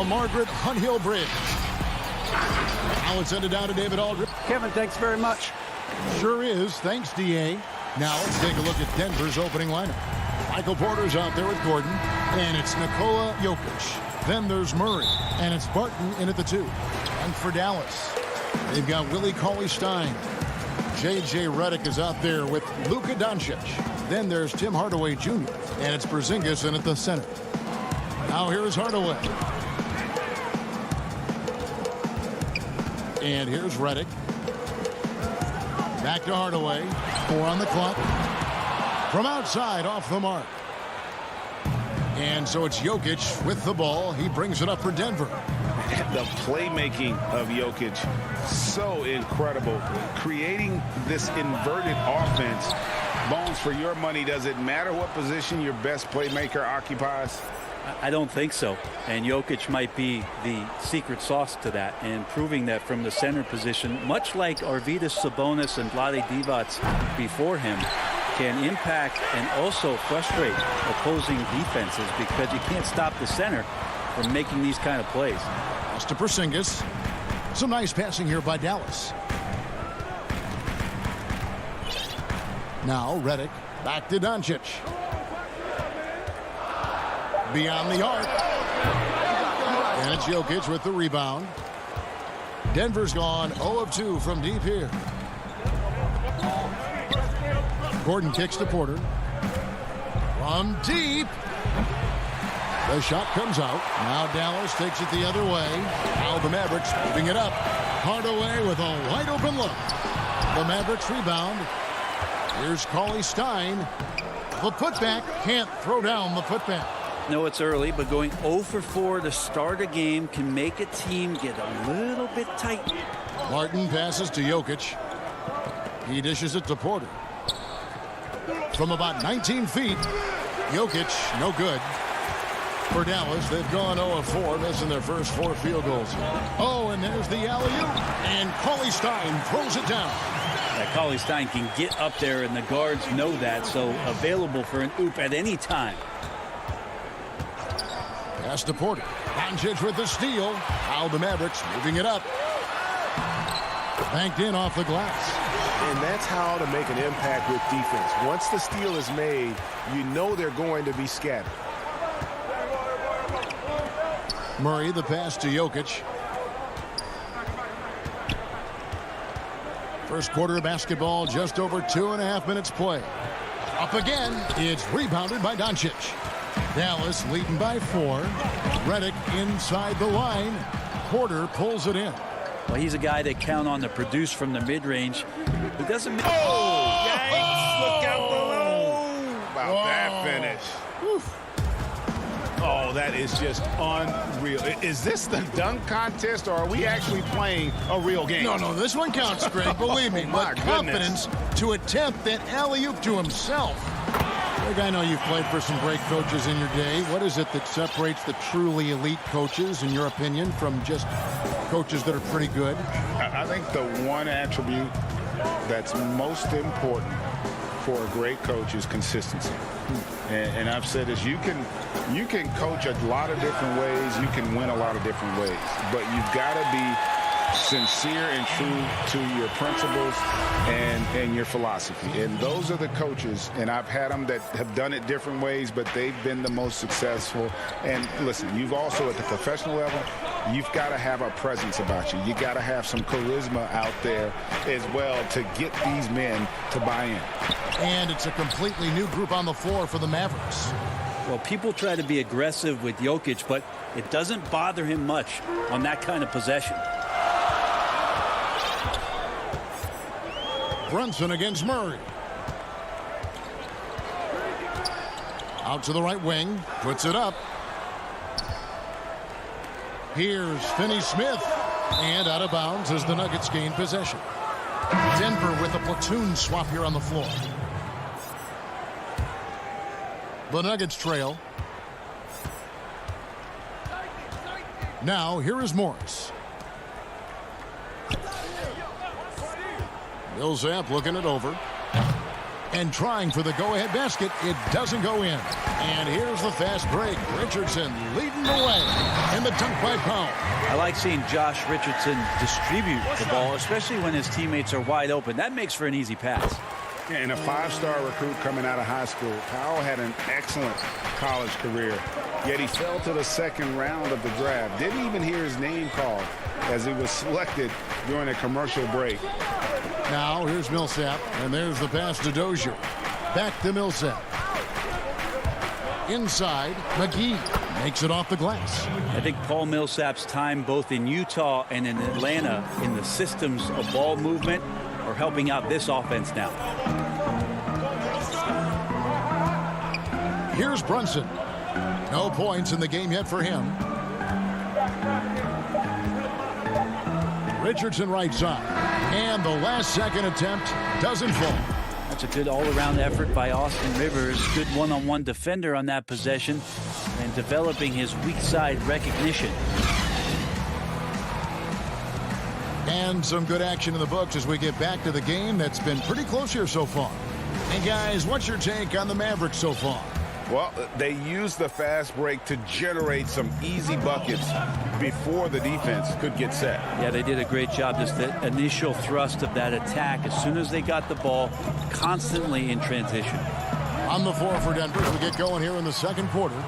Margaret Hunt Hill Bridge. Now it's headed down to David Aldridge. Kevin, thanks very much. Sure is. Thanks, D.A. Now let's take a look at Denver's opening lineup. Michael Porter's out there with Gordon, and it's Nikola Jokic. Then there's Murray, and it's Barton in at the 2. And for Dallas, they've got Willie Cauley-Stein. J.J. Redick is out there with Luka Doncic. Then there's Tim Hardaway Jr., and it's Porzingis in at the center. Now here's Hardaway. And here's Redick. Back to Hardaway. 4 on the clock. From outside, off the mark. And so it's Jokic with the ball. He brings it up for Denver. The playmaking of Jokic, so incredible. Creating this inverted offense. Bones, for your money, does it matter what position your best playmaker occupies? I don't think so. And Jokic might be the secret sauce to that, and proving that from the center position, much like Arvydas Sabonis and Vlade Divac before him, can impact and also frustrate opposing defenses because you can't stop the center from making these kind of plays. Pass to Porzingis. Some nice passing here by Dallas. Now Redick back to Doncic. Beyond the arc. And it's Jokic with the rebound. Denver's gone 0 of 2 from deep here. Gordon kicks to Porter. From deep. The shot comes out. Now Dallas takes it the other way. Now the Mavericks moving it up. Hardaway with a wide open look. The Mavericks rebound. Here's Cauley-Stein. The putback. Can't throw down the putback. No, it's early, but going 0 for 4 to start a game can make a team get a little bit tight. Martin passes to Jokic. He dishes it to Porter. From about 19 feet, Jokic, no good. For Dallas, they've gone 0 of 4, missing their first 4 field goals. Oh, and there's the alley-oop, and Cauley-Stein throws it down. Yeah, Cauley-Stein can get up there, and the guards know that, so available for an oop at any time. Pass to Porter. Doncic with the steal. Now the Mavericks moving it up. Banked in off the glass. And that's how to make an impact with defense. Once the steal is made, you know they're going to be scattered. Murray, the pass to Jokic. First quarter of basketball, just over 2.5 minutes play. Up again. It's rebounded by Doncic. Dallas leading by 4. Redick inside the line. Porter pulls it in. Well, he's a guy that count on to produce from the mid-range. He doesn't. Oh! Yikes! Look out below! About that finish. Oof. Oh, that is just unreal. Is this the dunk contest, or are we actually playing a real game? No, this one counts, Greg. Believe me. My but confidence to attempt that alley-oop to himself. Greg, I know you've played for some great coaches in your day. What is it that separates the truly elite coaches, in your opinion, from just coaches that are pretty good? I think the one attribute that's most important for a great coach is consistency. And I've said this, you can coach a lot of different ways, you can win a lot of different ways, but you've got to be sincere and true to your principles and your philosophy. And those are the coaches, and I've had them that have done it different ways, but they've been the most successful. And listen, you've also at the professional level, you've got to have a presence about you. You got to have some charisma out there as well to get these men to buy in. And it's a completely new group on the floor for the Mavericks. Well, people try to be aggressive with Jokic, but it doesn't bother him much on that kind of possession. Brunson against Murray. Out to the right wing. Puts it up. Here's Finney-Smith. And out of bounds as the Nuggets gain possession. Denver with a platoon swap here on the floor. The Nuggets trail. Now, here is Morris. Millsap looking it over. And trying for the go-ahead basket. It doesn't go in. And here's the fast break. Richardson leading the way in the dunk by Powell. I like seeing Josh Richardson distribute the ball, especially when his teammates are wide open. That makes for an easy pass. Yeah, and a five-star recruit coming out of high school. Powell had an excellent college career, yet he fell to the second round of the draft. Didn't even hear his name called as he was selected during a commercial break. Now here's Millsap, and there's the pass to Dozier. Back to Millsap. Inside, McGee makes it off the glass. I think Paul Millsap's time both in Utah and in Atlanta in the systems of ball movement are helping out this offense now. Here's Brunson. No points in the game yet for him. Richardson right side. And the last second attempt doesn't fall. That's a good all-around effort by Austin Rivers. Good one-on-one defender on that possession and developing his weak side recognition. And some good action in the books as we get back to the game that's been pretty close here so far. And guys, what's your take on the Mavericks so far? Well, they used the fast break to generate some easy buckets before the defense could get set. Yeah, they did a great job. Just the initial thrust of that attack as soon as they got the ball, constantly in transition. On the floor for Denver as we get going here in the second quarter.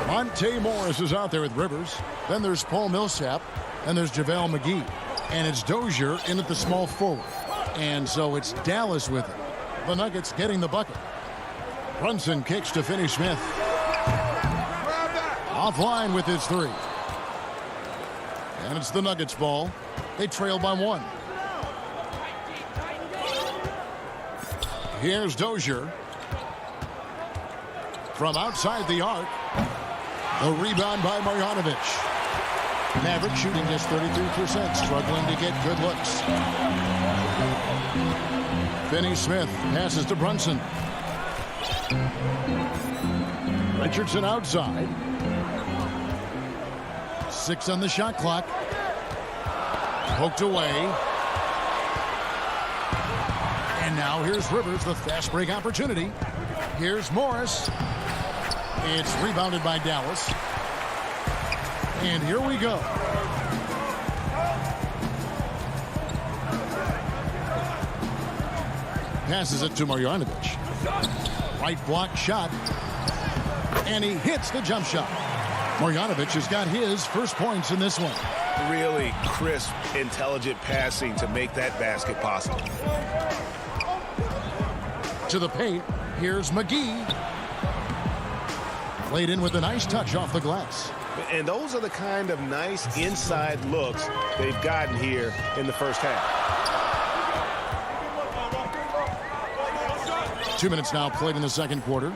Monte Morris is out there with Rivers. Then there's Paul Millsap. And there's JaVale McGee. And it's Dozier in at the small forward. And so it's Dallas with it. The Nuggets getting the bucket. Brunson kicks to Finney-Smith. Offline with his three. And it's the Nuggets ball. They trail by one. Here's Dozier. From outside the arc. A rebound by Marjanovic. Maverick shooting just 33%, struggling to get good looks. Finney-Smith passes to Brunson. Richardson outside. 6 on the shot clock. Poked away. And now here's Rivers, the fast break opportunity. Here's Morris. It's rebounded by Dallas. And here we go. Passes it to Marjanovic. Right block shot. And he hits the jump shot. Marjanovic has got his first points in this one. Really crisp, intelligent passing to make that basket possible. To the paint. Here's McGee. Laid in with a nice touch off the glass. And those are the kind of nice inside looks they've gotten here in the first half. 2 minutes now played in the second quarter.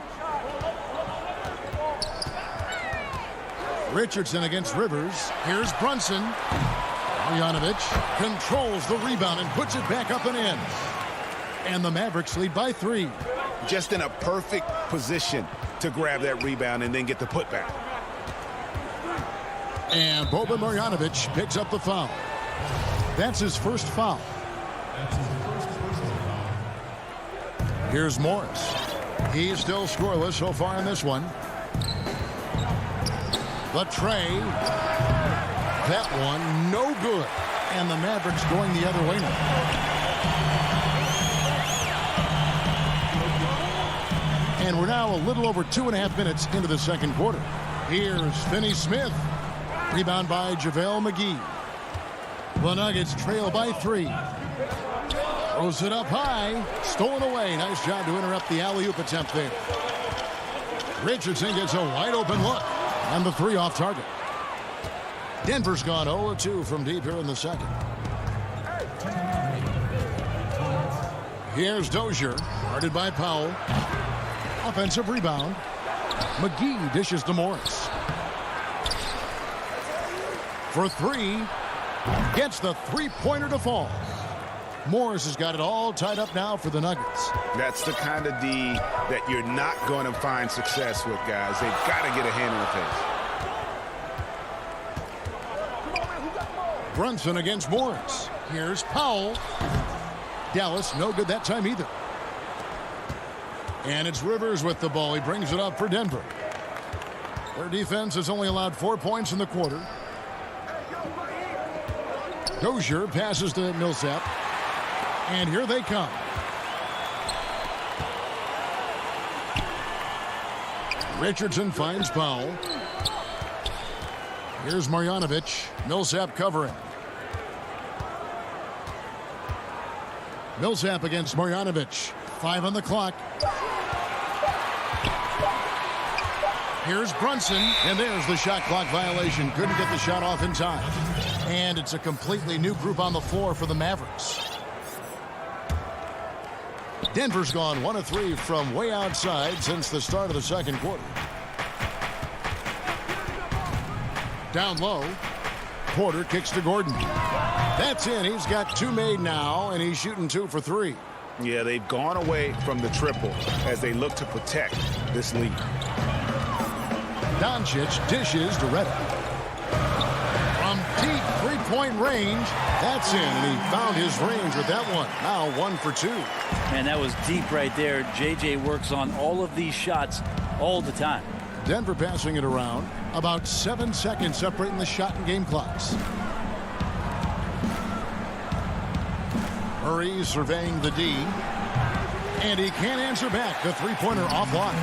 Richardson against Rivers. Here's Brunson. Marjanovic controls the rebound and puts it back up and in. And the Mavericks lead by 3. Just in a perfect position to grab that rebound and then get the putback. And Boban Marjanovic picks up the foul. That's his first foul. Here's Morris. He's still scoreless so far in this one. The tray. That one no good. And the Mavericks going the other way now. And we're now a little over 2.5 minutes into the second quarter. Here's Finney Smith. Rebound by JaVale McGee. The Nuggets trail by 3. Throws it up high. Stolen away. Nice job to interrupt the alley-oop attempt there. Richardson gets a wide open look. And the 3 off target. Denver's gone 0-2 from deep here in the second. Here's Dozier. Guarded by Powell. Offensive rebound. McGee dishes to Morris. For 3. Gets the three-pointer to fall. Morris has got it all tied up now for the Nuggets. That's the kind of D that you're not going to find success with, guys. They've got to get a hand in the face. Brunson against Morris. Here's Powell. Dallas no good that time either. And it's Rivers with the ball. He brings it up for Denver. Their defense has only allowed 4 points in the quarter. Dozier passes to Millsap. And here they come. Richardson finds Powell. Here's Marjanovic. Millsap covering. Millsap against Marjanovic. 5 on the clock. Here's Brunson, and there's the shot clock violation. Couldn't get the shot off in time. And it's a completely new group on the floor for the Mavericks. Denver's gone 1 of 3 from way outside since the start of the second quarter. Down low. Porter kicks to Gordon. That's in. He's got 2 made now, and he's shooting 2 for 3. Yeah, they've gone away from the triple as they look to protect this lead. Doncic dishes to Redick. From deep three-point range, that's in, and he found his range with that one. Now 1 for 2. And that was deep right there. JJ works on all of these shots all the time. Denver passing it around. About 7 seconds separating the shot and game clocks. Murray surveying the D. And he can't answer back. The three-pointer offline.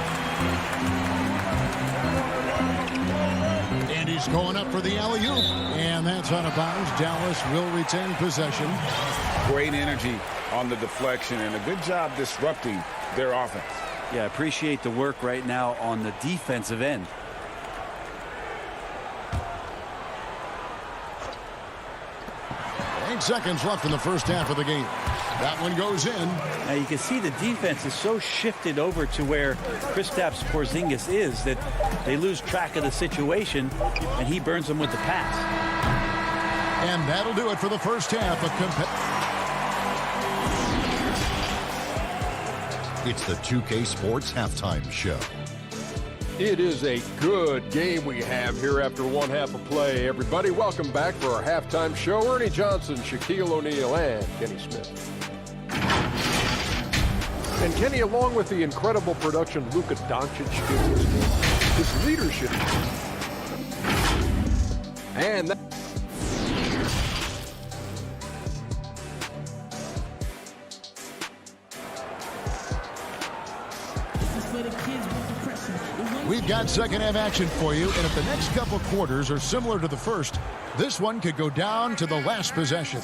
And he's going up for the alley-oop. And that's out of bounds. Dallas will retain possession. Great energy on the deflection and a good job disrupting their offense. Yeah, I appreciate the work right now on the defensive end. Seconds left in the first half of the game. That one goes in. Now you can see the defense is so shifted over to where Kristaps Porzingis is that they lose track of the situation, and he burns them with the pass. And that'll do it for the first half of It's the 2K Sports Halftime Show. It is a good game we have here after one half of play. Everybody, welcome back for our halftime show. Ernie Johnson, Shaquille O'Neal, and Kenny Smith. And Kenny, along with the incredible production Luka Doncic gives his leadership. And that We've got second half action for you, and if the next couple quarters are similar to the first, this one could go down to the last possession.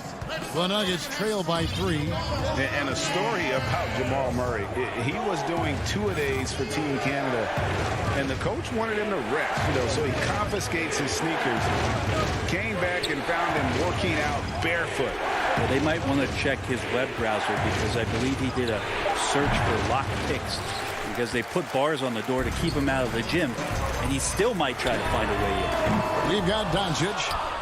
The Nuggets trail by 3. And a story about Jamal Murray. He was doing 2-a-days for Team Canada, and the coach wanted him to rest, so he confiscates his sneakers, came back and found him working out barefoot. Well, they might want to check his web browser because I believe he did a search for lock picks, because they put bars on the door to keep him out of the gym, and he still might try to find a way in. We've got Doncic.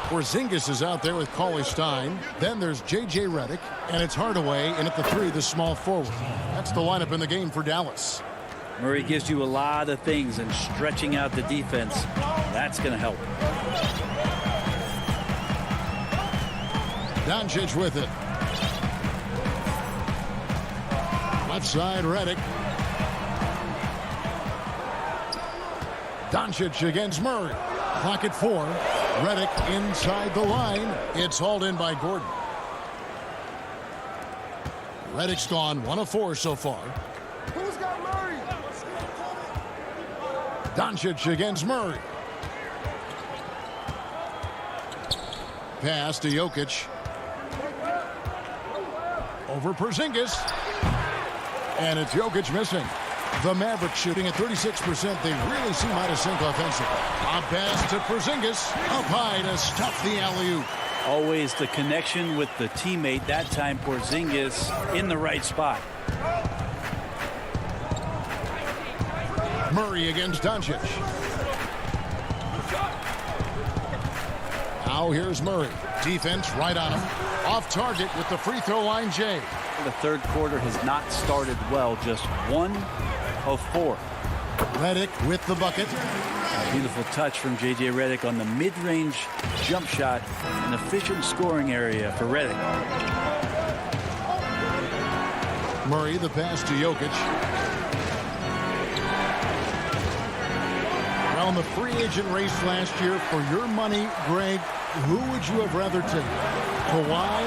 Porzingis is out there with Cauley Stein. Then there's J.J. Redick, and it's Hardaway, and at the 3, the small forward. That's the lineup in the game for Dallas. Murray gives you a lot of things, and stretching out the defense, that's going to help. Doncic with it. Left side, Redick. Doncic against Murray. Clock at 4. Redick inside the line. It's hauled in by Gordon. Redick's gone 1 of 4 so far. Who's got Murray? Doncic against Murray. Pass to Jokic. Over Porzingis. And it's Jokic missing. The Mavericks shooting at 36%. They really seem out of sync offensively. A pass to Porzingis. Up high to stuff the alley-oop. Always the connection with the teammate. That time Porzingis in the right spot. Murray against Doncic. Now here's Murray. Defense right on him. Off target with the free throw line, Jay. The third quarter has not started well. Just 1 of 4. Redick with the bucket. A beautiful touch from J.J. Redick on the mid-range jump shot. An efficient scoring area for Redick. Murray, the pass to Jokic. Well, in the free agent race last year, for your money, Greg, who would you have rather taken? Kawhi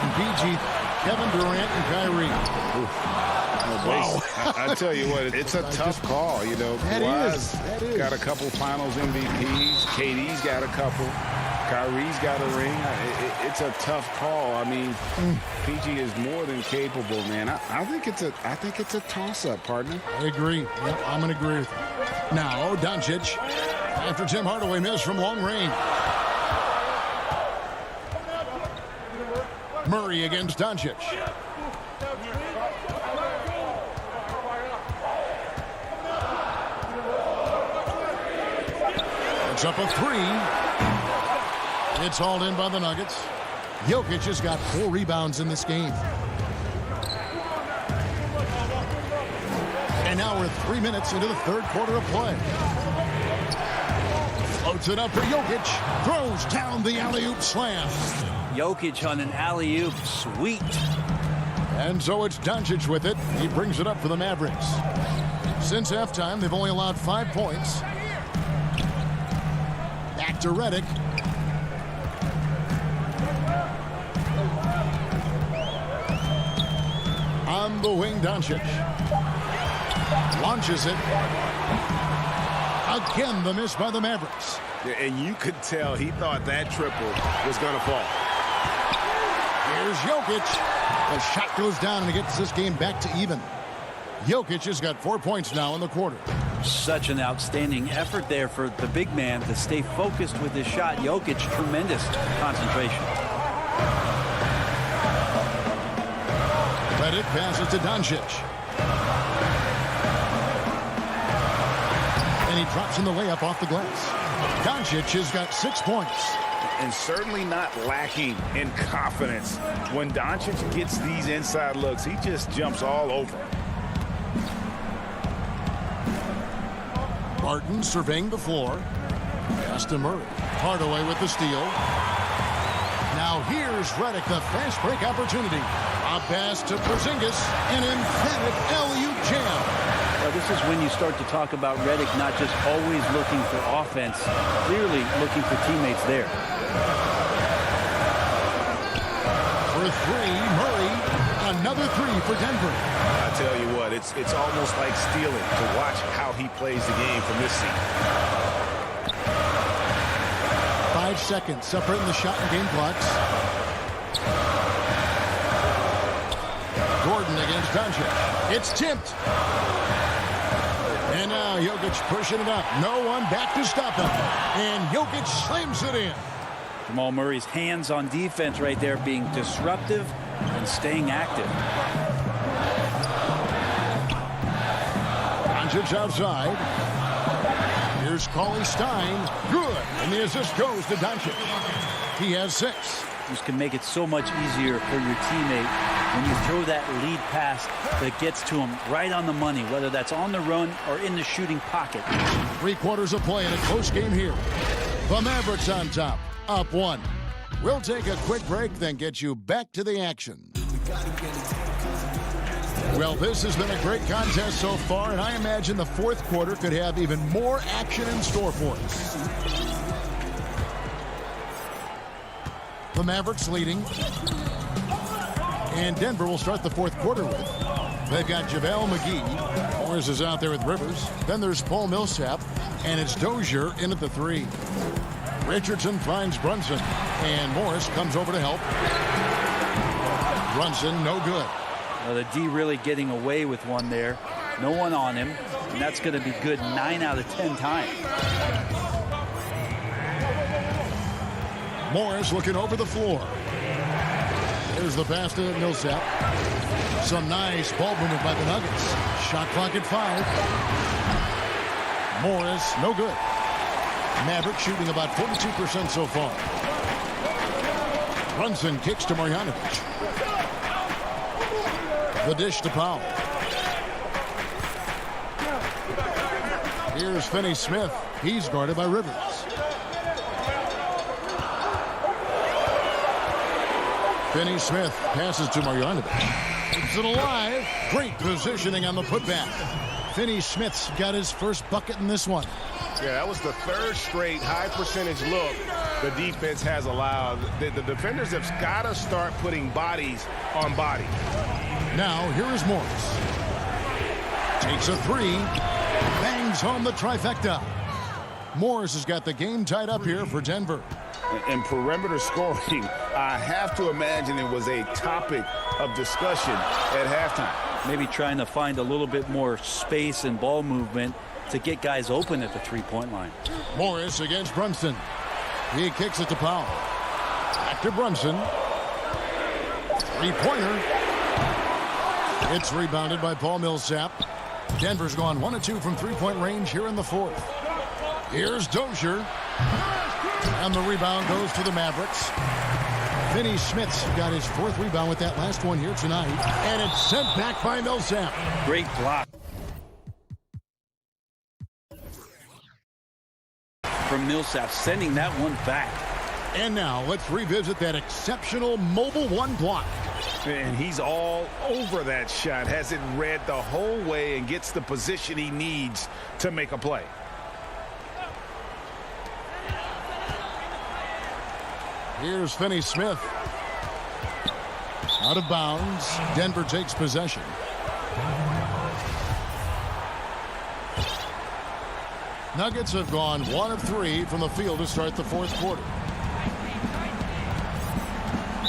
and PG, Kevin Durant and Kyrie. Wow. I tell you what, it's a tough call. You know, Kawhi's got a couple finals MVPs. KD's got a couple. Kyrie's got a ring. It's a tough call. I mean, PG is more than capable, man. I think it's a toss-up, partner. I agree. Yep, I'm going to agree with you. Now, Doncic, after Tim Hardaway missed from long range. Murray against Doncic. It's up a 3. It's hauled in by the Nuggets. Jokic has got 4 rebounds in this game. And now we're 3 minutes into the third quarter of play. Floats it up for Jokic. Throws down the alley-oop slam. Jokic on an alley-oop. Sweet. And so it's Doncic with it. He brings it up for the Mavericks. Since halftime, they've only allowed 5 points. Back to Redick. On the wing, Doncic. Launches it. Again, the miss by the Mavericks. And you could tell he thought that triple was going to fall. Here's Jokic. The shot goes down and it gets this game back to even. Jokic has got 4 points now in the quarter. Such an outstanding effort there for the big man to stay focused with his shot. Jokic, tremendous concentration. Redick passes to Doncic. And he drops in the layup off the glass. Doncic has got 6 points. And certainly not lacking in confidence. When Doncic gets these inside looks, he just jumps all over. Martin surveying the floor. Pass to Murray. Hardaway with the steal. Now here's Redick, the fast break opportunity. A pass to Porzingis. An emphatic alley-oop jam. Well, this is when you start to talk about Redick not just always looking for offense, clearly looking for teammates there. For 3, Murray. Another 3 for Denver. I tell you what, it's almost like stealing to watch how he plays the game from this seat. 5 seconds separating the shot and game clocks. Gordon against Doncic. It's tipped. And now Jokic pushing it up. No one back to stop him. And Jokic slams it in. Jamal Murray's hands on defense right there, being disruptive and staying active. Doncic outside. Here's Cauley Stein. Good. And the assist goes to Doncic. He has 6. This can make it so much easier for your teammate when you throw that lead pass that gets to him right on the money, whether that's on the run or in the shooting pocket. 3 quarters of play in a close game here. The Mavericks on top, up 1. We'll take a quick break, then get you back to the action. Well, this has been a great contest so far, and I imagine the fourth quarter could have even more action in store for us. The Mavericks leading. And Denver will start the fourth quarter with. They've got JaVale McGee. Morris is out there with Rivers. Then there's Paul Millsap. And it's Dozier in at the 3. Richardson finds Brunson. And Morris comes over to help. Brunson, no good. Well, the D really getting away with one there. No one on him. And that's going to be good 9 out of 10 times. Morris looking over the floor. There's the pass to Millsap. Some nice ball movement by the Nuggets. Shot clock at 5. Morris, no good. Maverick shooting about 42% so far. Brunson kicks to Marjanovic. The dish to Powell. Here's Finney-Smith. He's guarded by Rivers. Finney-Smith passes to Marjanovic. Keeps it alive. Great positioning on the putback. Finney-Smith's got his first bucket in this one. Yeah, that was the third straight high percentage look the defense has allowed. The defenders have got to start putting bodies on bodies. Now, here is Morris. Takes a 3. Bangs home the trifecta. Morris has got the game tied up here for Denver. And perimeter scoring, I have to imagine it was a topic of discussion at halftime. Maybe trying to find a little bit more space and ball movement to get guys open at the three-point line. Morris against Brunson. He kicks it to Powell. Back to Brunson. Three-pointer. It's rebounded by Paul Millsap. Denver's gone 1 of 2 from three-point range here in the fourth. Here's Dozier. And the rebound goes to the Mavericks. Finney-Smith's got his 4th rebound with that last one here tonight. And it's sent back by Millsap. Great block from Millsap, sending that one back. And now let's revisit that exceptional mobile 1 block. And he's all over that shot. Has it read the whole way and gets the position he needs to make a play. Here's Finney-Smith. Out of bounds. Denver takes possession. Nuggets have gone 1 of 3 from the field to start the fourth quarter.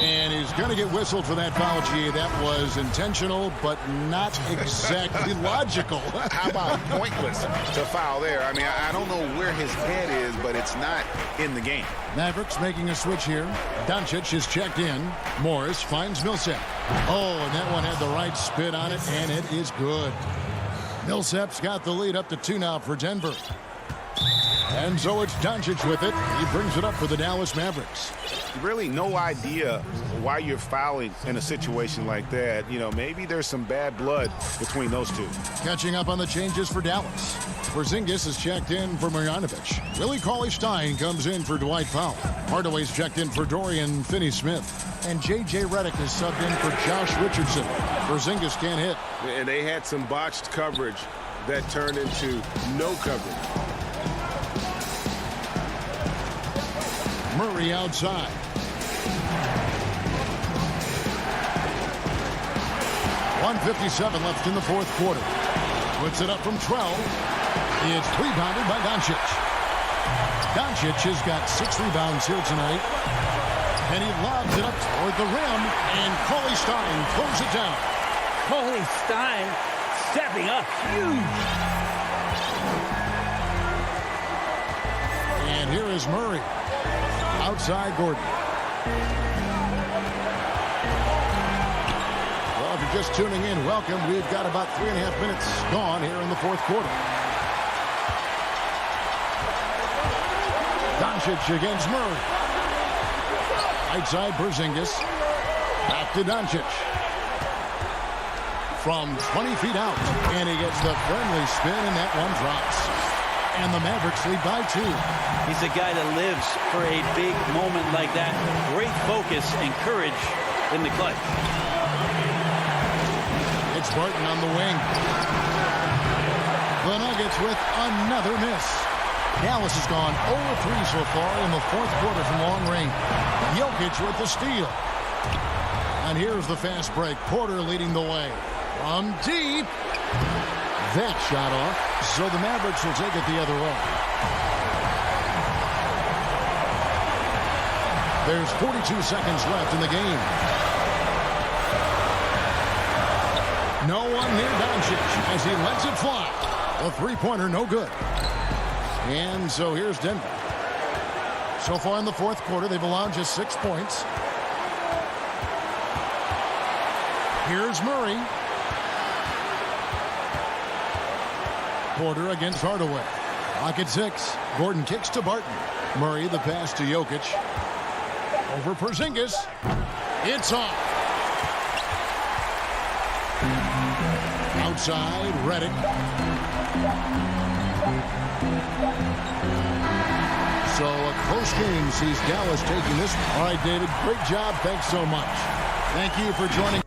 And he's going to get whistled for that foul, G. That was intentional, but not exactly logical. How about pointless to foul there? I mean, I don't know where his head is, but it's not in the game. Mavericks making a switch here. Doncic is checked in. Morris finds Millsap. Oh, and that one had the right spin on it, and it is good. Millsap's got the lead up to 2 now for Denver. And so it's Doncic with it. He brings it up for the Dallas Mavericks. Really no idea why you're fouling in a situation like that. You know, maybe there's some bad blood between those two. Catching up on the changes for Dallas. Porzingis is checked in for Marjanovic. Willie Cauley-Stein comes in for Dwight Powell. Hardaway's checked in for Dorian Finney-Smith. And J.J. Redick is subbed in for Josh Richardson. Porzingis can't hit. And they had some botched coverage that turned into no coverage. Murray outside. .157 left in the fourth quarter. Puts it up from 12. It's rebounded by Doncic. Doncic has got 6 rebounds here tonight. And he lobs it up toward the rim. And Cauley-Stein throws it down. Cauley-Stein stepping up huge. And here is Murray. Outside Gordon. Well, if you're just tuning in, welcome. We've got about 3.5 minutes gone here in the fourth quarter. Doncic against Murray. Right side Porzingis. Back to Doncic. From 20 feet out. And he gets the friendly spin, and that one drops. And the Mavericks lead by 2. He's a guy that lives for a big moment like that. Great focus and courage in the clutch. It's Barton on the wing. The Nuggets with another miss. Dallas has gone 0-3 so far in the fourth quarter from long range. Jokic with the steal. And here's the fast break. Porter leading the way. From deep. That shot off. So the Mavericks will take it the other way. There's 42 seconds left in the game. No one near Doncic as he lets it fly. A three-pointer, no good. And so here's Denver. So far in the fourth quarter, they've allowed just 6 points. Here's Murray. Porter against Hardaway. Clock at 6. Gordon kicks to Barton. Murray the pass to Jokic. Over Porzingis. It's off. Outside, Redick. So a close game sees Dallas taking this. All right, David, great job. Thanks so much. Thank you for joining.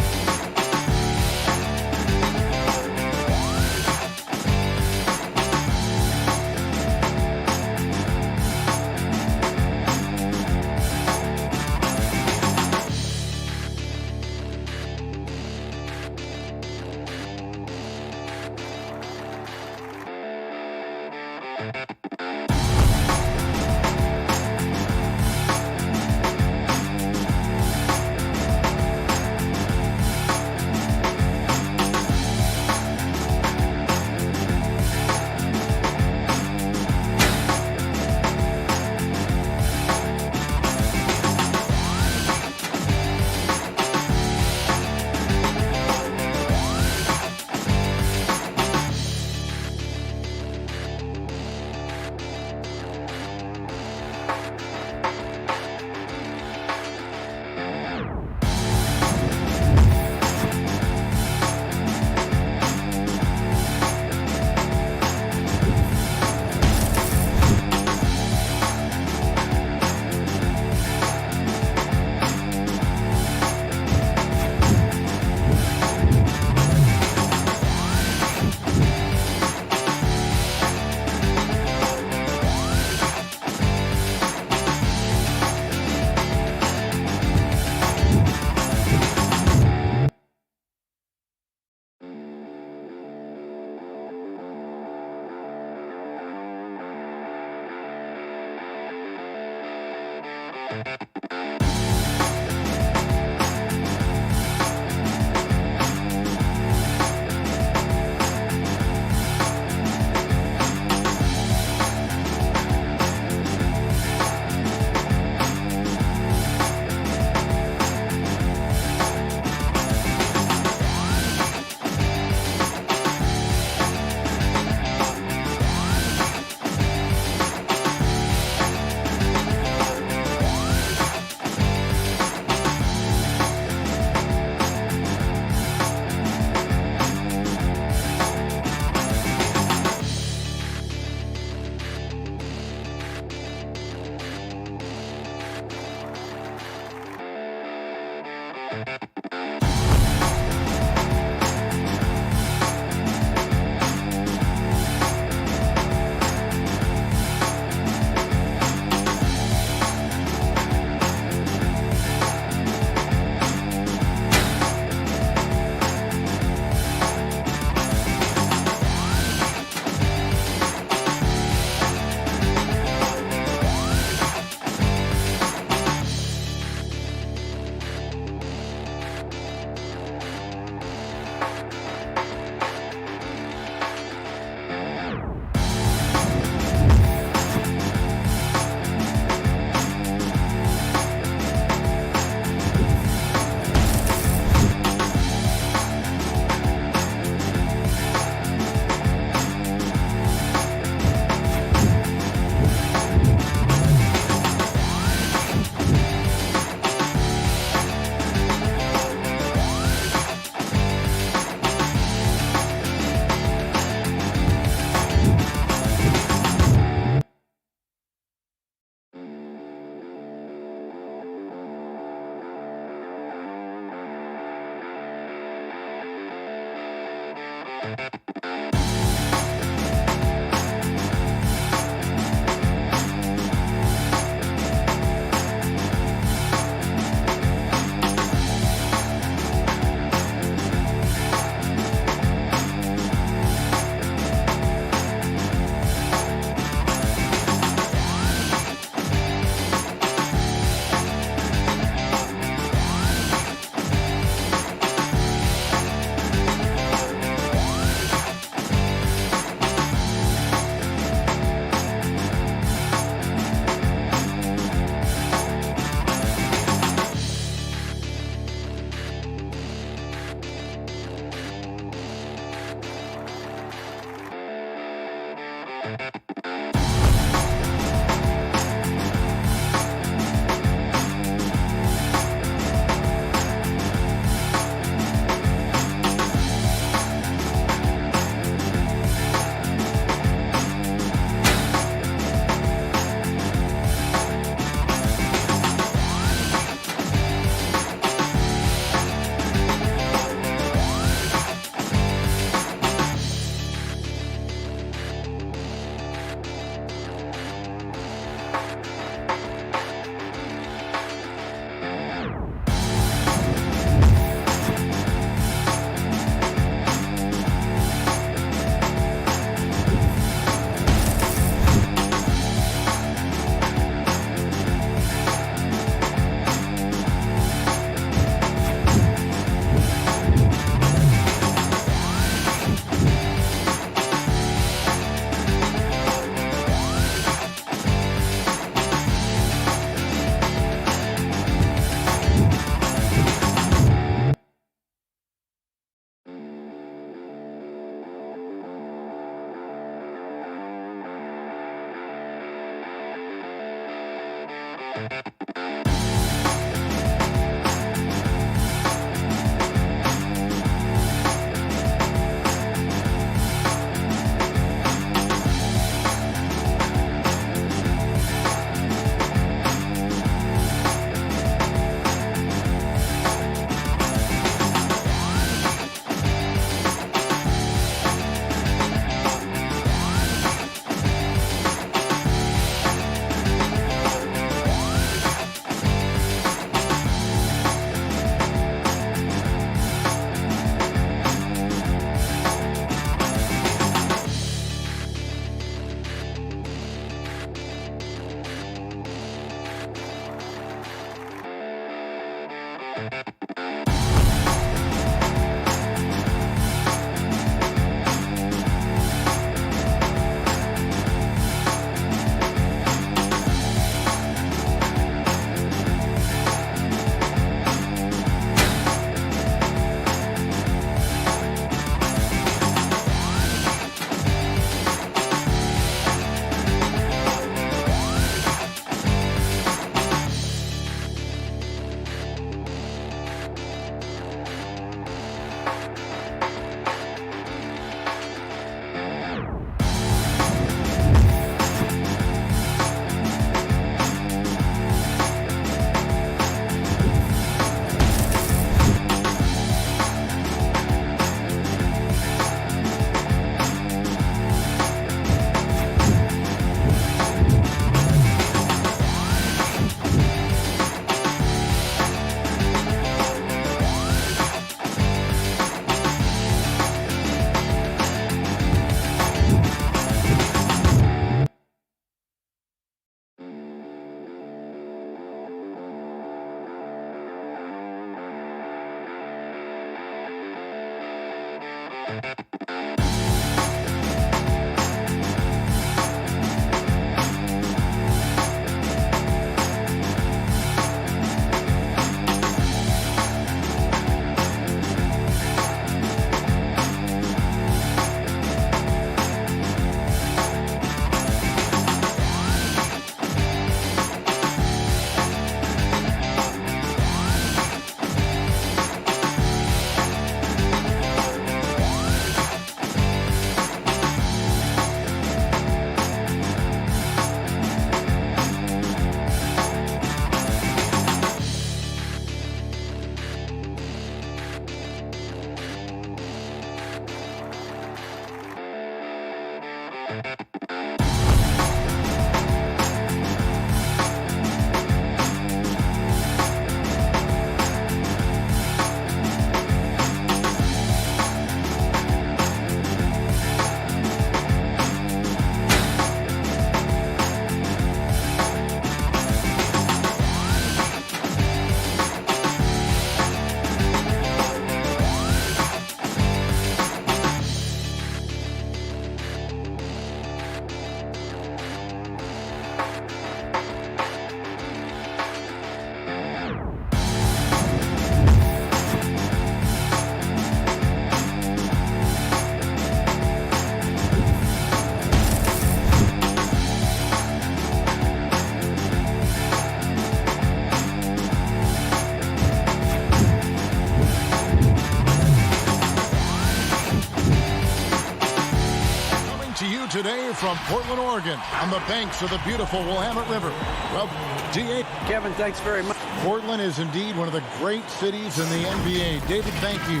Today from Portland, Oregon, on the banks of the beautiful Willamette River. Well, D.A. Kevin, thanks very much. Portland is indeed one of the great cities in the NBA. David, thank you.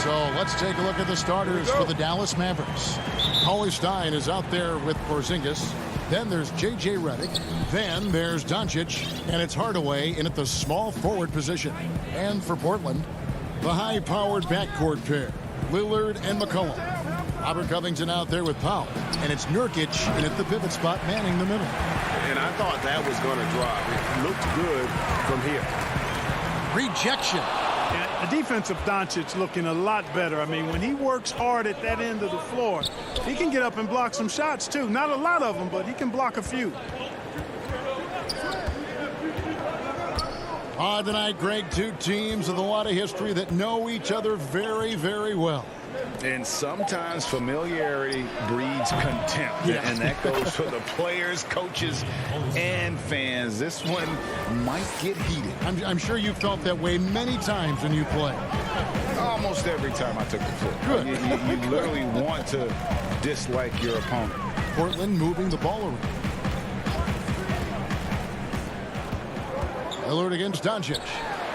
So let's take a look at the starters for the Dallas Mavericks. Cauley-Stein is out there with Porzingis. Then there's J.J. Redick. Then there's Doncic. And it's Hardaway in at the small forward position. And for Portland, the high-powered backcourt pair, Lillard and McCollum. Robert Covington out there with Powell. And it's Nurkic in at the pivot spot manning the middle. And I thought that was going to drop. It looked good from here. Rejection. The defensive Doncic looking a lot better. I mean, when he works hard at that end of the floor, he can get up and block some shots, too. Not a lot of them, but he can block a few. Tonight, Greg, two teams with a lot of history that know each other very, very well. And sometimes familiarity breeds contempt. Yeah. And that goes for the players, coaches, and fans. This one might get heated. I'm sure you felt that way many times when you play. Almost every time I took the floor. Good. You literally want to dislike your opponent. Portland moving the ball around. Lillard against Doncic.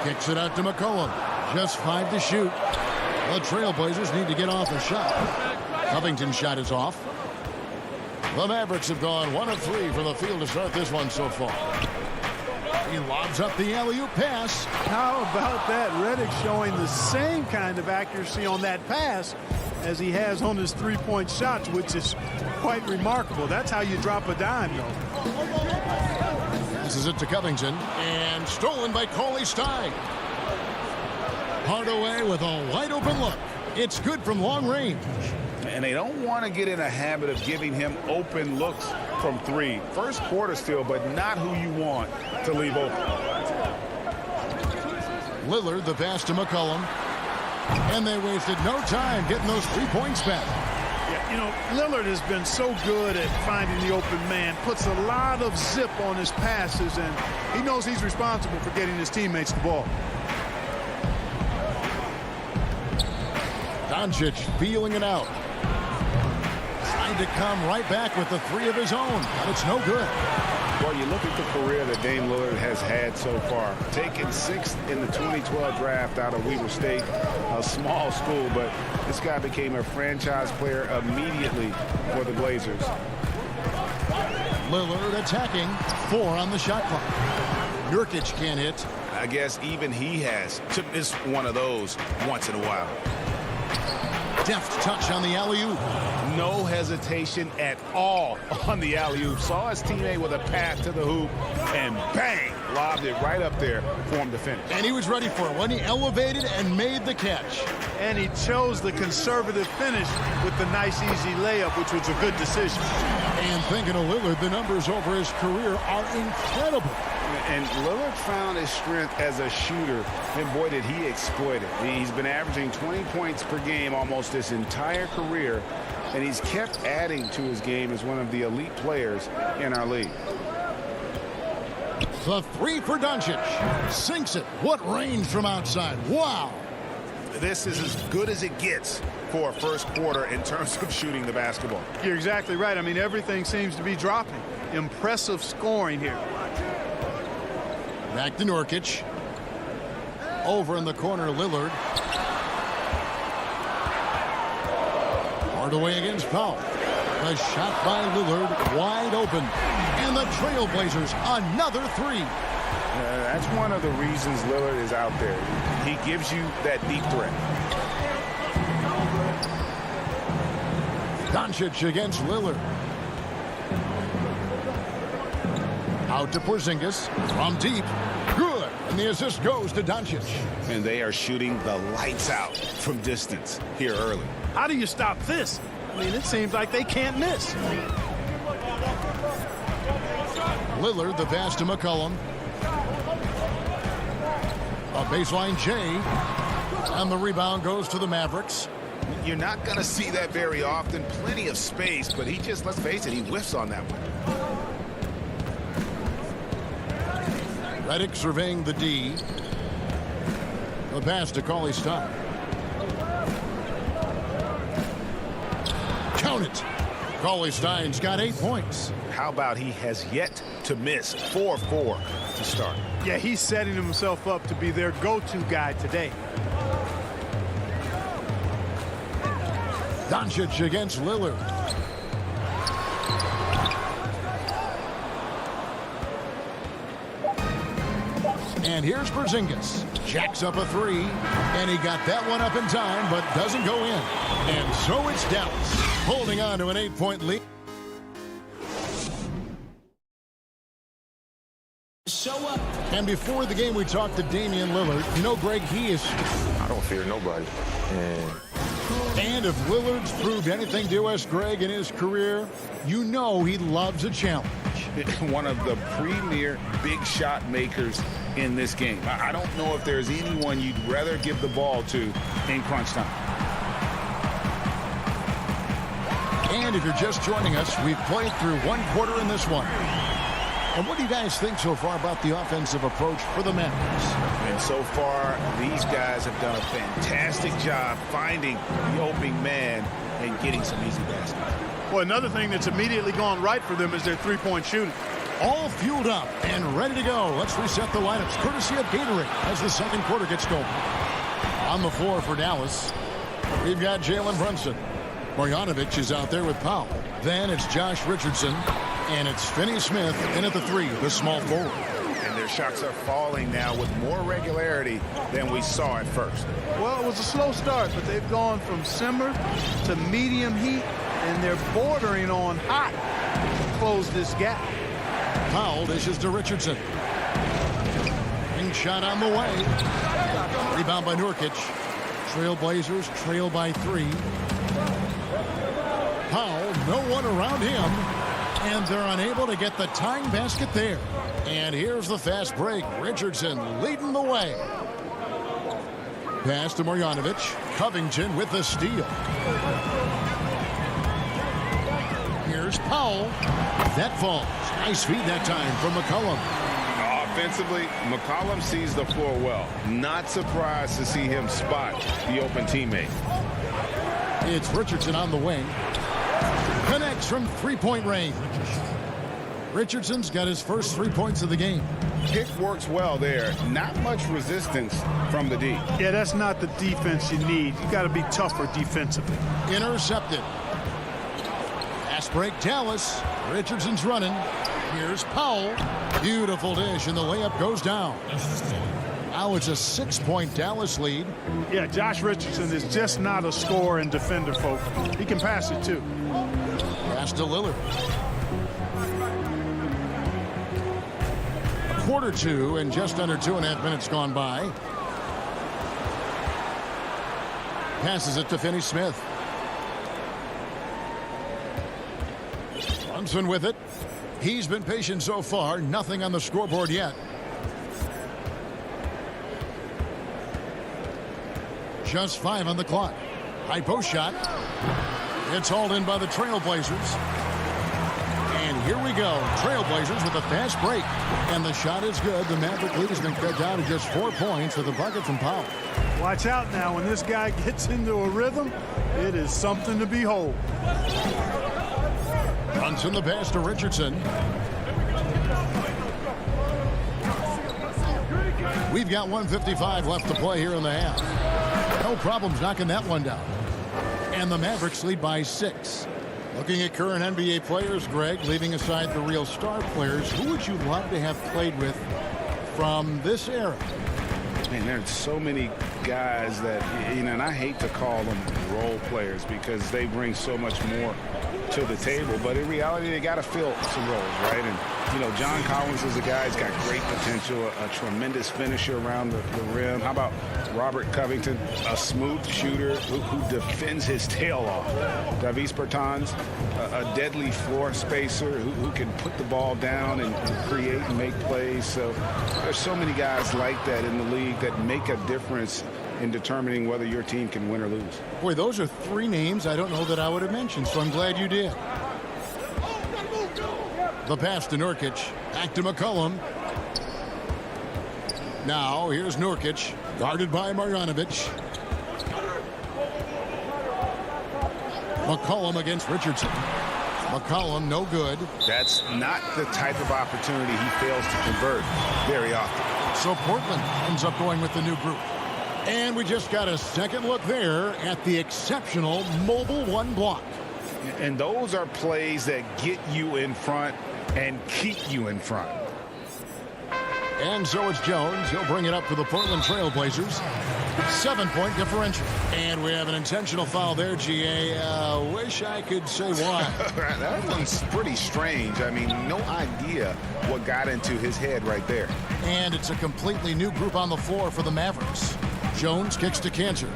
Kicks it out to McCollum. Just 5 to shoot. The Trailblazers need to get off a shot. Covington's shot is off. The Mavericks have gone 1 of 3 from the field to start this one so far. He lobs up the alley-oop pass. How about that? Redick showing the same kind of accuracy on that pass as he has on his three-point shots, which is quite remarkable. That's how you drop a dime, though. Passes it to Covington, and stolen by Cauley-Stein. Hardaway with a wide open look. It's good from long range. And they don't want to get in a habit of giving him open looks from three. First quarter still, but not who you want to leave open. Lillard the pass to McCollum. And they wasted no time getting those 3 points back. Yeah, you know, Lillard has been so good at finding the open man, puts a lot of zip on his passes, and he knows he's responsible for getting his teammates the ball. Doncic feeling it out. Trying to come right back with the 3 of his own, but it's no good. Well, you look at the career that Dame Lillard has had so far. Taken 6th in the 2012 draft out of Weber State, a small school, but this guy became a franchise player immediately for the Blazers. Lillard attacking. 4 on the shot clock. Nurkic can't hit. I guess even he has to miss one of those once in a while. Deft touch on the alley-oop. No hesitation at all on the alley-oop. Saw his teammate with a pass to the hoop, and bang, lobbed it right up there for him to finish. And he was ready for it when he elevated and made the catch. And he chose the conservative finish with the nice, easy layup, which was a good decision. And thinking of Lillard, the numbers over his career are incredible. And Lillard found his strength as a shooter, and boy, did he exploit it. He's been averaging 20 points per game almost his entire career, and he's kept adding to his game as one of the elite players in our league. The 3 for Doncic. Sinks it. What range from outside. Wow. This is as good as it gets for a first quarter in terms of shooting the basketball. You're exactly right. I mean, everything seems to be dropping. Impressive scoring here. Back to Nurkic. Over in the corner, Lillard. Hardaway against Powell. A shot by Lillard, wide open. And the Trailblazers, another 3. That's one of the reasons Lillard is out there. He gives you that deep threat. Doncic against Lillard. Out to Porzingis from deep. Good. And the assist goes to Doncic. And they are shooting the lights out from distance here early. How do you stop this? I mean, it seems like they can't miss. Lillard, the pass to McCollum. A baseline J. And the rebound goes to the Mavericks. You're not going to see that very often. Plenty of space, but he just, let's face it, he whiffs on that one. Redick surveying the D. The pass to Cauley-Stein. Count it. Cauley-Stein's got 8 points. How about he has yet to miss 4 of 4 to start? Yeah, he's setting himself up to be their go-to guy today. Doncic against Lillard. And here's Porzingis. Jacks up a 3. And he got that one up in time, but doesn't go in. And so it's Dallas, holding on to an 8-point lead. And before the game, we talked to Damian Lillard. You know, Greg, he is... I don't fear nobody. And if Lillard's proved anything to us, Greg, in his career, you know he loves a challenge. One of the premier big shot makers in this game. I don't know if there's anyone you'd rather give the ball to in crunch time. And if you're just joining us, we've played through 1 quarter in this one. And what do you guys think so far about the offensive approach for the Mavericks? And so far, these guys have done a fantastic job finding the opening man and getting some easy baskets. Well, another thing that's immediately gone right for them is their three-point shooting. All fueled up and ready to go. Let's reset the lineups, courtesy of Gatorade, as the second quarter gets going. On the floor for Dallas, we've got Jalen Brunson. Marjanovic is out there with Powell. Then it's Josh Richardson. And it's Finney-Smith in at the 3, the small forward. And their shots are falling now with more regularity than we saw at first. Well, it was a slow start, but they've gone from simmer to medium heat, and they're bordering on hot to close this gap. Powell dishes to Richardson. Long shot on the way. Rebound by Nurkic. Trailblazers trail by 3. Powell, no one around him. And they're unable to get the tying basket there. And here's the fast break. Richardson leading the way. Pass to Marjanovic. Covington with the steal. Here's Powell. That falls. Nice feed that time from McCollum. Offensively, McCollum sees the floor well. Not surprised to see him spot the open teammate. It's Richardson on the wing. Connects from three-point range. Richardson's got his first 3 points of the game. Pick works well there. Not much resistance from the D. Yeah, that's not the defense you need. You got to be tougher defensively. Intercepted. Fast break, Dallas. Richardson's running. Here's Powell. Beautiful dish, and the layup goes down. Now it's a 6-point Dallas lead. Yeah, Josh Richardson is just not a scorer and defender, folks. He can pass it, too. Pass to Lillard. 1:45 and just under 2.5 minutes gone by. Passes it to Finney-Smith. Brunson with it. He's been patient so far. Nothing on the scoreboard yet. Just 5 on the clock. High post shot. It's hauled in by the Trailblazers. And here we go. Trailblazers with a fast break. And the shot is good. The Maverick lead has been cut down to just 4 points with a bucket from Powell. Watch out now. When this guy gets into a rhythm, it is something to behold. Brunson the pass to Richardson. We've got 1:55 left to play here in the half. No problems knocking that one down. And the Mavericks lead by 6. Looking at current NBA players, Greg, leaving aside the real star players, who would you love to have played with from this era? Man, there's so many guys that, you know, and I hate to call them role players because they bring so much more to the table, but in reality they got to fill some roles, right? And you know, John Collins is a guy who's got great potential, a tremendous finisher around the rim. How about Robert Covington, a smooth shooter who defends his tail off? Davis Bertans, a deadly floor spacer who can put the ball down and create and make plays. So there's so many guys like that in the league that make a difference in determining whether your team can win or lose. Boy, those are 3 names I don't know that I would have mentioned, so I'm glad you did. The pass to Nurkic. Back to McCollum. Now, here's Nurkic, guarded by Marjanovic. McCollum against Richardson. McCollum, no good. That's not the type of opportunity he fails to convert very often. So Portland ends up going with the new group. And we just got a second look there at the exceptional mobile 1 block. And those are plays that get you in front and keep you in front. And so it's Jones. He'll bring it up for the Portland Trailblazers. 7-point differential. And we have an intentional foul there, GA. Wish I could say why. That one's pretty strange. I mean, no idea what got into his head right there. And it's a completely new group on the floor for the Mavericks. Jones kicks to Cantor.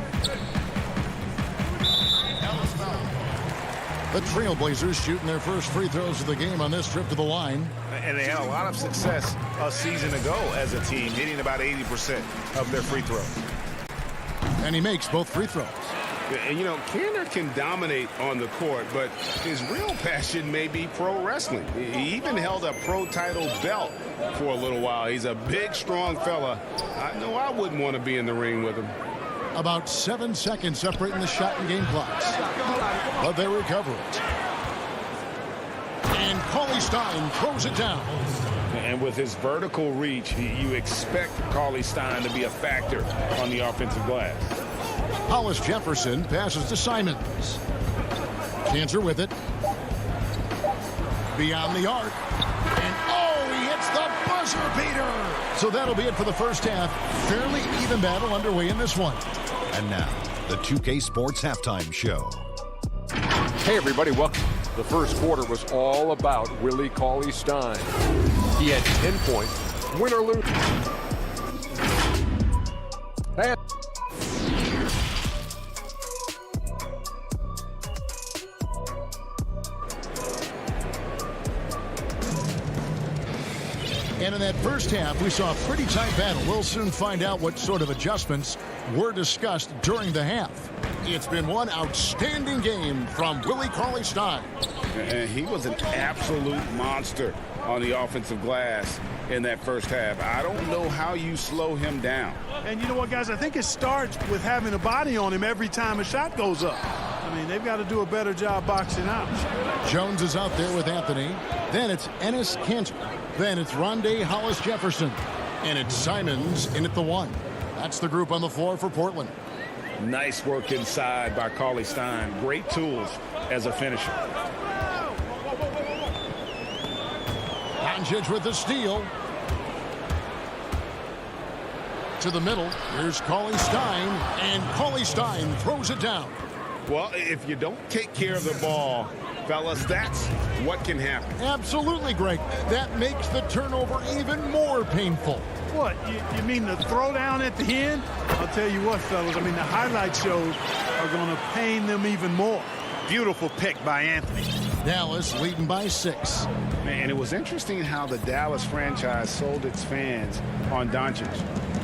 The Trailblazers shooting their first free throws of the game on this trip to the line. And they had a lot of success a season ago as a team, hitting about 80% of their free throws. And he makes both free throws. And, you know, Cantor can dominate on the court, but his real passion may be pro wrestling. He even held a pro title belt for a little while. He's a big, strong fella. I know I wouldn't want to be in the ring with him. About 7 seconds separating the shot and game clocks. But they recover it. And Cauley Stein throws it down. And with his vertical reach, you expect Cauley Stein to be a factor on the offensive glass. Hollis Jefferson passes to Simons. Cantor with it. Beyond the arc. And oh, he hits the buzzer beater. So that'll be it for the first half. Fairly even battle underway in this one. And now, the 2K Sports Halftime Show. Hey, everybody, welcome. The first quarter was all about Willie Cauley Stein. He had 10 points, win or lose. And And in that first half, we saw a pretty tight battle. We'll soon find out what sort of adjustments were discussed during the half. It's been one outstanding game from Willie Cauley-Stein. And he was an absolute monster on the offensive glass in that first half. I don't know how you slow him down. And you know what, guys? I think it starts with having a body on him every time a shot goes up. I mean, they've got to do a better job boxing out. Jones is out there with Anthony. Then it's Ennis Cantor. Then it's Rondé Hollis-Jefferson. And it's Simons in at the 1. That's the group on the floor for Portland. Nice work inside by Cauley-Stein. Great tools as a finisher. Doncic with the steal. To the middle. Here's Cauley-Stein. And Cauley-Stein throws it down. Well, if you don't take care of the ball, fellas, that's what can happen. Absolutely, Greg. That makes the turnover even more painful. What, you mean the throwdown at the end? I'll tell you what, fellas, I mean, the highlight shows are going to pain them even more. Beautiful pick by Anthony. Dallas leading by 6. Man, it was interesting how the Dallas franchise sold its fans on Doncic.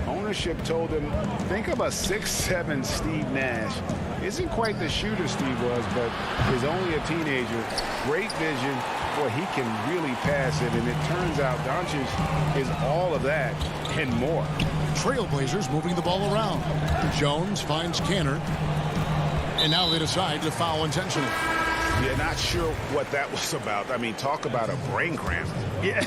Ownership told them, think of a 6'7" Steve Nash. Isn't quite the shooter Steve was, but is only a teenager. Great vision, boy, he can really pass it, and it turns out Doncic is all of that and more. Trailblazers moving the ball around. Jones finds Cantor. And now they decide to foul intentionally. Yeah, not sure what that was about. I mean, talk about a brain cramp. Yeah,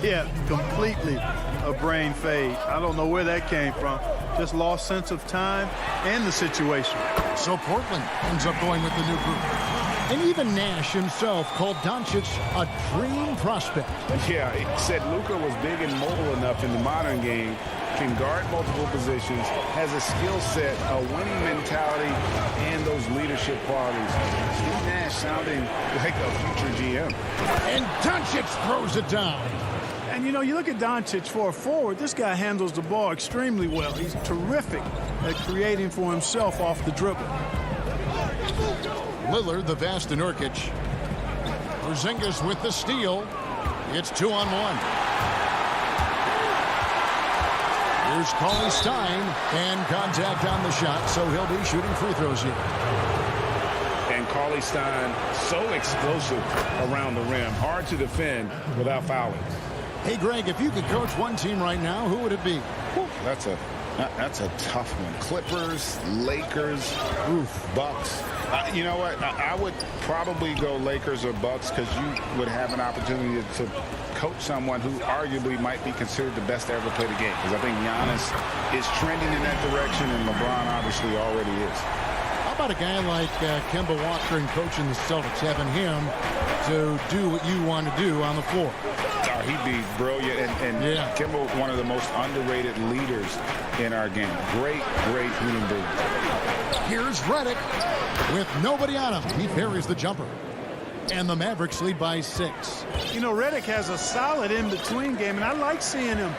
yeah, completely a brain fade. I don't know where that came from. Just lost sense of time and the situation. So Portland ends up going with the new group. And even Nash himself called Doncic a dream prospect. Yeah, he said Luka was big and mobile enough in the modern game, can guard multiple positions, has a skill set, a winning mentality, and those leadership qualities. Steve Nash sounding like a future GM. And Doncic throws it down. And, you know, you look at Doncic for a forward, this guy handles the ball extremely well. He's terrific at creating for himself off the dribble. Lillard, the vast to Nurkic. Porzingis with the steal. It's 2-on-1. Here's Cauley-Stein, and contact on the shot, so he'll be shooting free throws here. And Cauley-Stein so explosive around the rim. Hard to defend without fouling. Hey, Greg, if you could coach one team right now, who would it be? That's a tough one. Clippers, Lakers, Bucks. You know what? I would probably go Lakers or Bucks because you would have an opportunity to coach someone who arguably might be considered the best to ever play the game. Because I think Giannis is trending in that direction, and LeBron obviously already is. How about a guy like Kemba Walker and coaching the Celtics, having him to do what you want to do on the floor? He'd be brilliant, and yeah. Kemba, one of the most underrated leaders in our game. Great human being. Here's Redick with nobody on him. He parries the jumper. And the Mavericks lead by 6. You know, Redick has a solid in-between game, and I like seeing him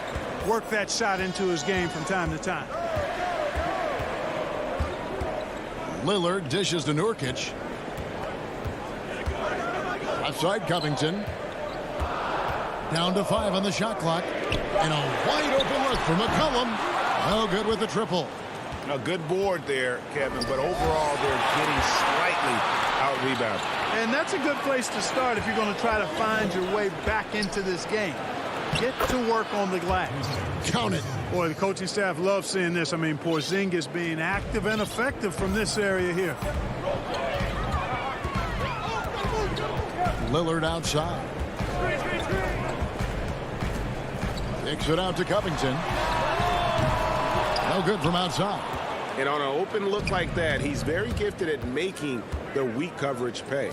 work that shot into his game from time to time. Lillard dishes to Nurkic. Outside Covington. Down to 5 on the shot clock. And a wide open look for McCollum. No good with the triple. A good board there, Kevin, but overall they're getting slightly out-rebounded. And that's a good place to start if you're going to try to find your way back into this game. Get to work on the glass. Count it. Boy, the coaching staff loves seeing this. I mean, Porzingis being active and effective from this area here. Lillard outside. Takes it out to Covington. No good from outside. And on an open look like that, he's very gifted at making the weak coverage pay.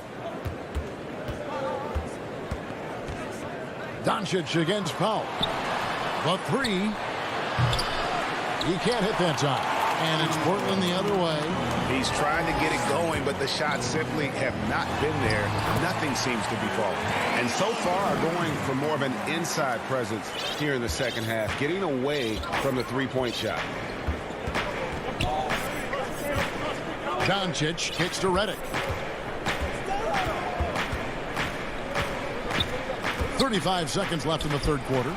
Doncic against Powell. The 3. He can't hit that time. And it's Portland the other way. He's trying to get it going, but the shots simply have not been there. Nothing seems to be falling. And so far, going for more of an inside presence here in the second half, getting away from the three-point shot. Doncic kicks to Redick. 35 seconds left in the third quarter.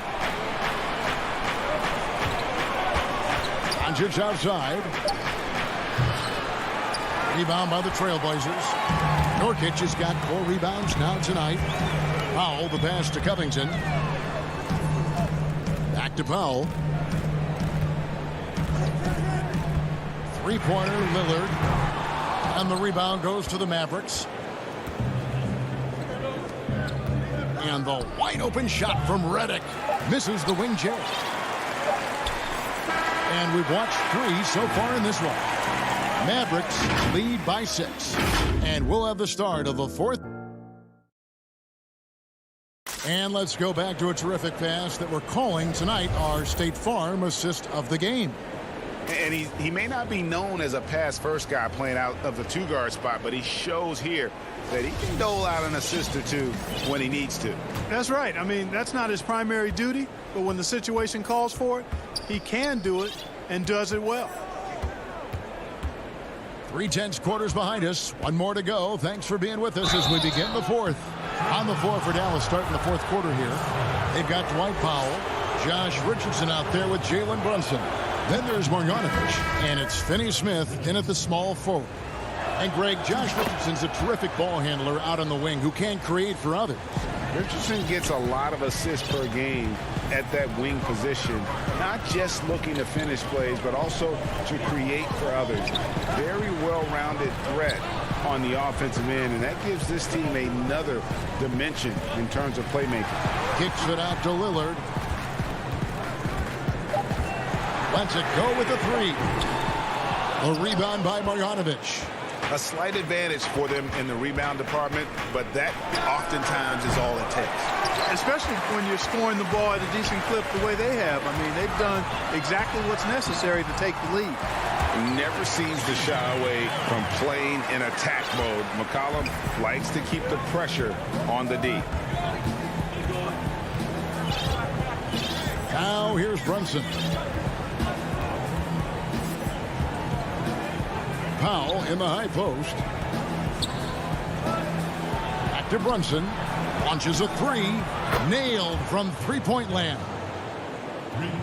Doncic outside. Rebound by the Trailblazers. Nurkic has got 4 rebounds now tonight. Powell, the pass to Covington. Back to Powell. Three-pointer, Lillard. And the rebound goes to the Mavericks. And the wide-open shot from Redick misses the wing J. And we've watched 3 so far in this one. Mavericks lead by 6. And we'll have the start of the fourth. And let's go back to a terrific pass that we're calling tonight our State Farm assist of the game. And he may not be known as a pass-first guy playing out of the 2-guard spot, but he shows here that he can dole out an assist or 2 when he needs to. That's right. I mean, that's not his primary duty, but when the situation calls for it, he can do it and does it well. 3/10 quarters behind us. 1 more to go. Thanks for being with us as we begin the fourth. On the floor for Dallas starting the fourth quarter here. They've got Dwight Powell, Josh Richardson out there with Jalen Brunson. Then there's Marjanovic, and it's Finney Smith in at the small forward. And Greg, Josh Richardson's a terrific ball handler out on the wing who can create for others. Richardson gets a lot of assists per game at that wing position, not just looking to finish plays, but also to create for others. Very well-rounded threat on the offensive end, and that gives this team another dimension in terms of playmaking. Kicks it out to Lillard. Lets it go with the 3. A rebound by Marjanovic. A slight advantage for them in the rebound department, but that oftentimes is all it takes. Especially when you're scoring the ball at a decent clip the way they have. I mean, they've done exactly what's necessary to take the lead. Never seems to shy away from playing in attack mode. McCollum likes to keep the pressure on the D. Now here's Brunson. Powell in the high post. Back to Brunson. Launches a 3. Nailed from three-point land.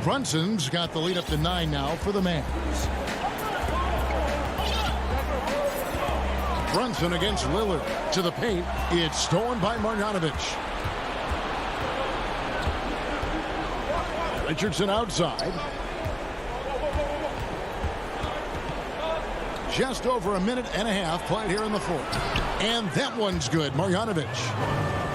Brunson's got the lead up to 9 now for the Mavs. Brunson against Lillard. To the paint. It's stolen by Marjanovic. Richardson outside. Just over a minute and a half played here in the fourth. And that one's good. Marjanovic.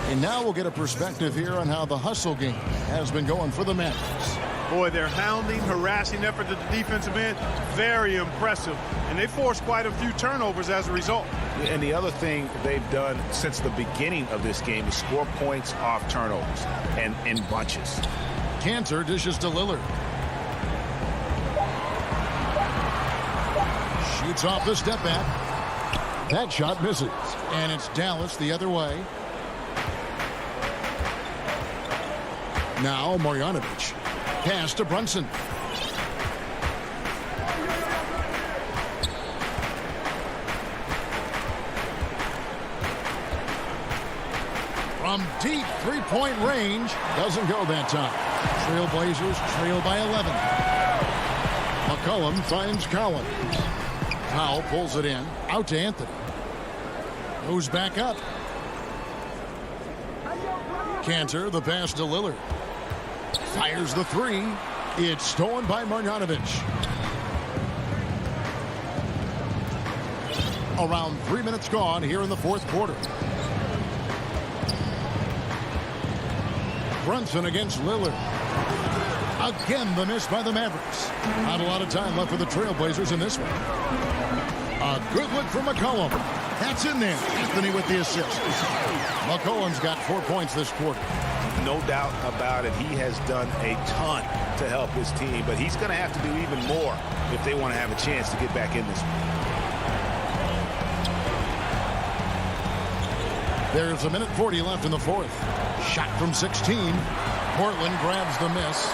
And now we'll get a perspective here on how the hustle game has been going for the Mavericks. Boy, their hounding, harassing effort at the defensive end, very impressive. And they forced quite a few turnovers as a result. And the other thing they've done since the beginning of this game is score points off turnovers and in bunches. Cantor dishes to Lillard. Shoots off the step back. That shot misses. And it's Dallas the other way. Now Marjanovic. Pass to Brunson. From deep three-point range. Doesn't go that time. Trailblazers trail by 11. McCollum finds Collins. Powell pulls it in. Out to Anthony. Goes back up. Cantor, the pass to Lillard. Fires the 3. It's stolen by Marjanovic. Around 3 minutes gone here in the fourth quarter. Brunson against Lillard. Again, the miss by the Mavericks. Not a lot of time left for the Trailblazers in this one. A good look from McCollum. That's in there. Anthony with the assist. McCollum's got 4 points this quarter. No doubt about it. He has done a ton to help his team, but he's going to have to do even more if they want to have a chance to get back in this one. There's a minute 40 left in the fourth. Shot from 16. Portland grabs the miss.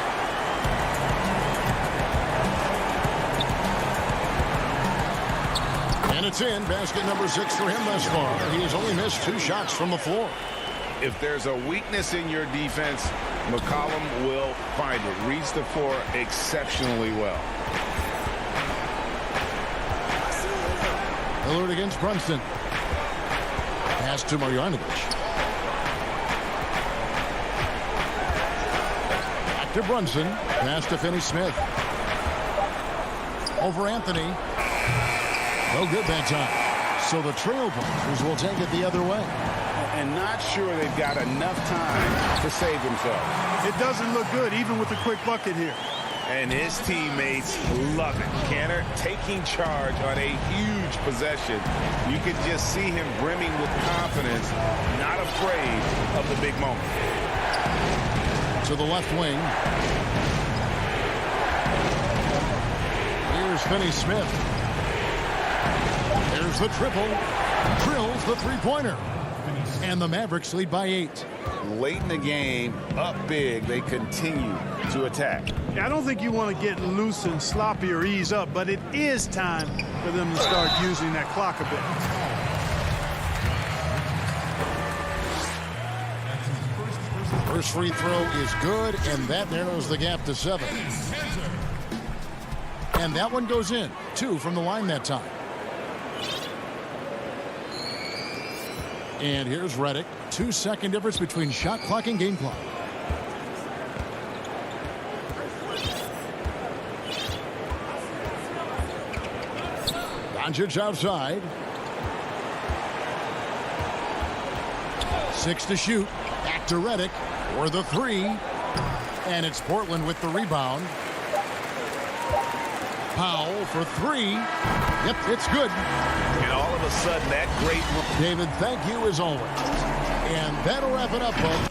And it's in. Basket number 6 for him thus far. He has only missed 2 shots from the floor. If there's a weakness in your defense, McCollum will find it. Reads the floor exceptionally well. Lillard against Brunson. Pass to Marjanovic. Back to Brunson. Pass to Finney-Smith. Over Anthony. No good that time. So the Trailblazers will take it the other way. And not sure they've got enough time to save themselves. It doesn't look good, even with the quick bucket here. And his teammates love it. Canner taking charge on a huge possession. You can just see him brimming with confidence, not afraid of the big moment. To the left wing. Here's Finney-Smith. There's the triple. Drills the three-pointer. And the Mavericks lead by 8. Late in the game, up big, they continue to attack. I don't think you want to get loose and sloppy or ease up, but it is time for them to start using that clock a bit. First free throw is good, and that narrows the gap to 7. And that one goes in. 2 from the line that time. And here's Redick. 2-second difference between shot clock and game clock. Doncic outside. 6 to shoot. Back to Redick for the 3. And it's Portland with the rebound. Powell for 3. Yep, it's good. And all of a sudden, that great... David, thank you as always. And that'll wrap it up, folks.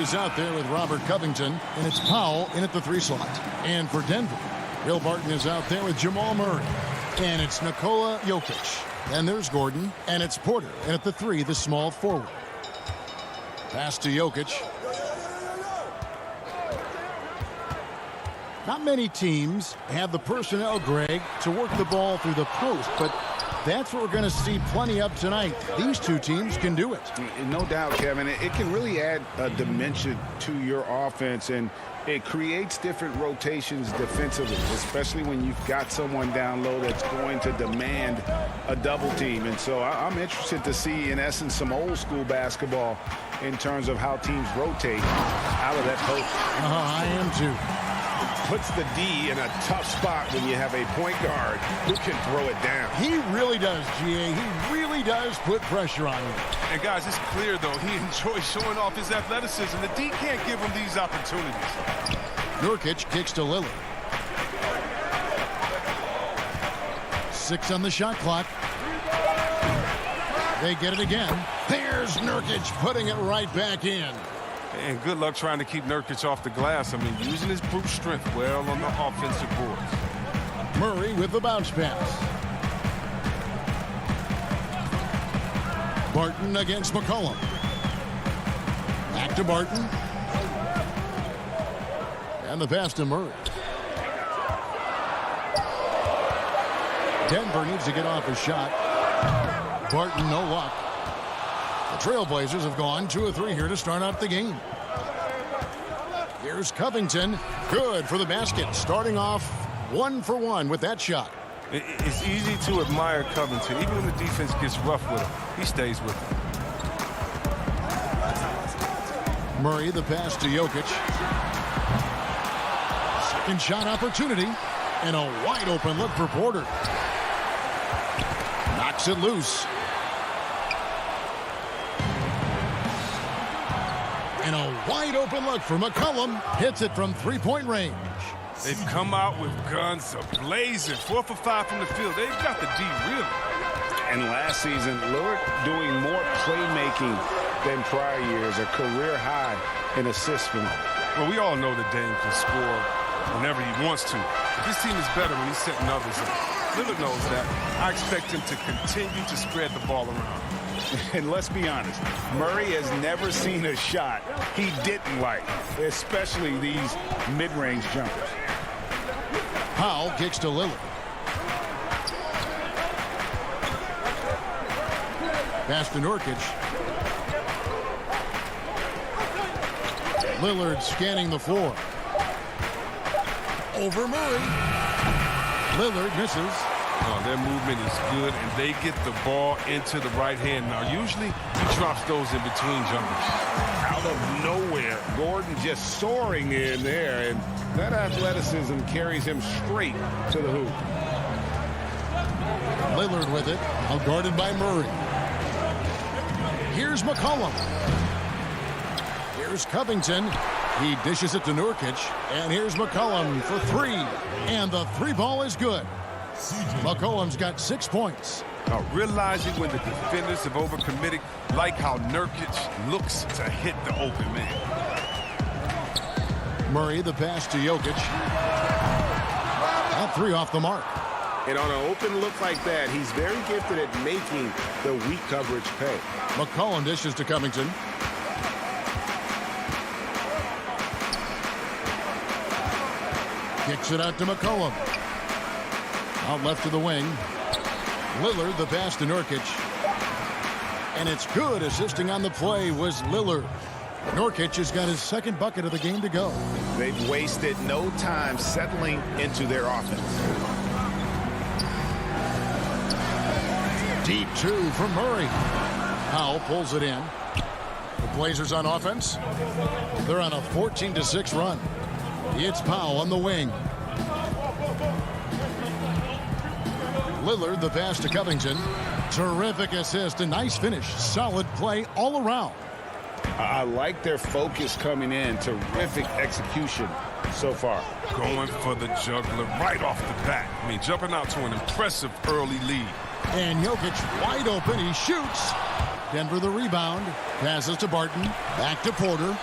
is out there with Robert Covington, and it's Powell in at the 3 slot. And for Denver, Will Barton is out there with Jamal Murray, and it's Nikola Jokic. And there's Gordon, and it's Porter, and at the 3, the small forward. Pass to Jokic. Not many teams have the personnel, Greg, to work the ball through the post, but that's what we're going to see plenty of tonight. These two teams can do it. No doubt, Kevin. It can really add a dimension to your offense, and it creates different rotations defensively, especially when you've got someone down low that's going to demand a double team. And so I'm interested to see, in essence, some old school basketball in terms of how teams rotate out of that post. I am too. Puts the D in a tough spot when you have a point guard who can throw it down. He really does, GA. He really does put pressure on him. And guys, it's clear, though, he enjoys showing off his athleticism. The D can't give him these opportunities. Nurkic kicks to Lillard. 6 on the shot clock. They get it again. There's Nurkic putting it right back in. And good luck trying to keep Nurkic off the glass. I mean, using his brute strength well on the offensive boards. Murray with the bounce pass. Barton against McCollum. Back to Barton. And the pass to Murray. Denver needs to get off a shot. Barton, no luck. The Trailblazers have gone 2 of 3 here to start out the game. Here's Covington. Good for the basket. Starting off 1 for 1 with that shot. It's easy to admire Covington. Even when the defense gets rough with him, he stays with him. Murray, the pass to Jokic. Second shot opportunity. And a wide open look for Porter. Knocks it loose. And a wide open look for McCollum. Hits it from 3-point range. They've come out with guns blazing. 4 for 5 from the field. They've got the D really. And last season, Lillard doing more playmaking than prior years. A career high in assists. Well, we all know that Dame can score whenever he wants to. But this team is better when he's setting others up. Lillard knows that. I expect him to continue to spread the ball around. And let's be honest, Murray has never seen a shot he didn't like, especially these mid-range jumpers. Powell kicks to Lillard. Pass to Nurkic. Lillard scanning the floor. Over Murray. Lillard misses. Their movement is good, and they get the ball into the right hand. Now, usually he drops those in between jumpers. Out of nowhere, Gordon just soaring in there, and that athleticism carries him straight to the hoop. Lillard with it, now guarded by Murray. Here's McCollum. Here's Covington. He dishes it to Nurkic, and here's McCollum for 3, and the 3 ball is good. McCollum's got 6 points. Now, realizing when the defenders have overcommitted, like how Nurkic looks to hit the open man. Murray, the pass to Jokic. That 3 off the mark. And on an open look like that, he's very gifted at making the weak coverage pay. McCollum dishes to Covington. Kicks it out to McCollum. Out left to the wing. Lillard, the pass to Nurkic. And it's good. Assisting on the play was Lillard. Nurkic has got his 2nd bucket of the game to go. They've wasted no time settling into their offense. Deep 2 from Murray. Powell pulls it in. The Blazers on offense. They're on a 14-6 run. It's Powell on the wing. Lillard, the pass to Covington. Terrific assist, a nice finish. Solid play all around. I like their focus coming in. Terrific execution so far. Going for the juggler right off the bat. I mean, jumping out to an impressive early lead. And Jokic wide open. He shoots. Denver the rebound. Passes to Barton. Back to Porter.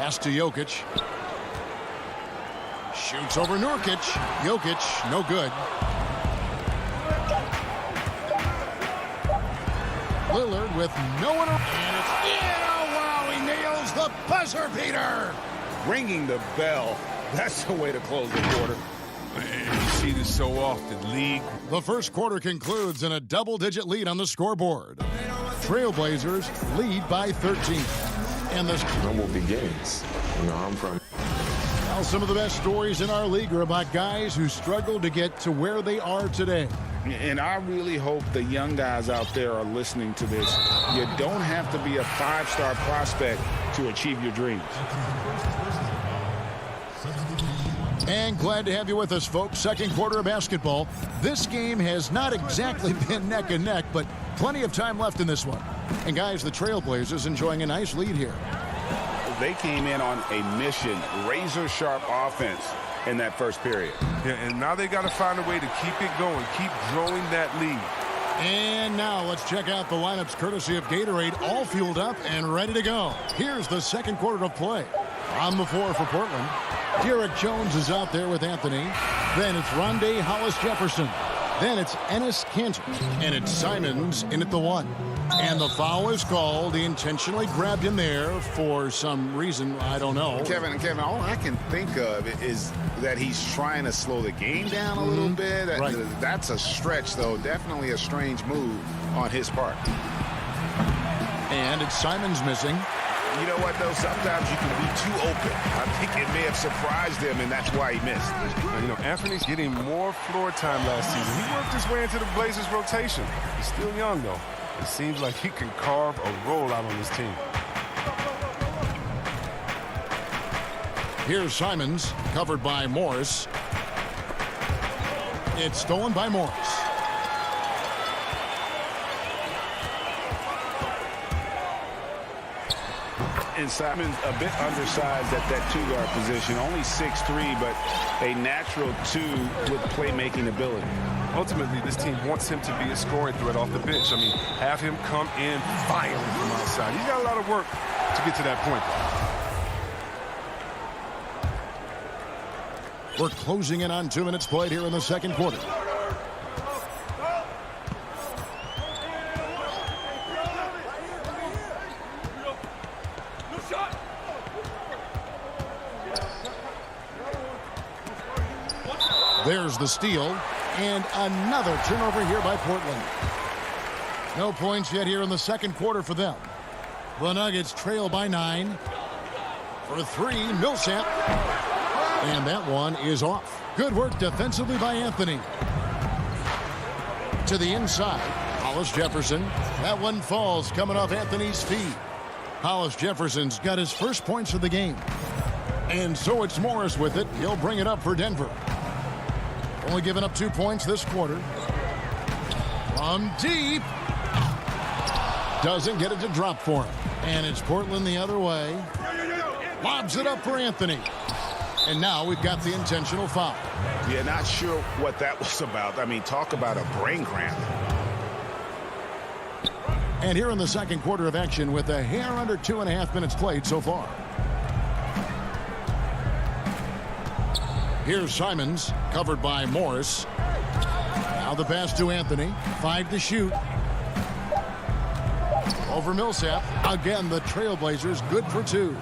Pass to Jokic. Shoots over Nurkic. Jokic, no good. Lillard with no one. And it's in. Oh, wow, he nails the buzzer beater. Ringing the bell. That's the way to close the quarter. And you see this so often. League. The first quarter concludes in a double-digit lead on the scoreboard. Trailblazers lead by 13. And this humble beginnings. You know, I'm from. Well, some of the best stories in our league are about guys who struggled to get to where they are today. And I really hope the young guys out there are listening to this. You don't have to be a five-star prospect to achieve your dreams. And glad to have you with us, folks. Second quarter of basketball. This game has not exactly been neck and neck, but plenty of time left in this one. And guys, the Trailblazers enjoying a nice lead here. They came in on a mission, razor-sharp offense in that first period. Yeah, and now they got to find a way to keep it going, keep growing that lead. And now let's check out the lineups courtesy of Gatorade, all fueled up and ready to go. Here's the second quarter of play. On the floor for Portland, Derek Jones is out there with Anthony. Then it's Rondé Hollis-Jefferson. Then it's Enes Kanter. And it's Simons in at the one. And the foul is called. He intentionally grabbed him there for some reason. I don't know. Kevin, all I can think of is that he's trying to slow the game down a little bit. Right. That's a stretch, though. Definitely a strange move on his part. And it's Simons missing. You know what, though? Sometimes you can be too open. I think it may have surprised him, and that's why he missed. You know, Anthony's getting more floor time last season. He worked his way into the Blazers' rotation. He's still young, though. It seems like he can carve a roll out on his team. Here's Simons, covered by Morris. It's stolen by Morris. And Simons a bit undersized at that two-guard position. Only 6'3", but a natural two with playmaking ability. Ultimately, this team wants him to be a scoring threat off the bench. I mean, have him come in firing from outside. He's got a lot of work to get to that point. We're closing in on 2 minutes played here in the second quarter. There's the steal, and another turnover here by Portland. No points yet here in the second quarter for them. The Nuggets trail by 9. For 3, Millsap. And that one is off. Good work defensively by Anthony. To the inside, Hollis-Jefferson. That one falls coming off Anthony's feet. Hollis-Jefferson's got his first points of the game. And so it's Morris with it. He'll bring it up for Denver. Only giving up 2 points this quarter. From deep. Doesn't get it to drop for him. And it's Portland the other way. Lobs it up for Anthony. And now we've got the intentional foul. Yeah, not sure what that was about. I mean, talk about a brain cramp. And here in the second quarter of action with a hair under 2.5 minutes played so far. Here's Simons, covered by Morris. Now the pass to Anthony. 5 to shoot. Over Millsap. Again, the Trailblazers good for 2.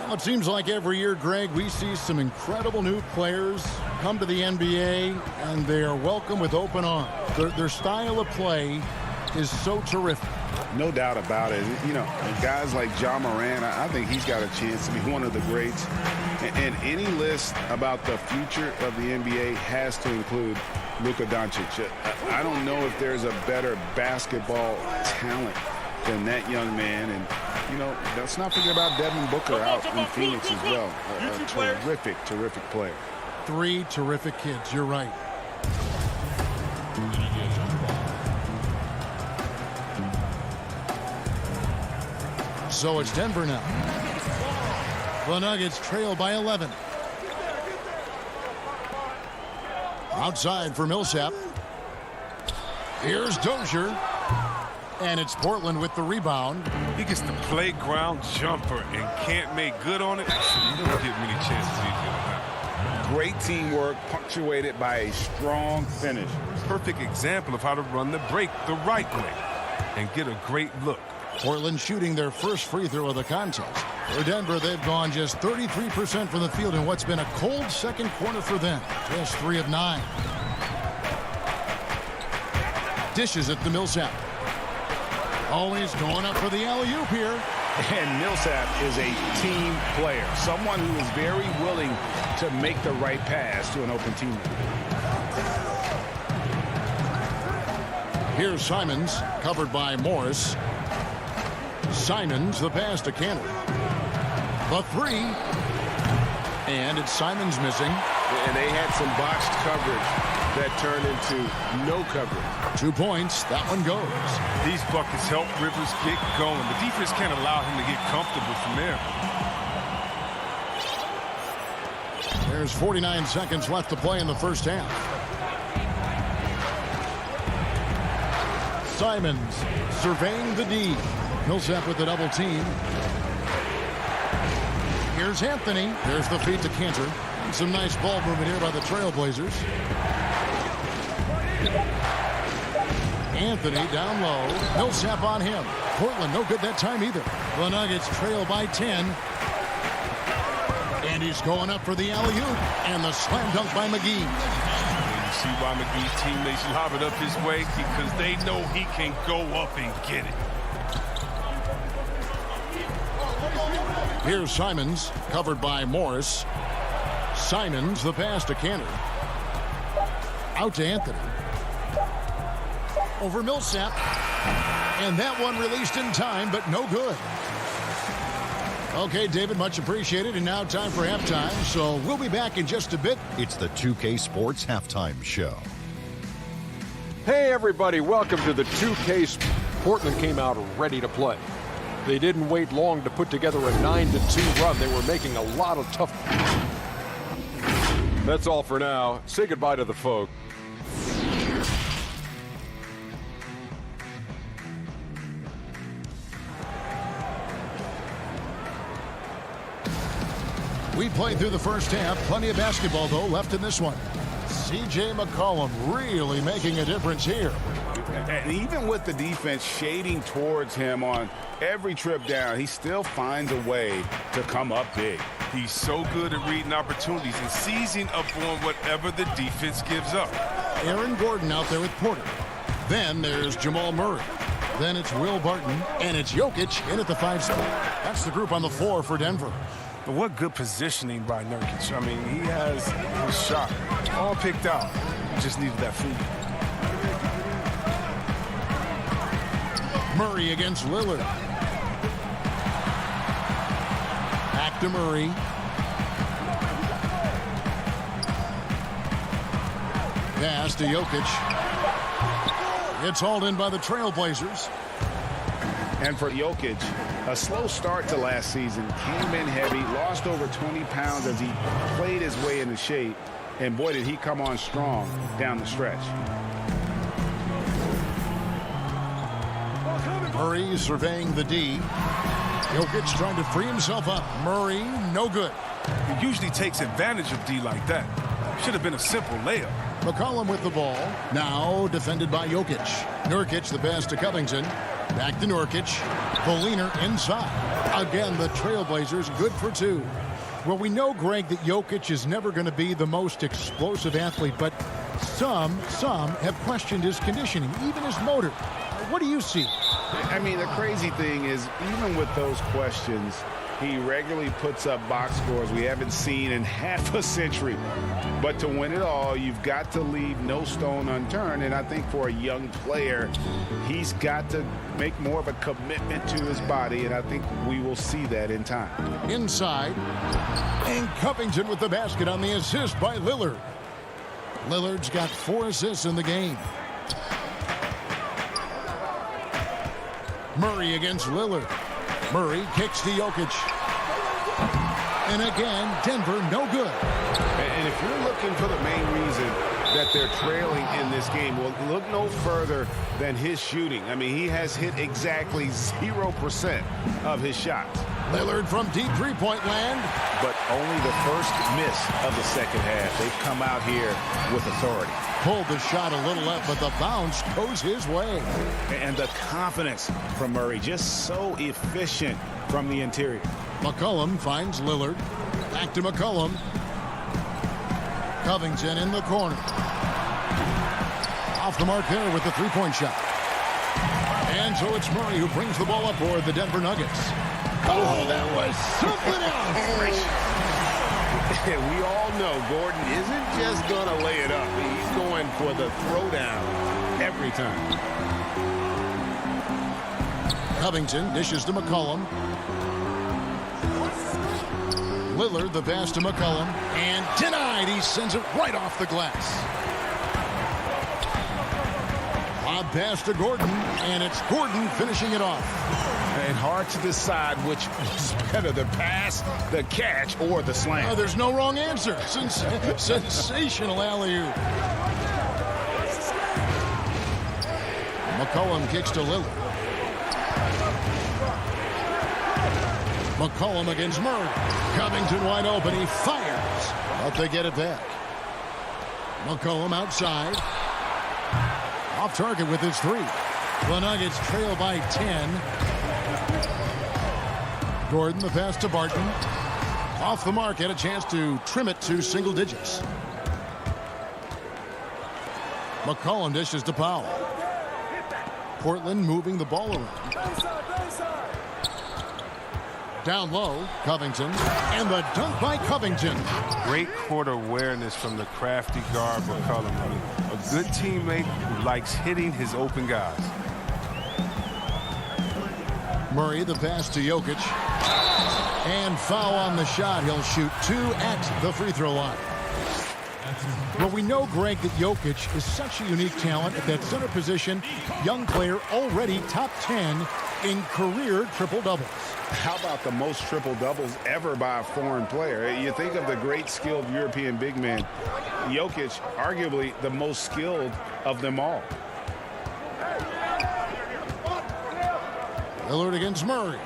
Well, it seems like every year, Greg, we see some incredible new players come to the NBA, and they are welcome with open arms. Their style of play is so terrific. No doubt about it. You know, guys like Ja Morant, I think he's got a chance to be one of the greats. And any list about the future of the NBA has to include Luka Doncic. I don't know if there's a better basketball talent than that young man. And, you know, let's not forget about Devin Booker out in Phoenix as well. A terrific, terrific player. 3 terrific kids. You're right. So it's Denver now. The Nuggets trail by 11. Outside for Millsap. Here's Dozier. And it's Portland with the rebound. He gets the playground jumper and can't make good on it. He don't get many chances easy like that. Great teamwork punctuated by a strong finish. Perfect example of how to run the break the right way and get a great look. Portland shooting their first free throw of the contest. For Denver, they've gone just 33% from the field in what's been a cold second quarter for them. Just 3 of 9. Dishes at the Millsap. Always going up for the alley-oop here. And Millsap is a team player, someone who is very willing to make the right pass to an open teammate. Here's Simons, covered by Morris. Simons, the pass to Cantor. The 3. And it's Simons missing. And they had some boxed coverage that turned into no coverage. 2 points. That one goes. These buckets help Rivers get going. The defense can't allow him to get comfortable from there. There's 49 seconds left to play in the first half. Simons surveying the D. Millsap with the double team. Here's Anthony. There's the feed to Cantor. Some nice ball movement here by the Trailblazers. Anthony down low. Millsap on him. Portland no good that time either. The Nuggets trail by 10. And he's going up for the alley-oop. And the slam dunk by McGee. And you see why McGee's teammates lob it up his way, because they know he can go up and get it. Here's Simons, covered by Morris. Simons, the pass to Cantor. Out to Anthony. Over Millsap. And that one released in time, but no good. Okay, David, much appreciated. And now time for halftime. So we'll be back in just a bit. It's the 2K Sports Halftime Show. Hey, everybody. Welcome to the 2K. Portland came out ready to play. They didn't wait long to put together a 9-2 run. They were making a lot of tough. That's all for now. Say goodbye to the folk. We played through the first half. Plenty of basketball, though, left in this one. C.J. McCollum really making a difference here. And even with the defense shading towards him on every trip down, he still finds a way to come up big. He's so good at reading opportunities and seizing up on whatever the defense gives up. Aaron Gordon out there with Porter. Then there's Jamal Murray. Then it's Will Barton. And it's Jokic in at the 5 spot. That's the group on the floor for Denver. But what good positioning by Nurkic. I mean, he has his shot all picked out. He just needed that feed. Murray against Lillard. Back to Murray. Pass to Jokic. It's hauled in by the Trailblazers. And for Jokic, a slow start to last season, came in heavy, lost over 20 pounds as he played his way into shape. And boy, did he come on strong down the stretch. Murray surveying the D. Jokic trying to free himself up. Murray, no good. He usually takes advantage of D like that. Should have been a simple layup. McCollum with the ball. Now defended by Jokic. Nurkic the pass to Covington. Back to Nurkic. Poliner inside. Again, the Trailblazers good for 2. Well, we know, Greg, that Jokic is never going to be the most explosive athlete, but some have questioned his conditioning, even his motor. What do you see? I mean, the crazy thing is, even with those questions, he regularly puts up box scores we haven't seen in half a century. But to win it all, you've got to leave no stone unturned. And I think for a young player, he's got to make more of a commitment to his body. And I think we will see that in time. Inside. And Covington with the basket on the assist by Lillard. Lillard's got 4 assists in the game. Murray against Lillard. Murray kicks to Jokic. And again, Denver no good. And if you're looking for the main reason that they're trailing in this game. Well, look no further than his shooting. I mean, he has hit exactly 0% of his shots. Lillard from deep three-point land. But only the first miss of the second half. They've come out here with authority. Pulled the shot a little left, but the bounce goes his way. And the confidence from Murray, just so efficient from the interior. McCollum finds Lillard. Back to McCollum. Covington in the corner. Off the mark there with the three-point shot. And so it's Murray who brings the ball up for the Denver Nuggets. Oh, that was something else. We all know Gordon isn't just going to lay it up. He's going for the throwdown every time. Covington dishes to McCollum. Lillard the pass to McCollum. And denied. He sends it right off the glass. Lob pass to Gordon. And it's Gordon finishing it off. And hard to decide which is better, the pass, the catch, or the slam. Oh, there's no wrong answer. Sensational alley-oop. McCollum kicks to Lillard. McCollum against Murray. Covington wide open. He fires. But they get it back. McCollum outside. Off target with his three. The Nuggets trail by 10. Gordon the pass to Barton. Off the mark, had a chance to trim it to single digits. McCollum dishes to Powell. Portland moving the ball around. Down low, Covington. And the dunk by Covington. Great court awareness from the crafty guard McCollum. I mean, a good teammate who likes hitting his open guys. Murray the pass to Jokic. And foul on the shot. He'll shoot 2 at the free throw line. Well, we know, Greg, that Jokic is such a unique talent at that center position. Young player, already top 10 in career triple-doubles. How about the most triple-doubles ever by a foreign player? You think of the great skilled European big man. Jokic, arguably the most skilled of them all. Lillard against Murray.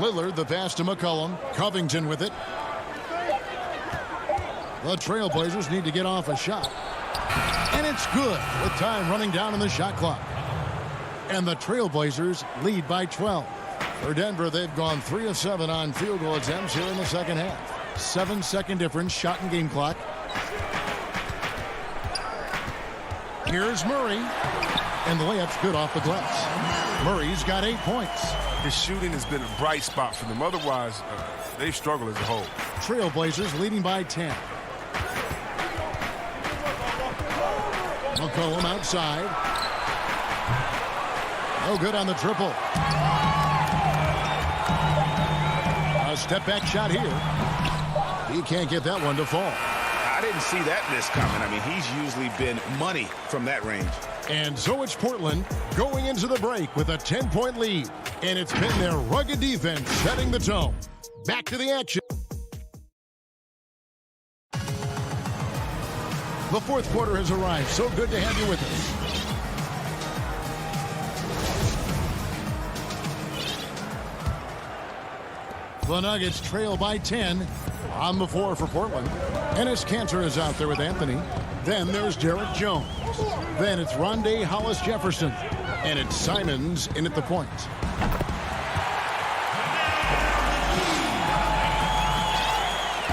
Lillard the pass to McCollum. Covington with it. The Trailblazers need to get off a shot. And it's good with time running down on the shot clock. And the Trailblazers lead by 12. For Denver, they've gone 3 of 7 on field goal attempts here in the second half. 7-second difference, shot and game clock. Here's Murray. And the layup's good off the glass. Murray's got 8 points. His shooting has been a bright spot for them. Otherwise, they struggle as a whole. Trailblazers leading by 10. McCollum outside. No good on the triple. A step-back shot here. He can't get that one to fall. I didn't see that miss coming. I mean, he's usually been money from that range. And so it's Portland going into the break with a 10-point lead. And it's been their rugged defense setting the tone. Back to the action. The fourth quarter has arrived. So good to have you with us. The Nuggets trail by 10 on the floor for Portland. Enes Kanter is out there with Anthony. Then there's Derek Jones. Then it's Rondé Hollis-Jefferson. And it's Simons in at the point.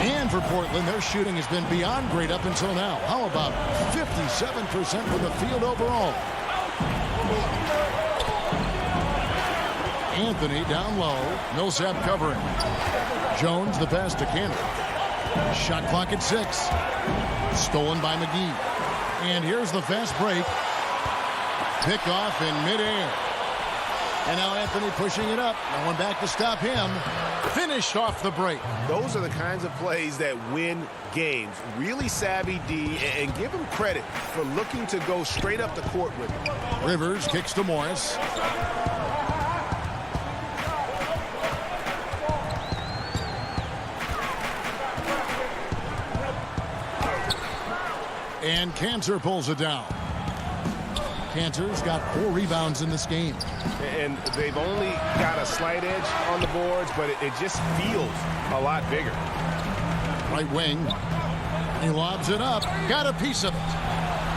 And for Portland, their shooting has been beyond great up until now. How about 57% from the field overall? Anthony down low. Millsap covering. Jones the pass to Kanter. Shot clock at 6. Stolen by McGee. And here's the fast break. Pick off in midair. And now Anthony pushing it up. No one back to stop him. Finished off the break. Those are the kinds of plays that win games. Really savvy D, and give him credit for looking to go straight up the court with it. Rivers kicks to Morris. And Cantor pulls it down. Cantor's got 4 rebounds in this game. And they've only got a slight edge on the boards, but it just feels a lot bigger. Right wing. He lobs it up. Got a piece of it.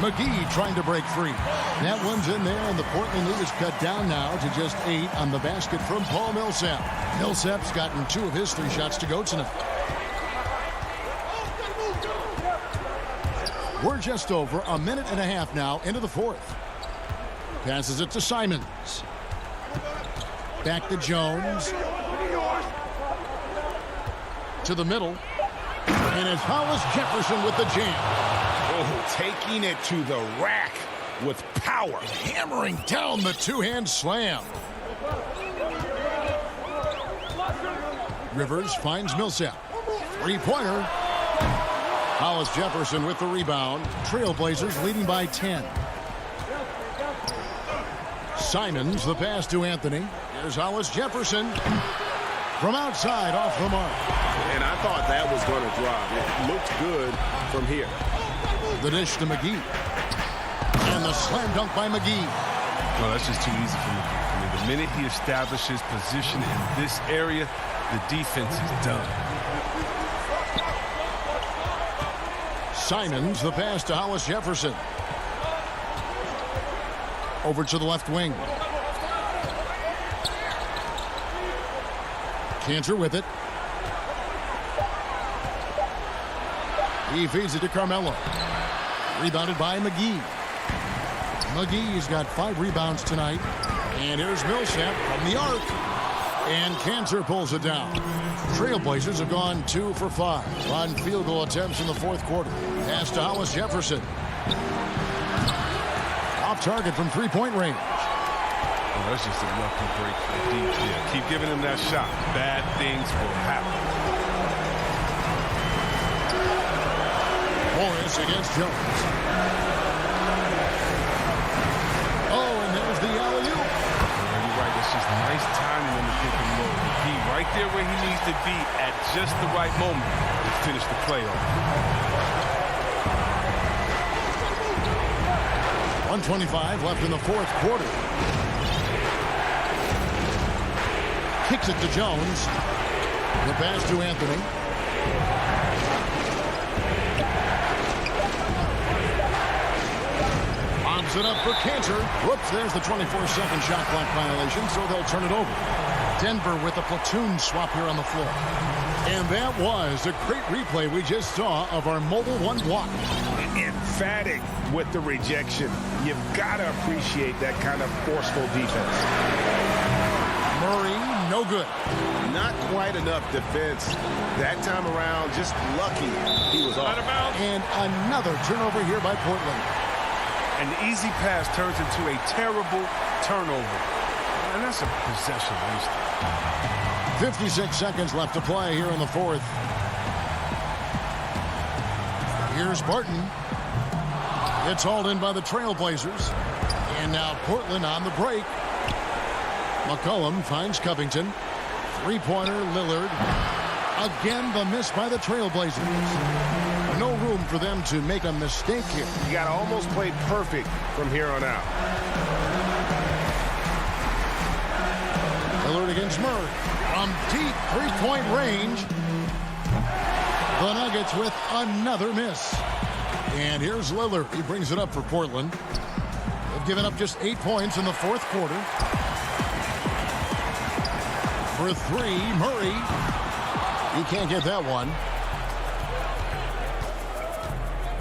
McGee trying to break free. That one's in there, and the Portland lead is cut down now to just 8 on the basket from Paul Millsap. Millsap's gotten 2 of his 3 shots to go tonight. We're just over a minute and a half now into the 4th. Passes it to Simons. Back to Jones. To the middle. And it's Hollis Jefferson with the jam. Oh, taking it to the rack with power. Hammering down the 2-hand slam. Rivers finds Millsap. 3-pointer. Hollis Jefferson with the rebound. Trailblazers leading by 10. Simons, the pass to Anthony. Here's Hollis Jefferson from outside off the mark. And I thought that was going to drop. It looked good from here. The dish to McGee. And the slam dunk by McGee. No, that's just too easy for McGee. I mean, the minute he establishes position in this area, the defense is done. Simons, the pass to Hollis Jefferson. Over to the left wing. Cantor with it. He feeds it to Carmelo. Rebounded by McGee. McGee's got 5 rebounds tonight. And here's Millsap from the arc. And Cantor pulls it down. Trailblazers have gone 2 for 5 on field goal attempts in the 4th quarter. Pass to Hollis Jefferson. Off target from 3-point range. Oh, that's just a lucky break for the DJ. Keep giving him that shot. Bad things will happen. Morris against Jones. Oh, and there's the alley-oop. You're right. That's just nice timing on the pick and roll. He right there where he needs to be at just the right moment to finish the play off. 1:25 left in the 4th quarter. Kicks it to Jones. The pass to Anthony. Bombs it up for Cantor. Whoops, there's the 24-second shot clock violation, so they'll turn it over. Denver with a platoon swap here on the floor. And that was a great replay we just saw of our mobile 1 block. Emphatic with the rejection. You've got to appreciate that kind of forceful defense. Murray, no good. Not quite enough defense. That time around, just lucky he was off. And another turnover here by Portland. An easy pass turns into a terrible turnover. And that's a possession waste. 56 seconds left to play here in the 4th. Here's Barton. It's hauled in by the Trailblazers. And now Portland on the break. McCollum finds Covington. 3-pointer, Lillard. Again, the miss by the Trailblazers. No room for them to make a mistake here. You got to almost play perfect from here on out. Lillard against Murray. From deep 3-point range. The Nuggets with another miss. And here's Lillard. He brings it up for Portland. They've given up just 8 points in the 4th quarter. For 3, Murray. He can't get that one.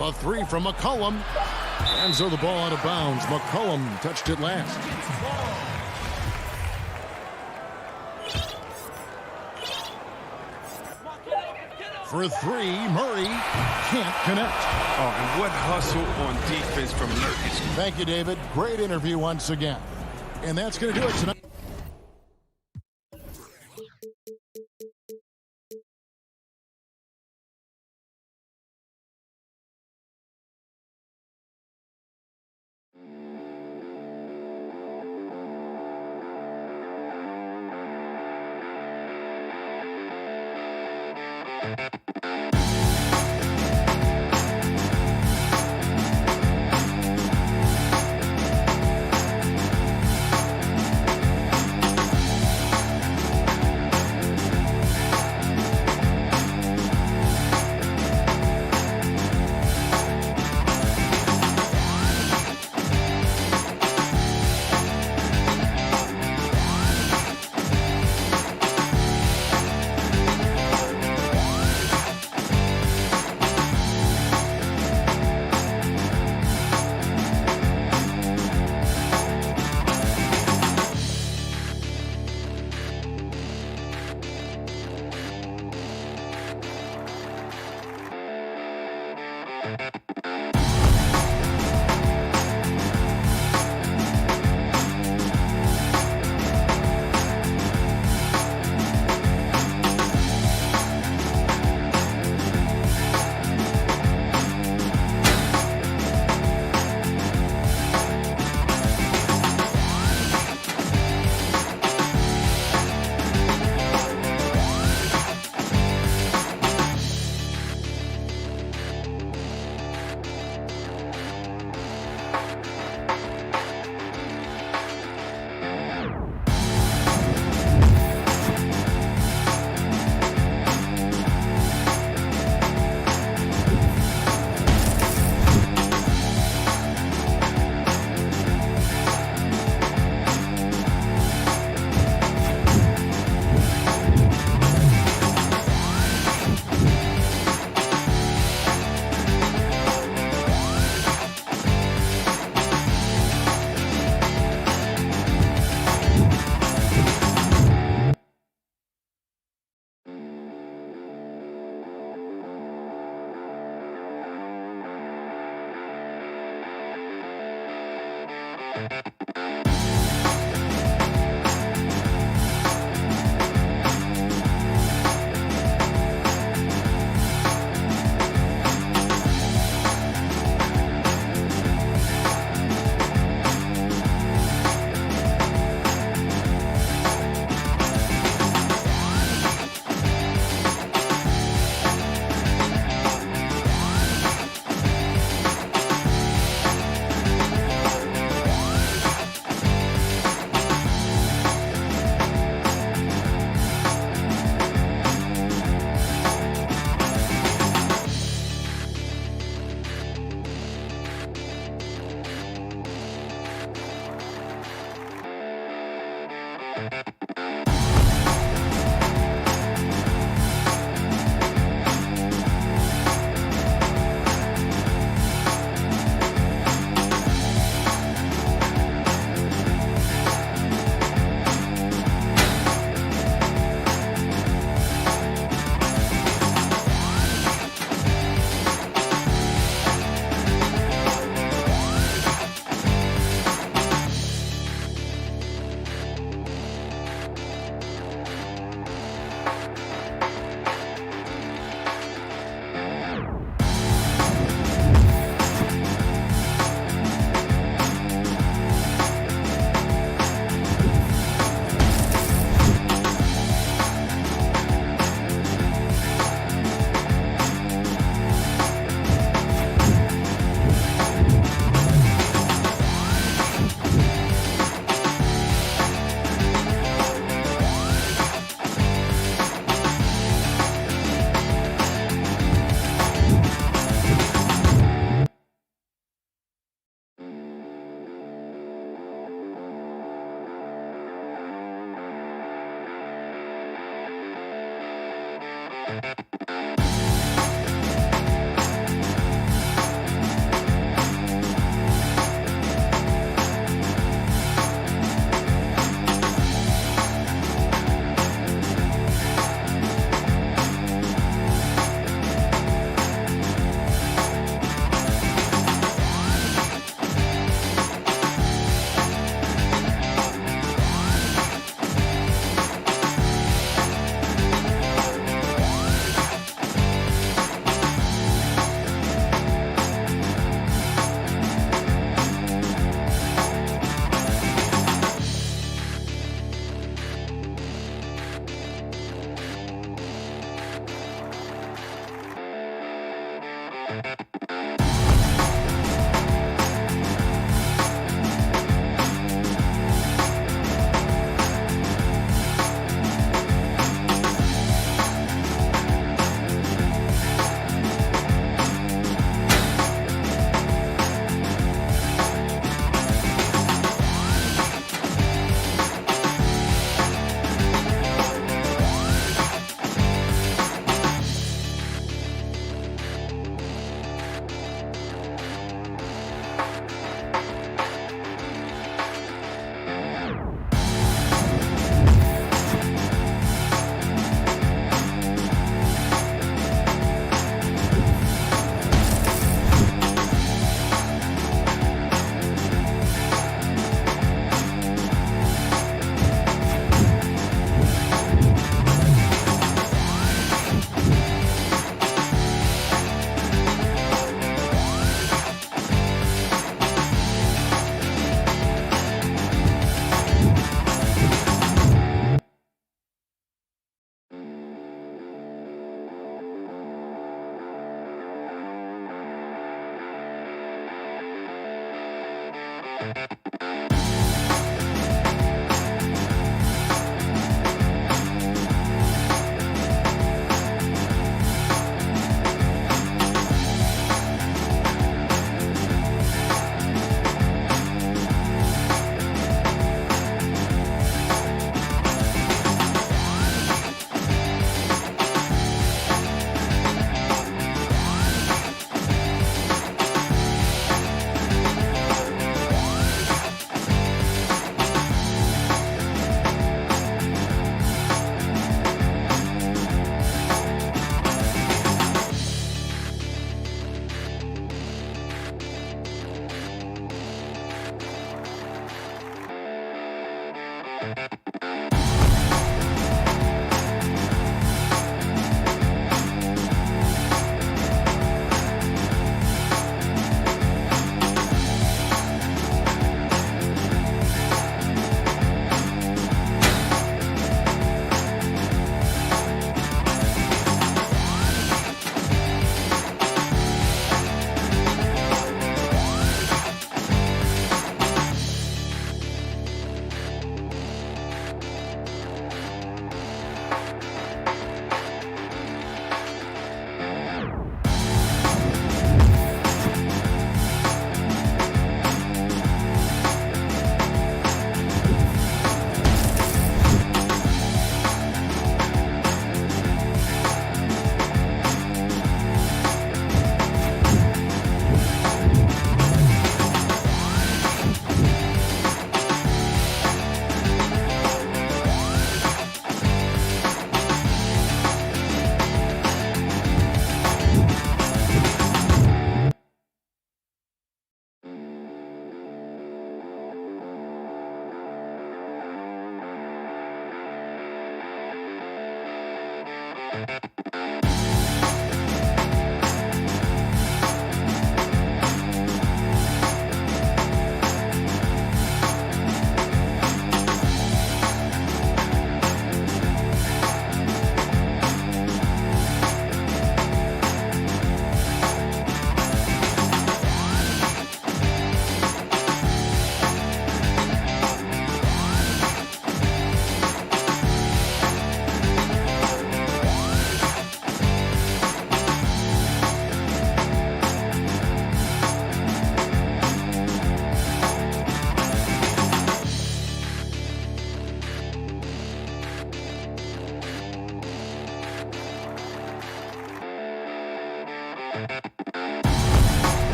A 3 from McCollum. And so the ball out of bounds. McCollum touched it last. For 3, Murray can't connect. Oh, and what hustle on defense from Nurkic. Thank you, David. Great interview once again. And that's going to do it tonight.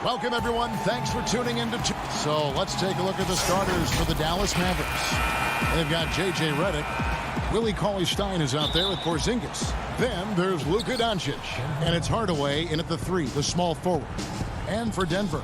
Welcome, everyone. Thanks for tuning in to... So let's take a look at the starters for the Dallas Mavericks. They've got J.J. Redick. Willie Cauley-Stein is out there with Porzingis. Then there's Luka Doncic. And it's Hardaway in at the 3, the small forward. And for Denver,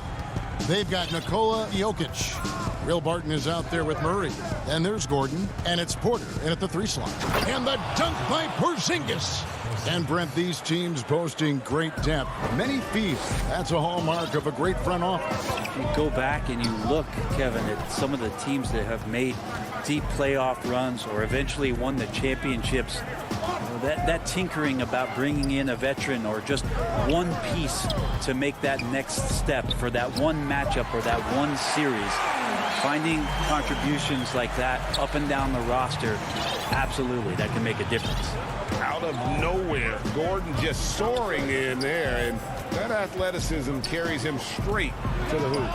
they've got Nikola Jokic. Will Barton is out there with Murray. Then there's Gordon. And it's Porter in at the 3 slot. And the dunk by Porzingis. And Brent, these teams boasting great depth. Many feet. That's a hallmark of a great front office. If you go back and you look, Kevin, at some of the teams that have made deep playoff runs or eventually won the championships, that tinkering about bringing in a veteran or just one piece to make that next step for that one matchup or that one series, finding contributions like that up and down the roster, absolutely, that can make a difference. Out of nowhere, Gordon just soaring in there, and that athleticism carries him straight to the hoop.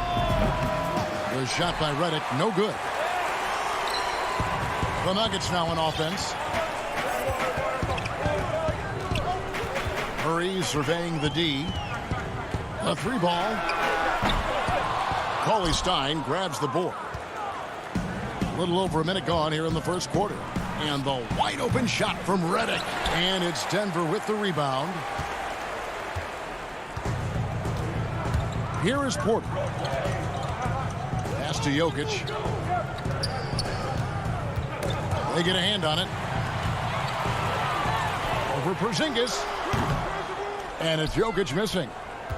The shot by Redick, no good. The Nuggets now on offense. Murray surveying the D. A 3 ball. Cauley-Stein grabs the board. A little over a minute gone here in the first quarter. And the wide open shot from Redick. And it's Denver with the rebound. Here is Porter. Pass to Jokic. They get a hand on it. Over Porzingis. And it's Jokic missing.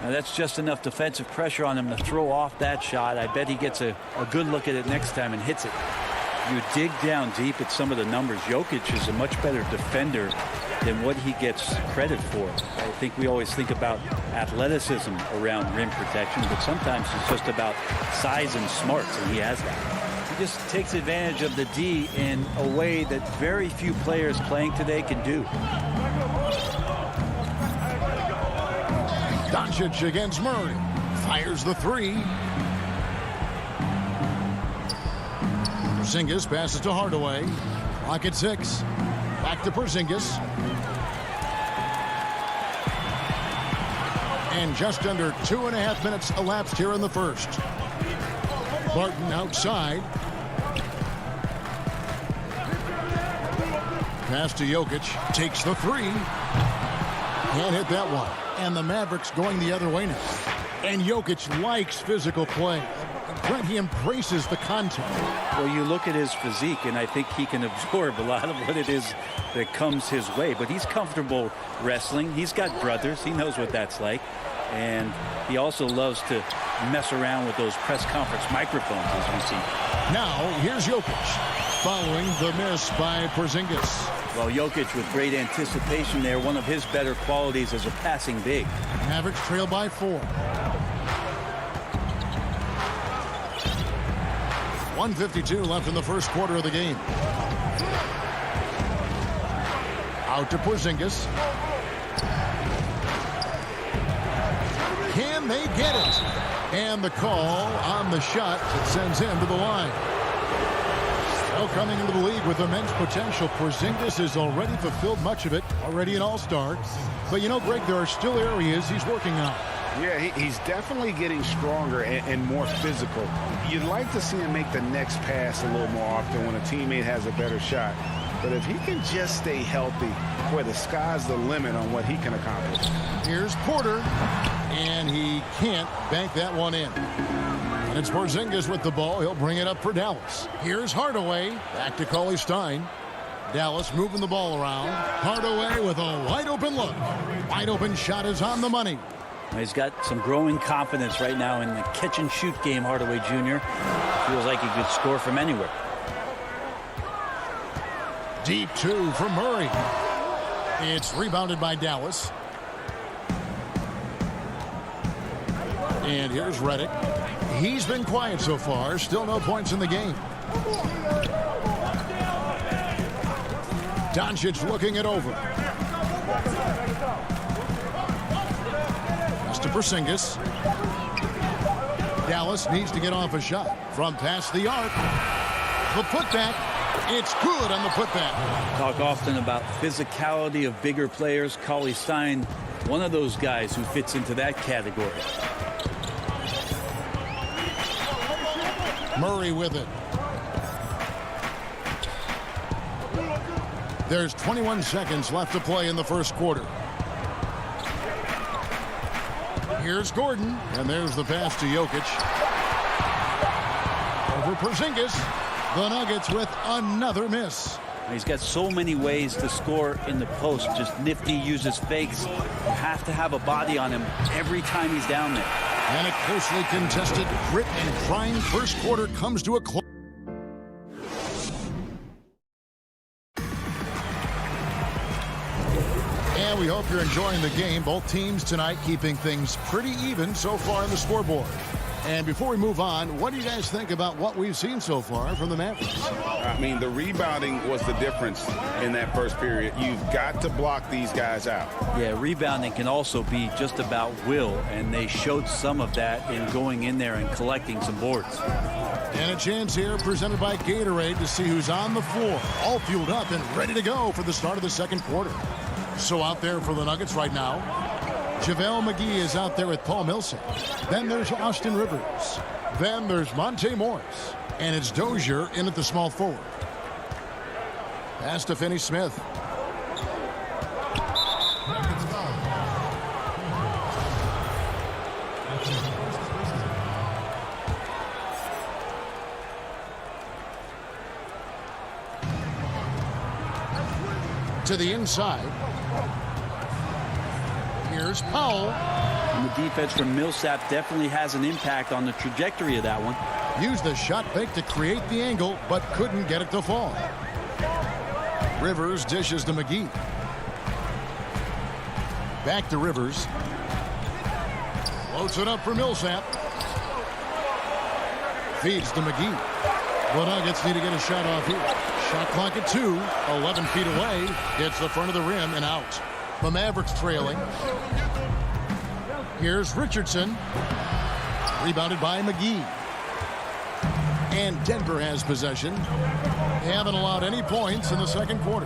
Now that's just enough defensive pressure on him to throw off that shot. I bet he gets a good look at it next time and hits it. You dig down deep at some of the numbers. Jokic is a much better defender than what he gets credit for. I think we always think about athleticism around rim protection, but sometimes it's just about size and smarts, and he has that. He just takes advantage of the D in a way that very few players playing today can do. Doncic against Murray. Fires the 3. Porzingis passes to Hardaway. Clock at 6. Back to Porzingis. And just under 2.5 minutes elapsed here in the first. Barton outside. Pass to Jokic. Takes the 3. Can't hit that one. And the Mavericks going the other way now. And Jokic likes physical play. Brent, he embraces the contact. Well, you look at his physique, and I think he can absorb a lot of what it is that comes his way. But he's comfortable wrestling. He's got brothers. He knows what that's like. And he also loves to mess around with those press conference microphones, as we see. Now, here's Jokic, following the miss by Porzingis. Well, Jokic with great anticipation there. One of his better qualities as a passing big. Mavericks trail by 4. 1:52 left in the first quarter of the game. Out to Porzingis. Can they get it? And the call on the shot that sends him to the line. Well, coming into the league with immense potential, Porzingis has already fulfilled much of it, already an all-star. But you know, Greg, there are still areas he's working on. Yeah, he's definitely getting stronger and more physical. You'd like to see him make the next pass a little more often when a teammate has a better shot. But if he can just stay healthy, boy, the sky's the limit on what he can accomplish. Here's Porter, and he can't bank that one in. And it's Porzingis with the ball. He'll bring it up for Dallas. Here's Hardaway. Back to Cauley-Stein. Dallas moving the ball around. Hardaway with a wide open look. Wide open shot is on the money. He's got some growing confidence right now in the catch-and-shoot game, Hardaway Jr. Feels like he could score from anywhere. Deep 2 from Murray. It's rebounded by Dallas. And here's Redick. He's been quiet so far. Still no points in the game. Doncic looking it over. To Porzingis. Dallas needs to get off a shot from past the arc. The putback. It's good on the putback. Talk often about physicality of bigger players. Cauley-Stein, one of those guys who fits into that category. Murray with it. There's 21 seconds left to play in the first quarter. Here's Gordon, and there's the pass to Jokic. Over Porzingis. The Nuggets with another miss. He's got so many ways to score in the post. Just nifty, uses fakes. You have to have a body on him every time he's down there. And a closely contested, grit and grind first quarter comes to a close. And we hope you're enjoying the game. Both teams tonight keeping things pretty even so far on the scoreboard. And before we move on, what do you guys think about what we've seen so far from the Mavericks? I mean, the rebounding was the difference in that first period. You've got to block these guys out. Yeah, rebounding can also be just about will, and they showed some of that in going in there and collecting some boards. And a chance here presented by Gatorade to see who's on the floor, all fueled up and ready to go for the start of the second quarter. So out there for the Nuggets right now, JaVale McGee is out there with Paul Millsap. Then there's Austin Rivers. Then there's Monte Morris. And it's Dozier in at the small forward. Pass to Finney-Smith. To the inside. Here's Powell. And the defense from Millsap definitely has an impact on the trajectory of that one. Used the shot fake to create the angle, but couldn't get it to fall. Rivers dishes to McGee. Back to Rivers. Floats it up for Millsap. Feeds to McGee. The Nuggets need to get a shot off here. Shot clock at 2. 11 feet away. Hits the front of the rim and out. The Mavericks trailing. Here's Richardson. Rebounded by McGee. And Denver has possession. They haven't allowed any points in the second quarter.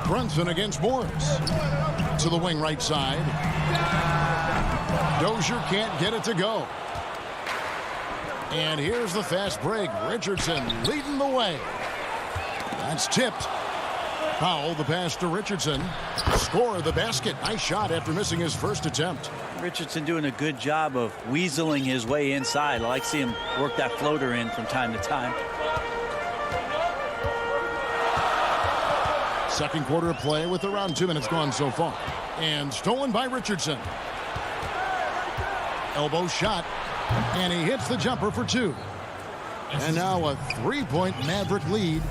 Brunson against Morris. To the wing right side. Dozier can't get it to go. And here's the fast break. Richardson leading the way. That's tipped. Powell, the pass to Richardson. Score the basket. Nice shot after missing his first attempt. Richardson doing a good job of weaseling his way inside. I like to see him work that floater in from time to time. Second quarter of play with around 2 minutes gone so far. And stolen by Richardson. Elbow shot. And he hits the jumper for 2. And now a 3-point Maverick lead.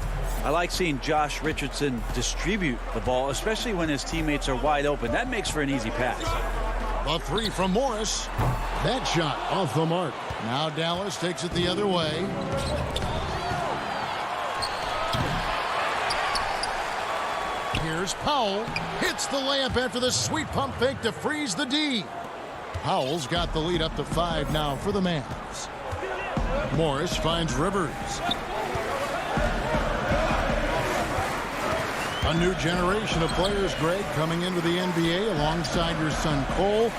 I like seeing Josh Richardson distribute the ball, especially when his teammates are wide open. That makes for an easy pass. A 3 from Morris. That shot off the mark. Now Dallas takes it the other way. Here's Powell. Hits the layup after the sweet pump fake to freeze the D. Powell's got the lead up to 5 now for the Mavs. Morris finds Rivers. A new generation of players, Greg, coming into the NBA alongside your son Cole.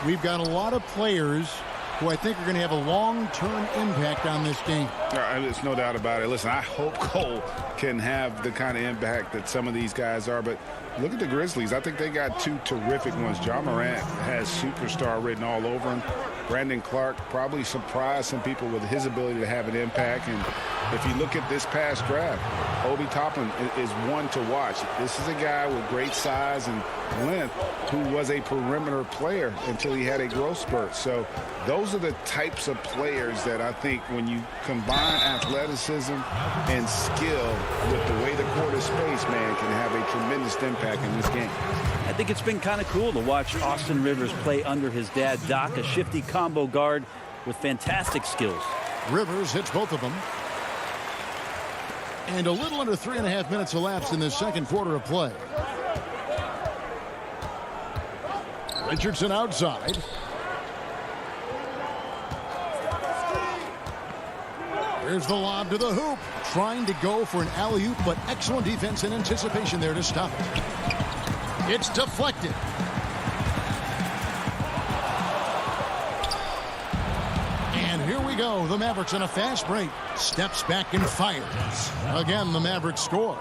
We've got a lot of players who I think are going to have a long-term impact on this game. There's no doubt about it. Listen, I hope Cole can have the kind of impact that some of these guys are, but look at the Grizzlies. I think they got 2 terrific ones. Ja Morant has superstar written all over him. Brandon Clark probably surprised some people with his ability to have an impact. And if you look at this past draft, Obi Toppin is one to watch. This is a guy with great size and length who was a perimeter player until he had a growth spurt. So those are the types of players that I think when you combine athleticism and skill with the way the court is spaced, man, can have a tremendous impact in this game. I think it's been kind of cool to watch Austin Rivers play under his dad, Doc, a shifty combo guard with fantastic skills. Rivers hits both of them. And a little under 3.5 minutes elapsed in this second quarter of play. Richardson outside. Here's the lob to the hoop. Trying to go for an alley-oop, but excellent defense and anticipation there to stop it. It's deflected. we go. The Mavericks on a fast break. Steps back and fires. Again, the Mavericks score.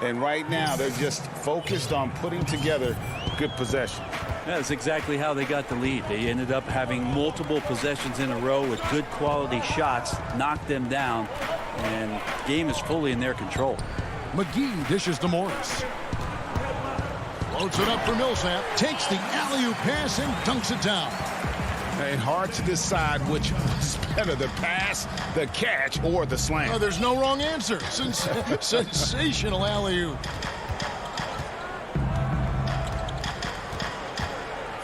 And right now, they're just focused on putting together good possession. That's exactly how they got the lead. They ended up having multiple possessions in a row with good quality shots, knocked them down, and the game is fully in their control. McGee dishes to Morris. Floats it up for Millsap. Takes the alley-oop pass and dunks it down. And hard to decide which was better, the pass, the catch, or the slam. Oh, there's no wrong answer. Sensational alley-oop.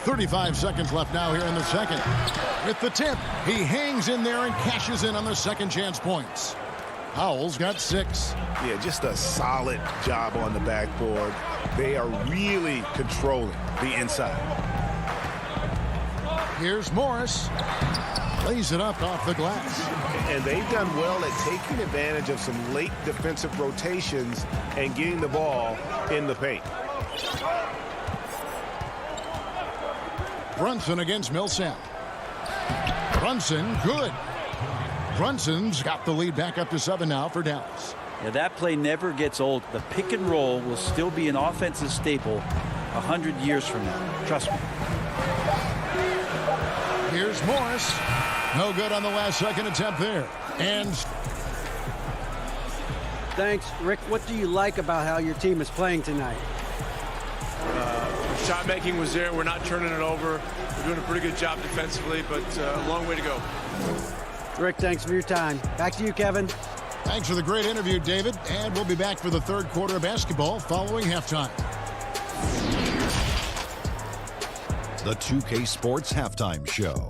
35 seconds left now here in the second. With the tip, he hangs in there and cashes in on the second chance points. Howell's got 6. Yeah, just a solid job on the backboard. They are really controlling the inside. Here's Morris. Lays it up off the glass. And they've done well at taking advantage of some late defensive rotations and getting the ball in the paint. Brunson against Millsap. Brunson, good. Brunson's got the lead back up to 7 now for Dallas. Yeah, that play never gets old. The pick and roll will still be an offensive staple 100 years from now. Trust me. Here's Morris. No good on the last second attempt there. And thanks, Rick. What do you like about how your team is playing tonight? Shot making was there. We're not turning it over. We're doing a pretty good job defensively, but a long way to go. Rick, thanks for your time. Back to you, Kevin. Thanks for the great interview, David. And we'll be back for the third quarter of basketball following halftime. The 2K Sports Halftime Show.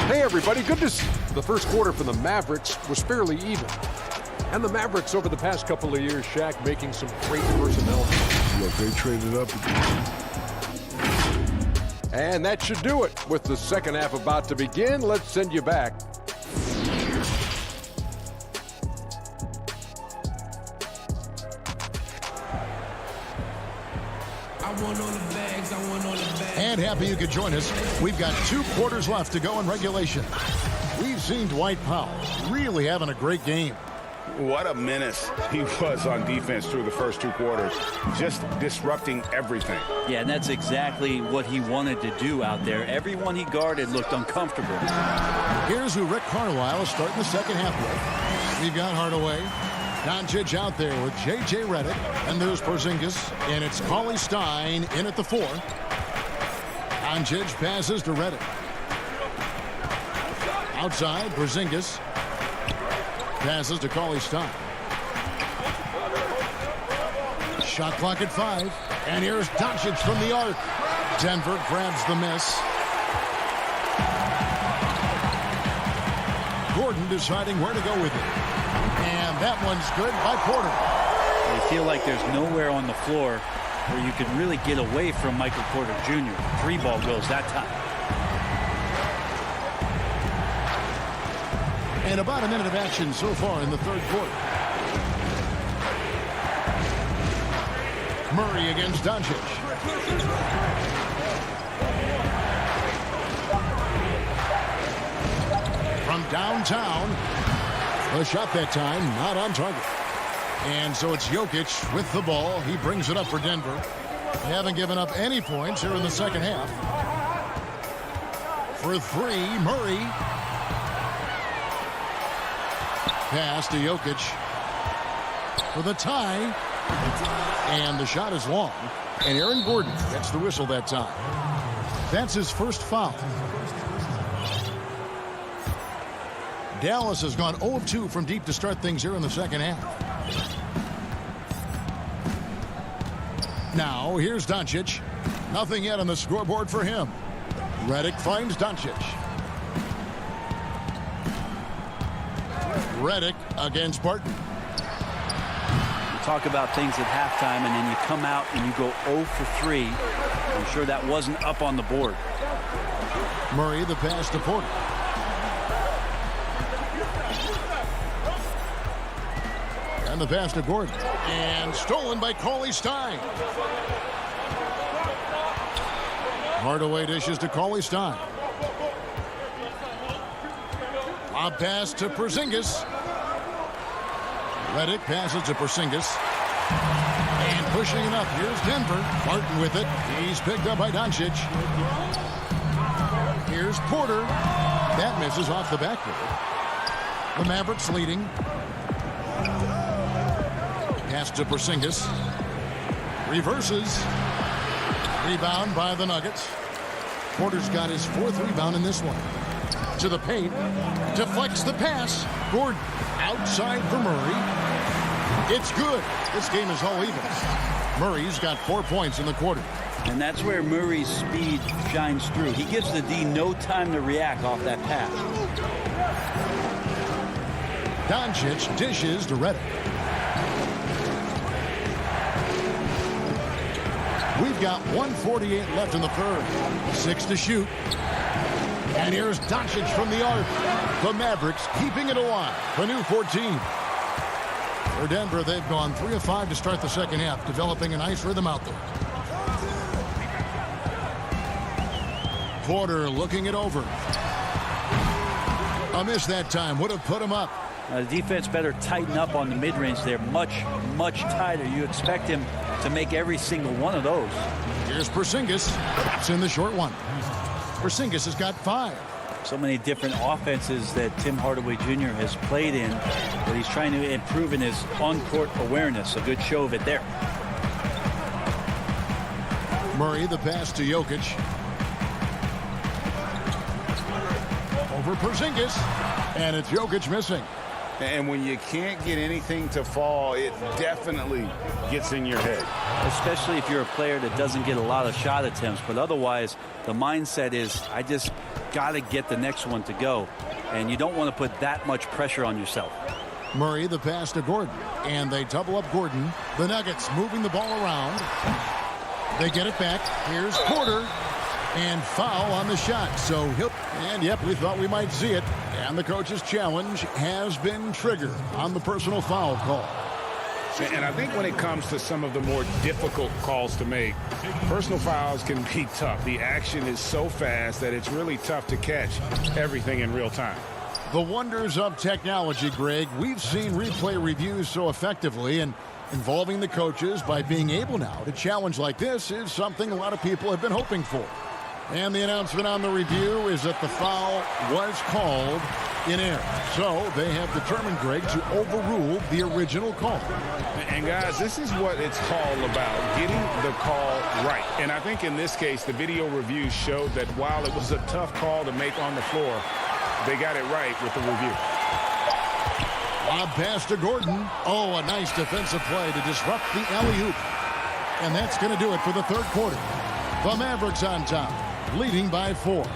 Hey, everybody. Good to see. The first quarter for the Mavericks was fairly even. And the Mavericks over the past couple of years, Shaq, making some great personnel. Look, they traded up. And that should do it. With the second half about to begin, let's send you back. And happy you could join us. We've got 2 quarters left to go in regulation. We've seen Dwight Powell really having a great game. What a menace he was on defense through the first 2 quarters. Just disrupting everything. Yeah, and that's exactly what he wanted to do out there. Everyone he guarded looked uncomfortable. Here's who Rick Carlisle is starting the second half with. We've got Hardaway. Doncic out there with J.J. Redick. And there's Porzingis. And it's Cauley Stein in at the 4. Doncic passes to Redick. Outside, Porzingis. Passes to Cauley Stein. Shot clock at 5. And here's Doncic from the arc. Denver grabs the miss. Gordon deciding where to go with it. And that one's good by Porter. I feel like there's nowhere on the floor where you could really get away from Michael Porter Jr. 3 ball goes that time. And about a minute of action so far in the third quarter. Murray against Doncic. From downtown. The shot that time not on target. And so it's Jokic with the ball. He brings it up for Denver. They haven't given up any points here in the second half. For 3, Murray. Pass to Jokic for the tie. And the shot is long. And Aaron Gordon gets the whistle that time. That's his first foul. Dallas has gone 0 of 2 from deep to start things here in the second half. Now, here's Doncic. Nothing yet on the scoreboard for him. Redick finds Doncic. Redick against Barton. You talk about things at halftime, and then you come out and you go 0 for 3. I'm sure that wasn't up on the board. Murray, the pass to Porter. And the pass to Gordon. And stolen by Cauley Stein. Hardaway dishes to Cauley Stein. A pass to Porzingis. Redick passes to Porzingis. And pushing it up. Here's Denver. Martin with it. He's picked up by Doncic. Here's Porter. That misses off the backboard. The Mavericks leading. Pass to Porzingis. Reverses. Rebound by the Nuggets. Porter's got his 4th rebound in this one. To the paint. Deflects the pass. Gordon outside for Murray. It's good. This game is all even. Murray's got 4 points in the quarter. And that's where Murray's speed shines through. He gives the D no time to react off that pass. Doncic dishes to Redick. We've got 1:48 left in the third. 6 to shoot. And here's Doncic from the arc. The Mavericks keeping it alive. A new 14. For Denver, they've gone 3 of 5 to start the second half, developing a nice rhythm out there. Porter looking it over. A miss that time. Would have put him up. The defense better tighten up on the mid-range there. Much tighter. You expect him to make every single one of those. Here's Porzingis. That's in the short one. Porzingis has got 5. So many different offenses that Tim Hardaway Jr. has played in, but he's trying to improve in his on-court awareness. A good show of it there. Murray, the pass to Jokic. Over Porzingis. And it's Jokic missing. And when you can't get anything to fall, it definitely gets in your head. Especially if you're a player that doesn't get a lot of shot attempts. But otherwise, the mindset is, I just got to get the next one to go. And you don't want to put that much pressure on yourself. Murray, the pass to Gordon. And they double up Gordon. The Nuggets moving the ball around. They get it back. Here's Porter. And foul on the shot. So he'll... And, yep, we thought we might see it. And the coach's challenge has been triggered on the personal foul call. And I think when it comes to some of the more difficult calls to make, personal fouls can be tough. The action is so fast that it's really tough to catch everything in real time. The wonders of technology, Greg. We've seen replay reviews so effectively, and involving the coaches by being able now to challenge like this is something a lot of people have been hoping for. And the announcement on the review is that the foul was called in error. So they have determined, Greg, to overrule the original call. And guys, this is what it's all about, getting the call right. And I think in this case, the video review showed that while it was a tough call to make on the floor, they got it right with the review. Lob pass to Gordon. Oh, a nice defensive play to disrupt the alley-oop. And that's going to do it for the third quarter. The Mavericks on top, leading by 4.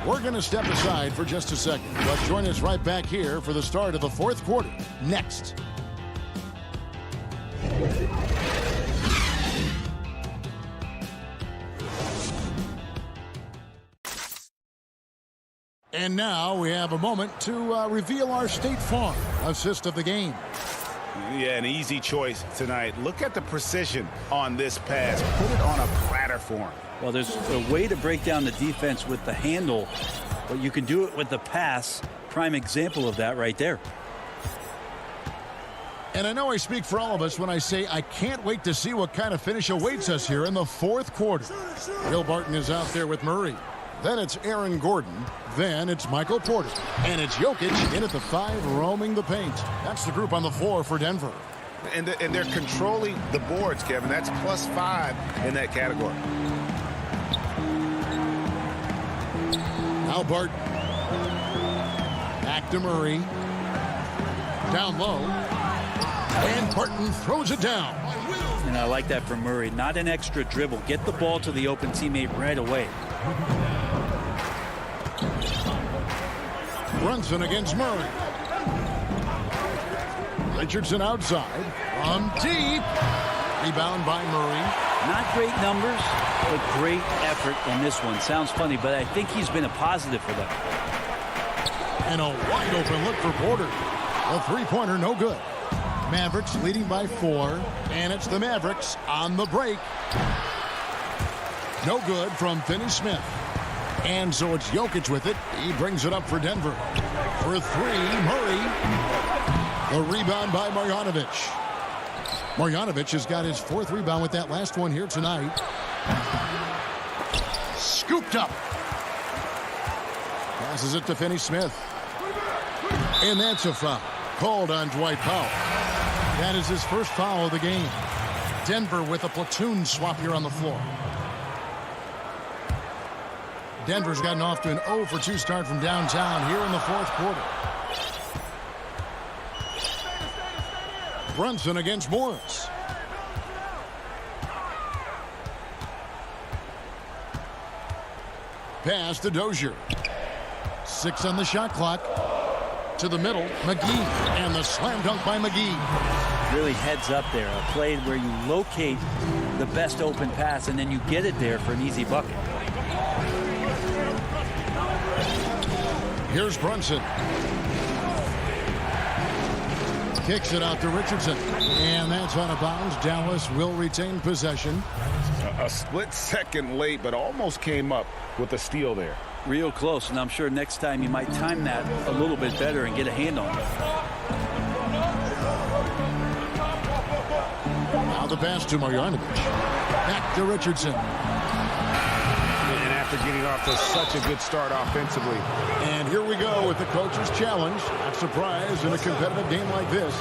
We're going to step aside for just a second, but join us right back here for the start of the fourth quarter next. And now we have a moment to reveal our State Farm assist of the game. Yeah, an easy choice tonight. Look at the precision on this pass. Put it on a platter for him. Well, there's a way to break down the defense with the handle, but you can do it with the pass. Prime example of that right there. And I know I speak for all of us when I say I can't wait to see what kind of finish awaits us here in the fourth quarter. Will Barton is out there with Murray. Then it's Aaron Gordon. Then it's Michael Porter. And it's Jokic in at the 5, roaming the paint. That's the group on the floor for Denver. And they're controlling the boards, Kevin. That's +5 in that category. Now Barton. Back to Murray. Down low. And Barton throws it down. And I like that from Murray. Not an extra dribble. Get the ball to the open teammate right away. Brunson against Murray. Richardson outside. From deep. Rebound by Murray. Not great numbers, but great effort in this one. Sounds funny, but I think he's been a positive for them. And a wide open look for Porter. A three-pointer, no good. Mavericks leading by 4. And it's the Mavericks on the break. No good from Finney-Smith. And so it's Jokic with it. He brings it up for Denver. For three, Murray. The rebound by Marjanovic. Marjanovic has got his 4th rebound with that last one here tonight. Scooped up. Passes it to Finney-Smith. And that's a foul. Called on Dwight Powell. That is his first foul of the game. Denver with a platoon swap here on the floor. Denver's gotten off to an 0 for 2 start from downtown here in the 4th quarter. Brunson against Morris. Pass to Dozier. 6 on the shot clock. To the middle, McGee. And the slam dunk by McGee. Really heads up there. A play where you locate the best open pass and then you get it there for an easy bucket. Here's Brunson. Kicks it out to Richardson. And that's out of bounds. Dallas will retain possession. A split second late, but almost came up with a steal there. Real close, and I'm sure next time you might time that a little bit better and get a hand on it. Now the pass to Marjanovic. Back to Richardson. And after getting off to such a good start offensively. And here we go with the coach's challenge. Not surprised in a competitive game like this.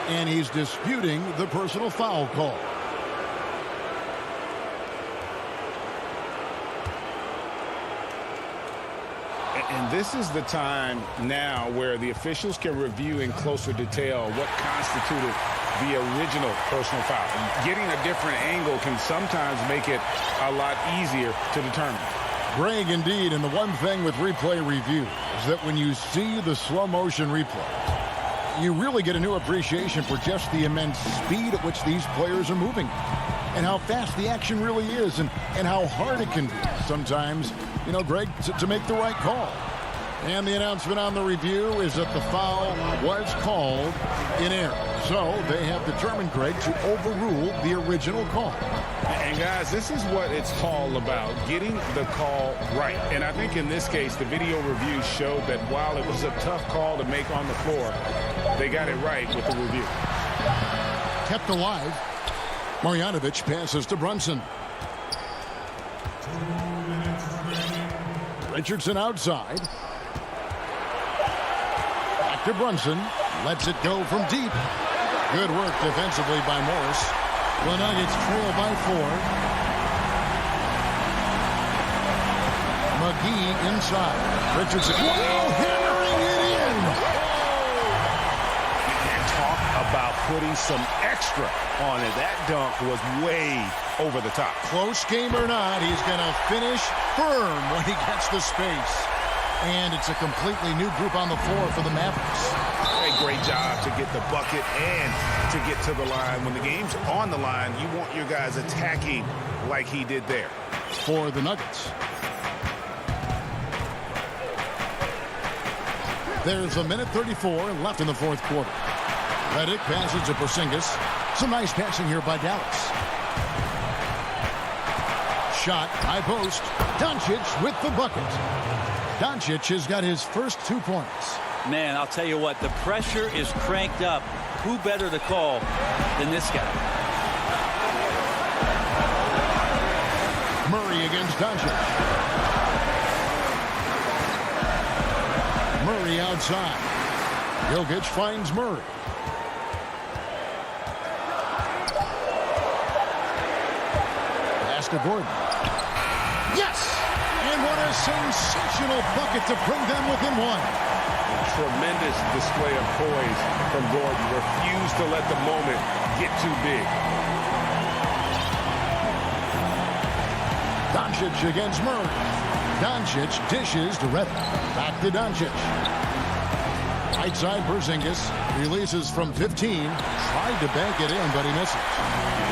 And he's disputing the personal foul call. And this is the time now where the officials can review in closer detail what constituted the original personal foul. Getting a different angle can sometimes make it a lot easier to determine. Greg, indeed, and the one thing with replay review is that when you see the slow motion replay, you really get a new appreciation for just the immense speed at which these players are moving and how fast the action really is and how hard it can be sometimes, you know, Greg, to make the right call. And the announcement on the review is that the foul was called in error. So they have determined, Greg, to overrule the original call. And guys, this is what it's all about, getting the call right. And I think in this case, the video review showed that while it was a tough call to make on the floor, they got it right with the review. Kept alive. Marjanovic passes to Brunson. Richardson outside. Back to Brunson. Lets it go from deep. Good work defensively by Morris. The Nuggets trail by 4. McGee inside. Richardson. Wow, hammering it in. And talk about putting some extra on it. That dunk was way over the top. Close game or not, he's going to finish firm when he gets the space. And it's a completely new group on the floor for the Mavericks. A great job to get the bucket and to get to the line. When the game's on the line, you want your guys attacking like he did there. For the Nuggets. There's a minute 34 left in the 4th quarter. Redick passes to Porzingis. Some nice passing here by Dallas. Shot, high post. Doncic with the bucket. Doncic has got his first 2 points. Man, I'll tell you what, the pressure is cranked up. Who better to call than this guy? Murray against Doncic. Murray outside. Jokic finds Murray. Pass to Gordon. Yes! And what a sensational bucket to bring them within 1. Tremendous display of poise from Gordon. Refused to let the moment get too big. Doncic against Murray. Doncic dishes to Redick. Back to Doncic. Right side Porzingis releases from 15. Tried to bank it in, but he misses.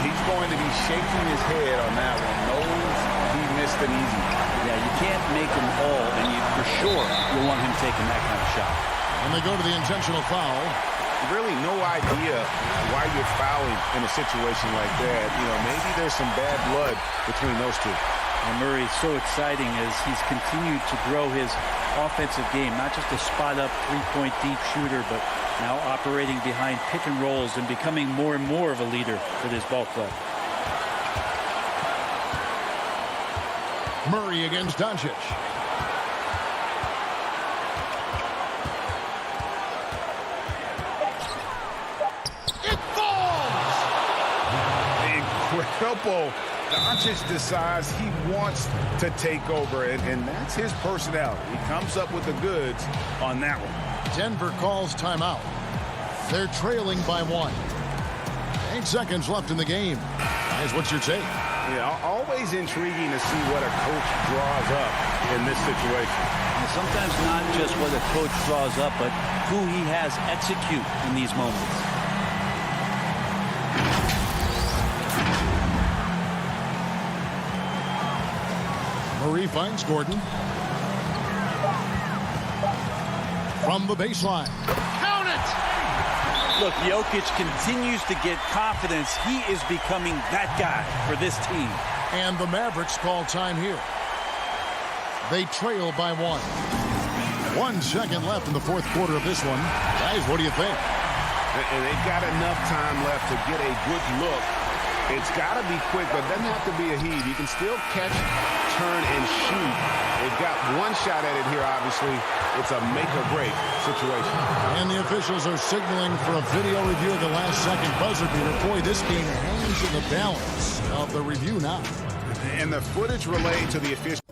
He's going to be shaking his head on that one. Knows he missed an easy one. Yeah, you can't make them all, and for sure you want him taking that kind of shot. And they go to the intentional foul. Really no idea why you're fouling in a situation like that. You know, maybe there's some bad blood between those two. And Murray is so exciting as he's continued to grow his offensive game, not just a spot-up three-point deep shooter, but now operating behind pick and rolls and becoming more and more of a leader for this ball club. Murray against Doncic. It falls! Incredible. Doncic decides he wants to take over, and that's his personality. He comes up with the goods on that one. Denver calls timeout. They're trailing by 1. 8 seconds left in the game. Guys, what's your take? Yeah, always intriguing to see what a coach draws up in this situation. And sometimes not just what a coach draws up, but who he has execute in these moments. Murray finds Gordon. From the baseline. Count it! Look, Jokic continues to get confidence. He is becoming that guy for this team. And the Mavericks call time here. They trail by 1. 1 second left in the fourth quarter of this one. Guys, what do you think? And they've got enough time left to get a good look. It's got to be quick, but it doesn't have to be a heave. You can still catch, turn, and shoot. They've got one shot at it here, obviously. It's a make-or-break situation. And the officials are signaling for a video review of the last-second buzzer beater. Boy, this game hangs in the balance of the review now. And the footage relayed to the officials.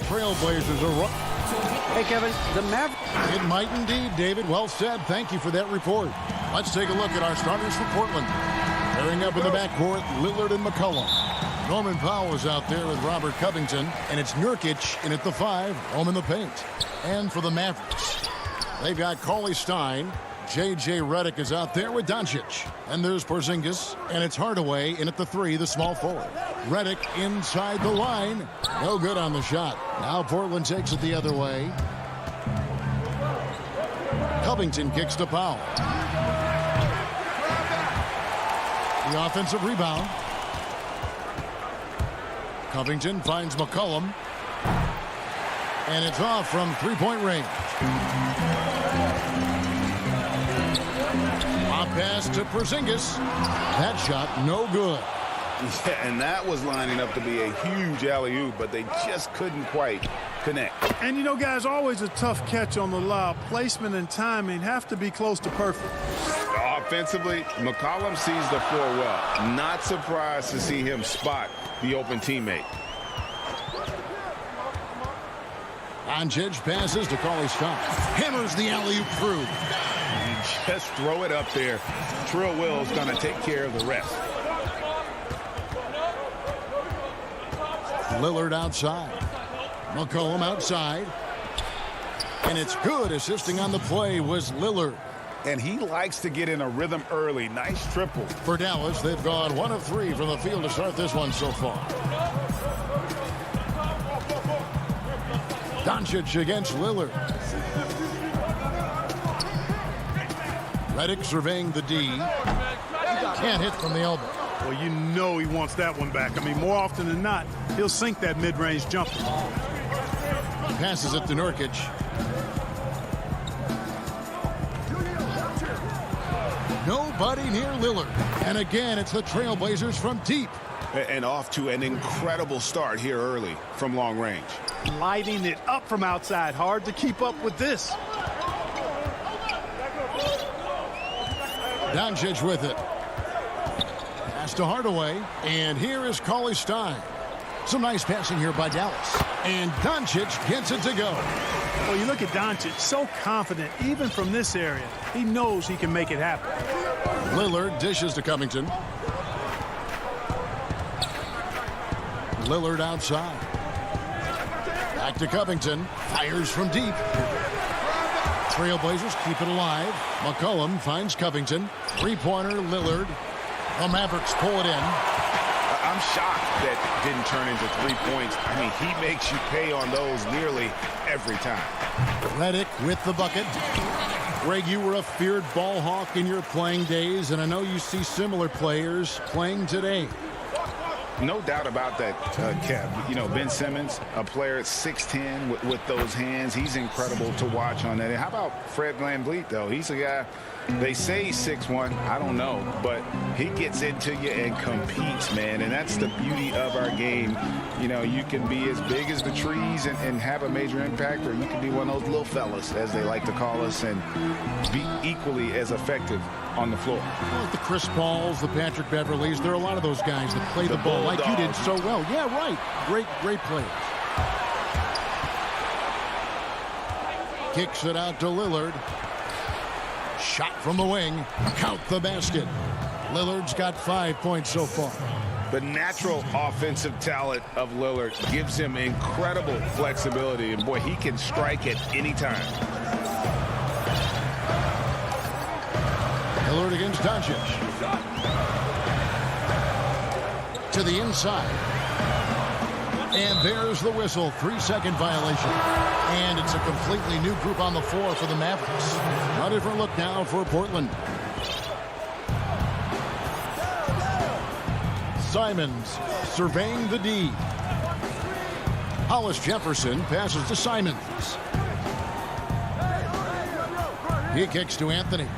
Trailblazers are... Hey, Kevin, the Mavericks... It might indeed, David. Well said. Thank you for that report. Let's take a look at our starters for Portland. Pairing up in the backcourt, Lillard and McCollum. Norman Powell is out there with Robert Covington, and it's Nurkic in at the 5, home in the paint. And for the Mavericks, they've got Cauley Stein, J.J. Redick is out there with Doncic. And there's Porzingis. And it's Hardaway in at the 3, the small forward. Redick inside the line. No good on the shot. Now Portland takes it the other way. Covington kicks to Powell. The offensive rebound. Covington finds McCollum. And it's off from three-point range. A pass to Porzingis. That shot no good. Yeah, and that was lining up to be a huge alley-oop, but they just couldn't quite connect. And, you know, guys, always a tough catch on the lob. Placement and timing have to be close to perfect. Offensively, McCollum sees the floor well. Not surprised to see him spot the open teammate. Doncic passes to Cauley-Stein. Hammers the alley-oop through. You just throw it up there. Trill Will's going to take care of the rest. Lillard outside. McCollum outside. And it's good. Assisting on the play was Lillard. And he likes to get in a rhythm early. Nice triple. For Dallas, they've gone 1 of 3 from the field to start this one so far. Doncic against Lillard. Redick surveying the D. Can't hit from the elbow. Well, you know he wants that one back. I mean, more often than not, he'll sink that mid-range jumper. Passes it to Nurkic. Nobody near Lillard. And again, it's the Trailblazers from deep. And off to an incredible start here early from long range. Lighting it up from outside. Hard to keep up with this. Doncic with it. Pass to Hardaway. And here is Cauley-Stein. Some nice passing here by Dallas. And Doncic gets it to go. Well, you look at Doncic, so confident, even from this area. He knows he can make it happen. Lillard dishes to Covington. Lillard outside. Back to Covington. Fires from deep. Trailblazers keep it alive. McCollum finds Covington. Three-pointer, Lillard. The Mavericks pull it in. I'm shocked that didn't turn into 3 points. I mean, he makes you pay on those nearly every time. Redick with the bucket. Greg, you were a feared ball hawk in your playing days, and I know you see similar players playing today. No doubt about that, Kev. You know, Ben Simmons, a player at 6'10" with those hands. He's incredible to watch on that. And how about Fred VanVleet, though? He's a guy, they say he's 6'1". I don't know. But he gets into you and competes, man. And that's the beauty of our game. You know, you can be as big as the trees and have a major impact, or you can be one of those little fellas, as they like to call us, and be equally as effective on the floor. Like the Chris Pauls, the Patrick Beverleys, there are a lot of those guys that play the ball like you did so well. Yeah, right. Great players. Kicks it out to Lillard. Shot from the wing. Count the basket. Lillard's got 5 points so far. The natural offensive talent of Lillard gives him incredible flexibility. And, boy, he can strike at any time. Lillard against Doncic. To the inside. And there's the whistle. 3-second violation. And it's a completely new group on the floor for the Mavericks. A different look now for Portland. Simons surveying the D. Hollis Jefferson passes to Simons. He kicks to Anthony.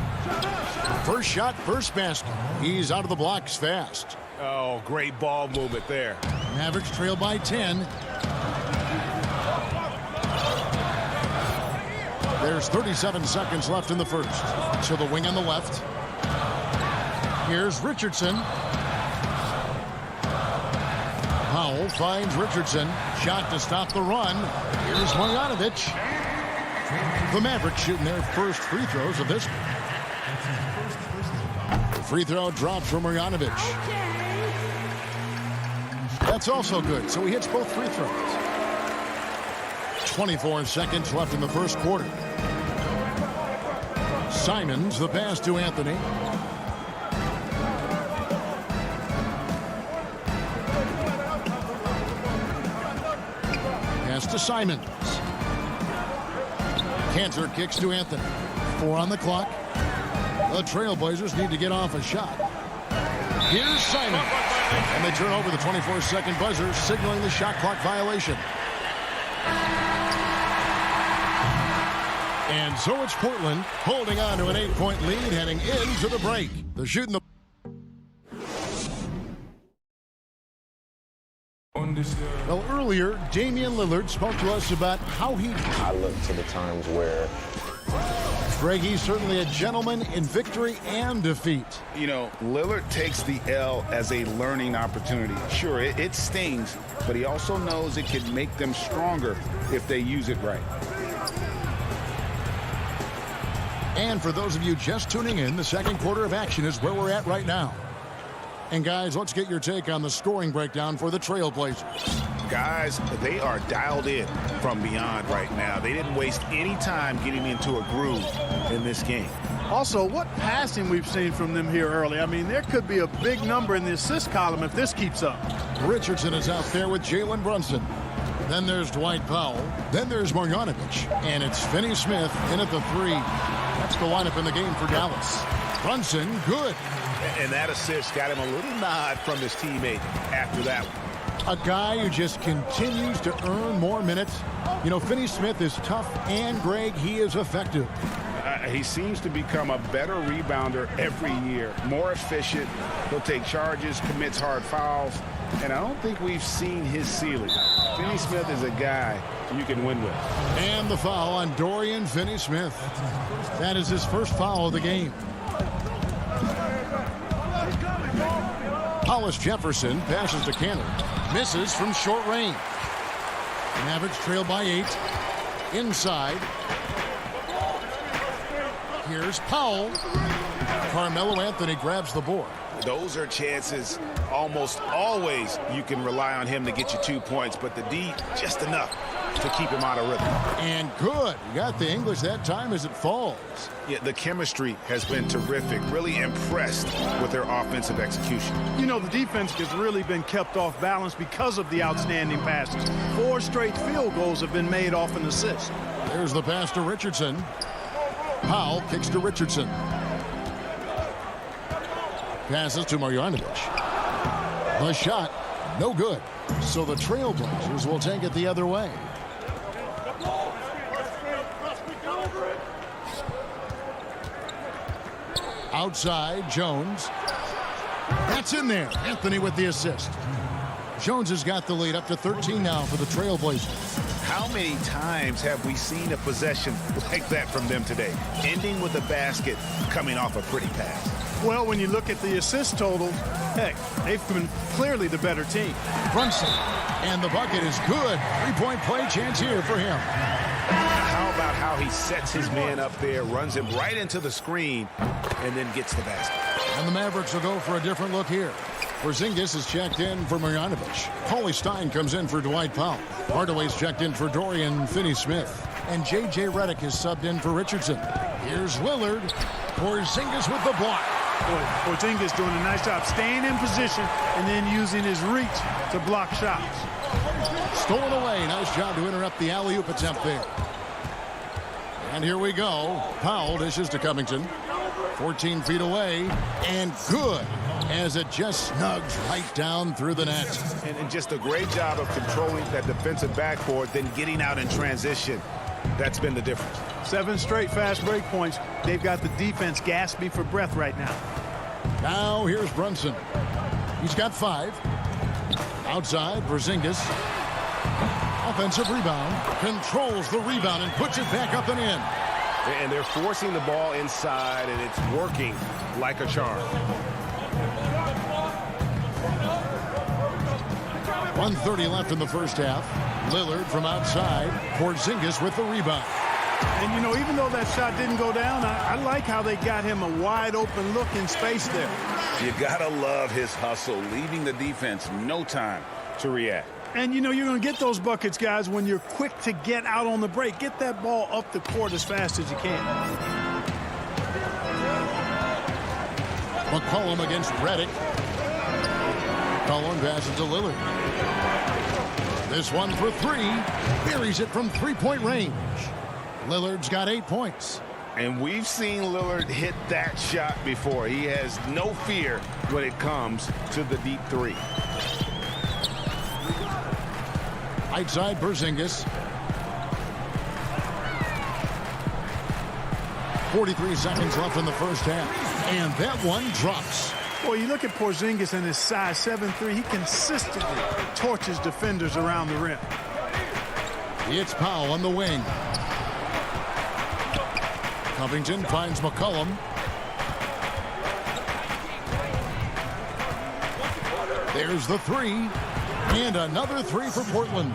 First shot, first basket. He's out of the blocks fast. Oh, great ball movement there. Mavericks trail by 10. There's 37 seconds left in the first. To the wing on the left. Here's Richardson. Powell finds Richardson. Shot to stop the run. Here's Marjanovic. The Mavericks shooting their first free throws of this one. Free throw drops from Marjanovic. That's also good, so he hits both free throws. 24 seconds left in the first quarter. Simons, the pass to Anthony. Pass to Simons. Cantor kicks to Anthony. 4 on the clock. The Trailblazers need to get off a shot. Here's Simons. And they turn over the 24-second buzzer, signaling the shot clock violation. And so it's Portland holding on to an 8-point lead heading into the break. They're shooting the... Well, earlier, Damian Lillard spoke to us about how he... I look to the times where... Greg, he's certainly a gentleman in victory and defeat. You know, Lillard takes the L as a learning opportunity. Sure, it stings, but he also knows it can make them stronger if they use it right. And for those of you just tuning in, the second quarter of action is where we're at right now. And guys, let's get your take on the scoring breakdown for the Trailblazers. Guys, they are dialed in from beyond right now. They didn't waste any time getting into a groove in this game. Also, what passing we've seen from them here early. I mean, there could be a big number in the assist column if this keeps up. Richardson is out there with Jalen Brunson. Then there's Dwight Powell. Then there's Marjanovic. And it's Finney Smith in at the 3. That's the lineup in the game for Dallas. Brunson, good. And that assist got him a little nod from his teammate after that one. A guy who just continues to earn more minutes. You know, Finney Smith is tough, and Greg, he is effective. He seems to become a better rebounder every year. More efficient. He'll take charges, commits hard fouls. And I don't think we've seen his ceiling. Finney Smith is a guy you can win with. And the foul on Dorian Finney-Smith. That is his first foul of the game. Hollis Jefferson passes to Cantor. Misses from short range. Mavericks trail by 8. Inside. Here's Powell. Carmelo Anthony grabs the board. Those are chances almost always you can rely on him to get you 2 points, but the D just enough to keep him out of rhythm. And good. You got the English that time as it falls. Yeah, the chemistry has been terrific. Really impressed with their offensive execution. You know, the defense has really been kept off balance because of the outstanding passes. 4 straight field goals have been made off an assist. There's the pass to Richardson. Powell kicks to Richardson. Passes to Marjanovic. The shot, no good. So the Trailblazers will take it the other way. Outside, Jones. That's in there. Anthony with the assist. Jones has got the lead up to 13 now for the Trailblazers. How many times have we seen a possession like that from them today? Ending with a basket, coming off a pretty pass. Well, when you look at the assist total, heck, they've been clearly the better team. Brunson, and the bucket is good. 3-point play chance here for him. How about how he sets his man up there, runs him right into the screen, and then gets the basket. And the Mavericks will go for a different look here. Porzingis is checked in for Marjanovic. Paulie Stein comes in for Dwight Powell. Hardaway's checked in for Dorian Finney-Smith. And J.J. Redick is subbed in for Richardson. Here's Lillard. Porzingis with the block. Boy, Porzingis doing a nice job staying in position and then using his reach to block shots. Stolen away. Nice job to interrupt the alley-oop attempt there. And here we go. Powell dishes to Covington. 14 feet away. And good, as it just snugs right down through the net. And just a great job of controlling that defensive backboard, then getting out in transition. That's been the difference. 7 straight fast break points. They've got the defense gasping for breath right now. Now here's Brunson. He's got 5. Outside, Porzingis. Offensive rebound. Controls the rebound and puts it back up and in. And they're forcing the ball inside, and it's working like a charm. 1:30 left in the first half. Lillard from outside. Porzingis with the rebound. And, you know, even though that shot didn't go down, I like how they got him a wide open look in space there. You gotta love his hustle, leaving the defense no time to react. And, you know, you're going to get those buckets, guys, when you're quick to get out on the break. Get that ball up the court as fast as you can. McCollum against Redick. McCollum passes to Lillard. This one for three. Buries it from three-point range. Lillard's got 8 points. And we've seen Lillard hit that shot before. He has no fear when it comes to the deep three. Right side, Porzingis. 43 seconds left in the first half. And that one drops. Well, you look at Porzingis and his size 7'3", he consistently torches defenders around the rim. It's Powell on the wing. Covington finds McCollum. There's the three. And another three for Portland.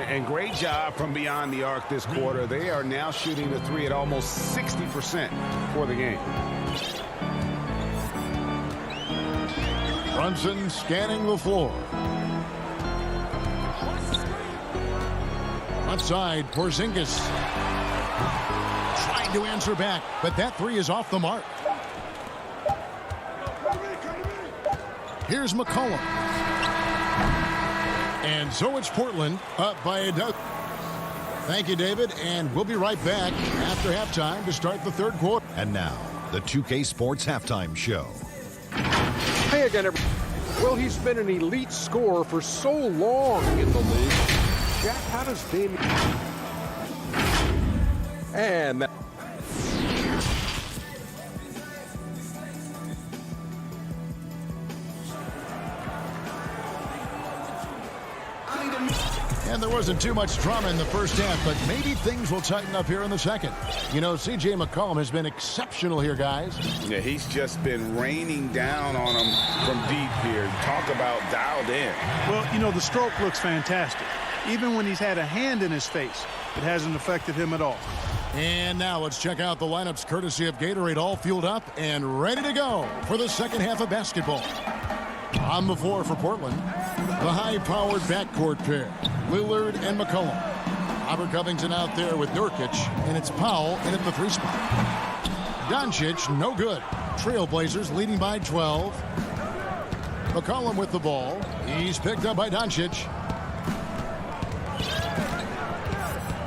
And great job from beyond the arc this quarter. They are now shooting the three at almost 60% for the game. Brunson scanning the floor. Outside, Porzingis trying to answer back, but that three is off the mark. Here's McCollum. And so it's Portland up by a dozen. Thank you, David, and we'll be right back after halftime to start the third quarter. And now, the 2K Sports Halftime Show. Hey again, everybody. Well, he's been an elite scorer for so long in the league. Jack, how does Damian... And that... And there wasn't too much drama in the first half, but maybe things will tighten up here in the second. You know, C.J. McCollum has been exceptional here, guys. Yeah, he's just been raining down on them from deep here. Talk about dialed in. Well, you know, the stroke looks fantastic. Even when he's had a hand in his face, it hasn't affected him at all. And now let's check out the lineups courtesy of Gatorade, all fueled up and ready to go for the second half of basketball. On the floor for Portland, the high-powered backcourt pair, Lillard and McCollum. Robert Covington out there with Nurkic, and it's Powell in at the three spot. Doncic, no good. Trailblazers leading by 12. McCollum with the ball. He's picked up by Doncic.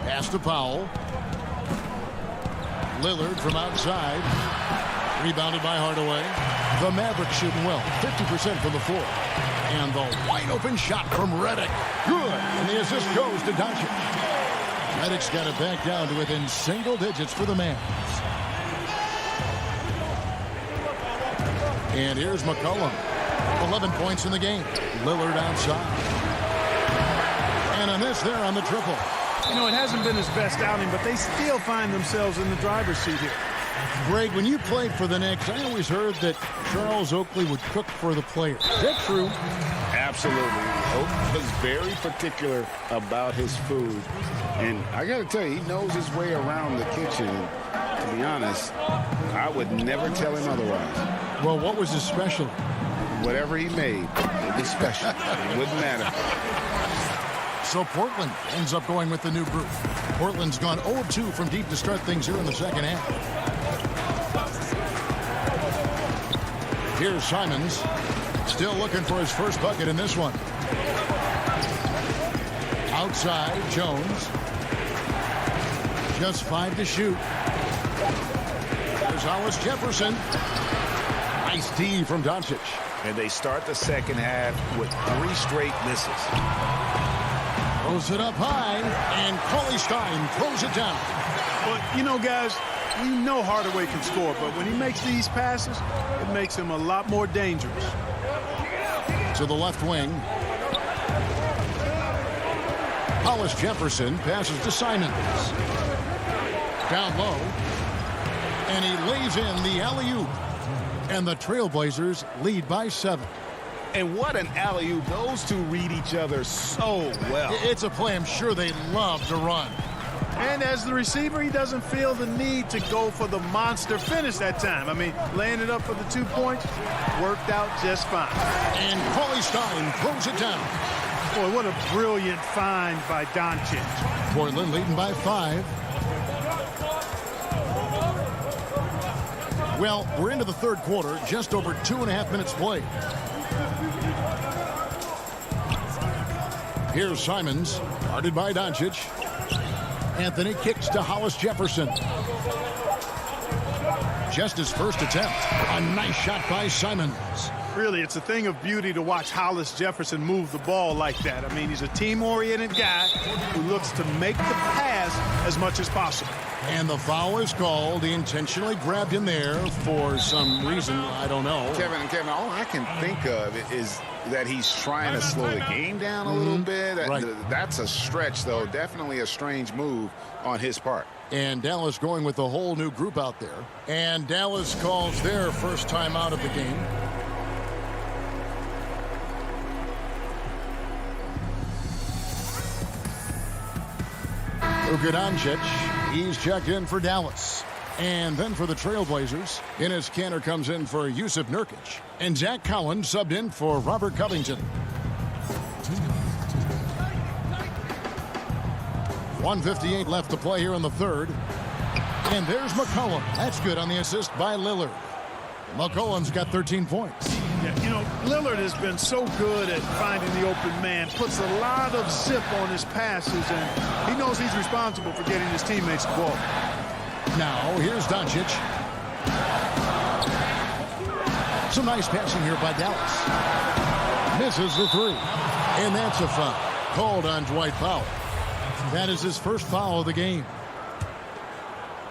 Pass to Powell. Lillard from outside. Rebounded by Hardaway. The Mavericks shooting well, 50% from the floor. And the wide-open shot from Redick. Good. And the assist goes to Doncic. Redick's got it back down to within single digits for the Mavs. And here's McCollum. 11 points in the game. Lillard outside. And a miss there on the triple. You know, it hasn't been his best outing, but they still find themselves in the driver's seat here. Greg, when you played for the Knicks, I always heard that Charles Oakley would cook for the players. Is that true? Absolutely. Oak was very particular about his food. And I got to tell you, he knows his way around the kitchen. To be honest, I would never tell him otherwise. Well, what was his special? Whatever he made, it was special. It wouldn't matter. So Portland ends up going with the new group. Portland's gone 0-2 from deep to start things here in the second half. Here's Simons. Still looking for his first bucket in this one. Outside, Jones. Just 5 to shoot. There's Hollis Jefferson. Nice D from Doncic. And they start the second half with 3 straight misses. Throws it up high, and Cauley Stein throws it down. Well, you know, guys, we know Hardaway can score, but when he makes these passes, it makes him a lot more dangerous. To the left wing. Hollis Jefferson passes to Simons. Down low. And he lays in the alley-oop. And the Trailblazers lead by 7. And what an alley-oop. Those two read each other so well. It's a play I'm sure they love to run. And as the receiver, he doesn't feel the need to go for the monster finish that time. I mean, laying it up for the 2 points worked out just fine. And Cauley Stein throws it down. Boy, what a brilliant find by Doncic. Portland leading by 5. Well, we're into the third quarter, just over 2.5 minutes played. Here's Simons, guarded by Doncic. Anthony kicks to Hollis Jefferson. Just his first attempt. A nice shot by Simons. Really, it's a thing of beauty to watch Hollis Jefferson move the ball like that. I mean, he's a team-oriented guy who looks to make the pass as much as possible. And the foul is called. He intentionally grabbed him there for some reason. I don't know. Kevin, all I can think of is that he's trying to slow the game down a little bit. Right. That's a stretch, though. Definitely a strange move on his part. And Dallas going with a whole new group out there. And Dallas calls their first time out of the game. Luka Doncic, he's checked in for Dallas. And then for the Trailblazers, Enes Kanter comes in for Yusuf Nurkic. And Zach Collins subbed in for Robert Covington. 1:58 left to play here in the third. And there's McCollum. That's good on the assist by Lillard. McCollum's got 13 points. Yeah, you know, Lillard has been so good at finding the open man, puts a lot of zip on his passes, and he knows he's responsible for getting his teammates the ball. Now, here's Doncic. Some nice passing here by Dallas. Misses the three. And that's a foul. Called on Dwight Powell. That is his first foul of the game.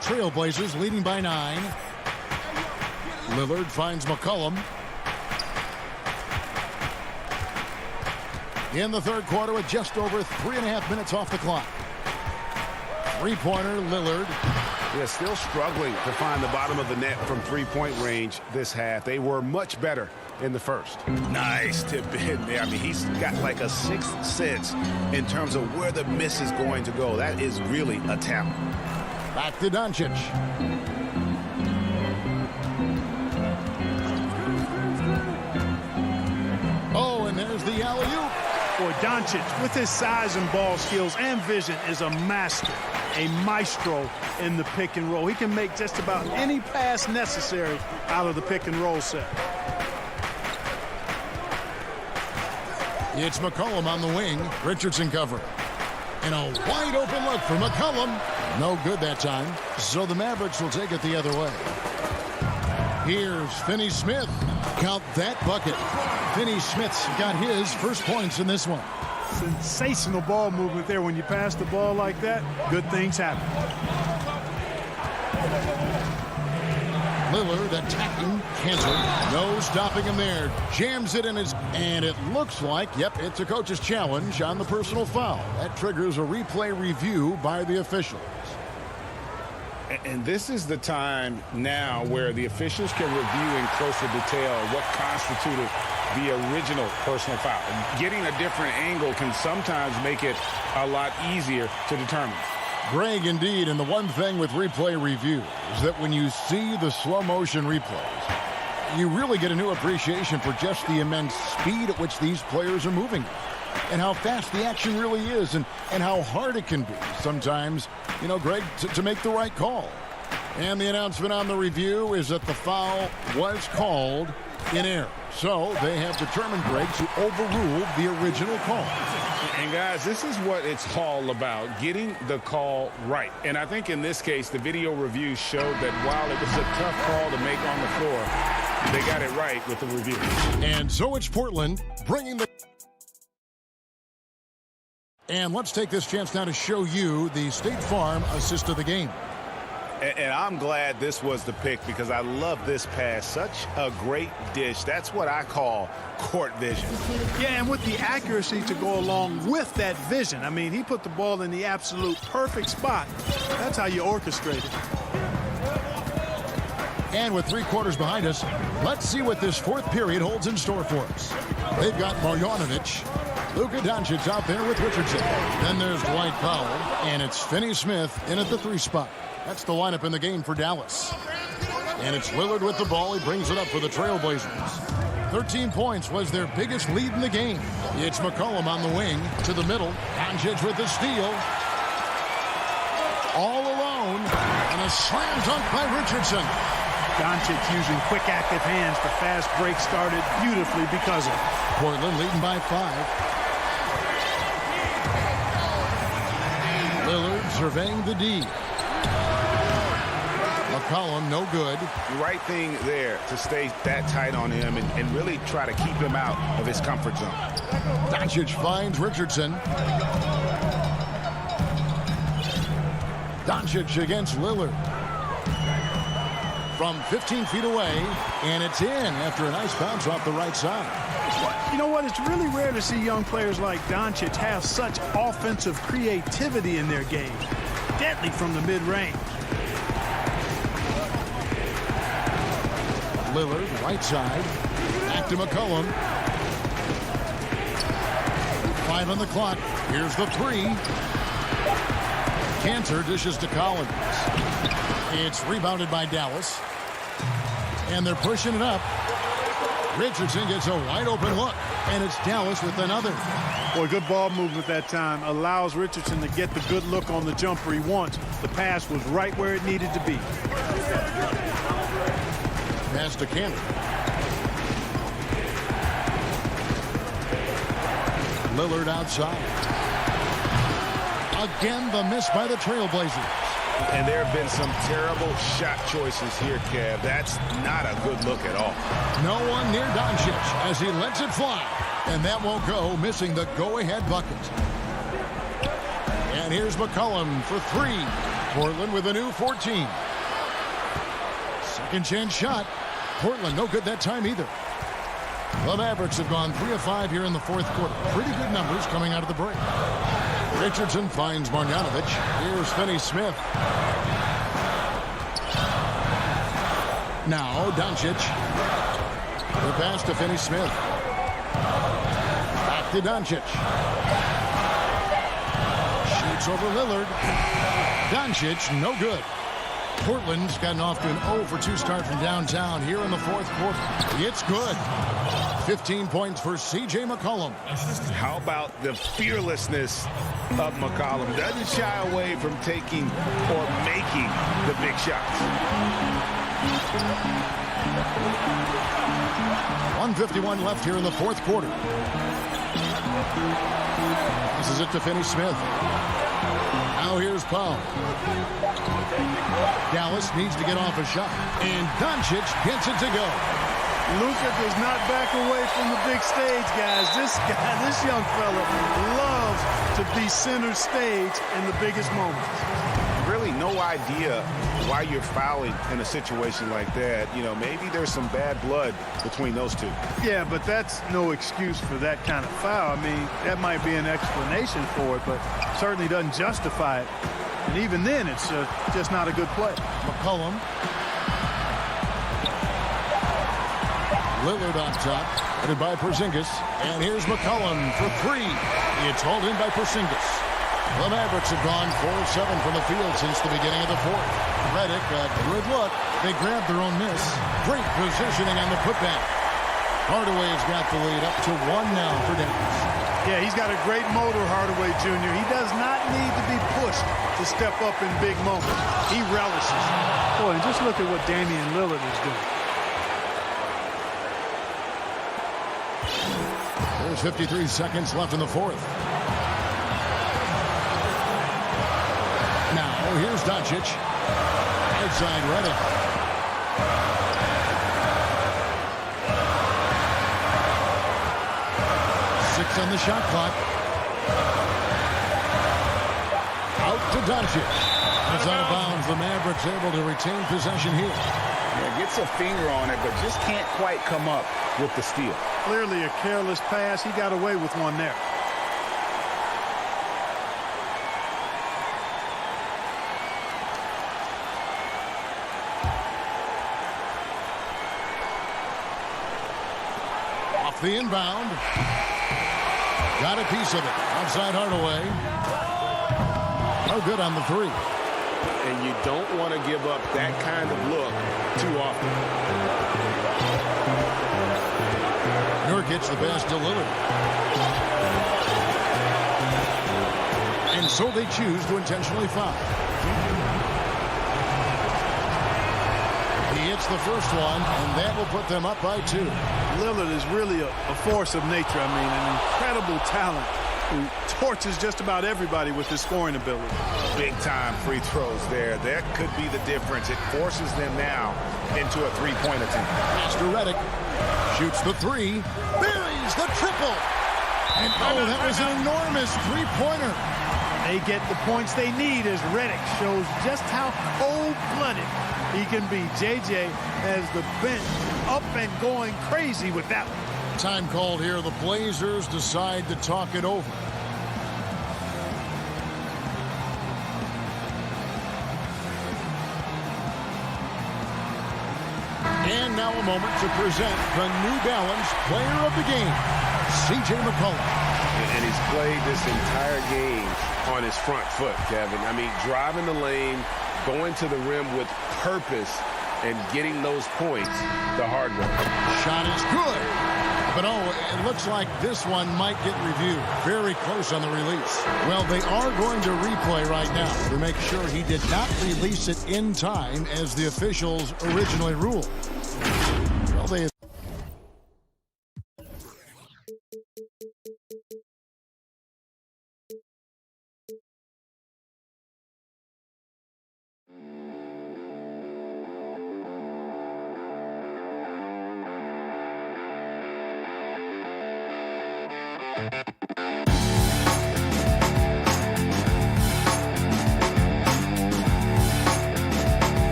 Trailblazers leading by 9. Lillard finds McCollum. In the third quarter with just over 3.5 minutes off the clock. Three-pointer, Lillard. Yeah, still struggling to find the bottom of the net from three-point range this half. They were much better in the first. Nice tip in there. I mean, he's got like a sixth sense in terms of where the miss is going to go. That is really a talent. Back to Doncic. Oh, and there's the alley-oop. Boy, Doncic, with his size and ball skills and vision, is a master, a maestro in the pick and roll. He can make just about any pass necessary out of the pick and roll set. It's McCollum on the wing. Richardson covering. And a wide open look for McCollum. No good that time. So the Mavericks will take it the other way. Here's Finney-Smith. Count that bucket. Finney-Smith's got his first points in this one. Sensational ball movement there. When you pass the ball like that, good things happen. Lillard attacking Kanter. No stopping him there. Jams it in his... And it looks like, yep, it's a coach's challenge on the personal foul. That triggers a replay review by the officials. And this is the time now where the officials can review in closer detail what constituted the original personal foul. Getting a different angle can sometimes make it a lot easier to determine. Greg, indeed, and the one thing with replay review is that when you see the slow motion replays, you really get a new appreciation for just the immense speed at which these players are moving and how fast the action really is and how hard it can be sometimes, you know, Greg, to make the right call. And the announcement on the review is that the foul was called in error. So they have determined, Greg, to overrule the original call. And guys, this is what it's all about, getting the call right. And I think in this case, the video review showed that while it was a tough call to make on the floor, they got it right with the review. And so it's Portland bringing the... And let's take this chance now to show you the State Farm assist of the game. And I'm glad this was the pick because I love this pass. Such a great dish. That's what I call court vision. Yeah, and with the accuracy to go along with that vision. I mean, he put the ball in the absolute perfect spot. That's how you orchestrate it. And with 3 quarters behind us, let's see what this fourth period holds in store for us. They've got Marjanovic, Luka Doncic out there with Richardson. Then there's Dwight Powell, and it's Finney-Smith in at the 3 spot. That's the lineup in the game for Dallas. And it's Lillard with the ball. He brings it up for the Trailblazers. 13 points was their biggest lead in the game. It's McCollum on the wing to the middle. Doncic with the steal. All alone. And a slam dunk by Richardson. Doncic using quick, active hands. The fast break started beautifully because of it. Portland leading by 5. Lillard surveying the D. McCollum, no good. The right thing there to stay that tight on him and really try to keep him out of his comfort zone. Doncic finds Richardson. Doncic against Lillard. From 15 feet away, and it's in after a nice bounce off the right side. You know what? It's really rare to see young players like Doncic have such offensive creativity in their game. Deadly from the mid-range. Lillard, right side. Back to McCollum. 5 on the clock. Here's the 3. Cantor dishes to Collins. It's rebounded by Dallas. And they're pushing it up. Richardson gets a wide open look. And it's Dallas with another. Boy, good ball movement that time. Allows Richardson to get the good look on the jumper he wants. The pass was right where it needed to be. Pass to Cantor. Lillard outside. Again, the miss by the Trailblazers. And there have been some terrible shot choices here, Kev. That's not a good look at all. No one near Doncic as he lets it fly. And that won't go, missing the go-ahead bucket. And here's McCollum for 3. Portland with a new 14. Second chance shot. Portland no good that time either. The Mavericks have gone 3 of 5 here in the fourth quarter. Pretty good numbers coming out of the break. Richardson finds Marjanovic. Here's Finney-Smith. Now Doncic. The pass to Finney-Smith. Back to Doncic. Shoots over Lillard. Doncic, no good. Portland's gotten off to an 0-for-2 start from downtown here in the fourth quarter. It's good. 15 points for C.J. McCollum. How about the fearlessness of McCollum? Doesn't shy away from taking or making the big shots. 1:51 left here in the fourth quarter. This is it to Finney-Smith. Now here's Powell. Dallas needs to get off a shot. And Doncic gets it to go. Luka does not back away from the big stage, guys. This young fella loves to be center stage in the biggest moments. Really no idea why you're fouling in a situation like that. You know, maybe there's some bad blood between those two. Yeah, but that's no excuse for that kind of foul. I mean, that might be an explanation for it, but certainly doesn't justify it. And even then, it's just not a good play. McCollum. Lillard on top, headed by Porzingis. And here's McCollum for 3. It's hauled in by Porzingis. The Mavericks have gone 4 of 7 from the field since the beginning of the fourth. Redick, a good look. They grabbed their own miss. Great positioning on the putback. Hardaway's got the lead up to 1 now for Dallas. Yeah, he's got a great motor, Hardaway Jr. He does not need to be pushed to step up in big moments. He relishes. Boy, and just look at what Damian Lillard is doing. There's 53 seconds left in the fourth. Now, here's Doncic. Outside Redick. On the shot clock. Out to Doncic. It's out of bounds. The Mavericks able to retain possession here. Yeah, gets a finger on it, but just can't quite come up with the steal. Clearly a careless pass. He got away with one there. Off the inbound. Got a piece of it. Outside Hardaway. No good on the 3. And you don't want to give up that kind of look too often. Nurkic the pass to Lillard. And so they choose to intentionally foul. He hits makes the first one, and that will put them up by 2. Lillard is really a force of nature. I mean, an incredible talent who torches just about everybody with his scoring ability. Big-time free throws there. That could be the difference. It forces them now into a three-point attempt. Master Reddick shoots the 3, buries the triple. And oh, that was an enormous three-pointer. They get the points they need as Reddick shows just how cold-blooded he can be. JJ has the bench up and going crazy with that one. Time called here. The Blazers decide to talk it over. And now a moment to present the New Balance Player of the Game, C.J. McCollum. And he's played this entire game on his front foot, Kevin. I mean, driving the lane, going to the rim with purpose, and getting those points the hard way. Shot is good. But, oh, it looks like this one might get reviewed. Very close on the release. Well, they are going to replay right now to make sure he did not release it in time as the officials originally ruled. Well, they...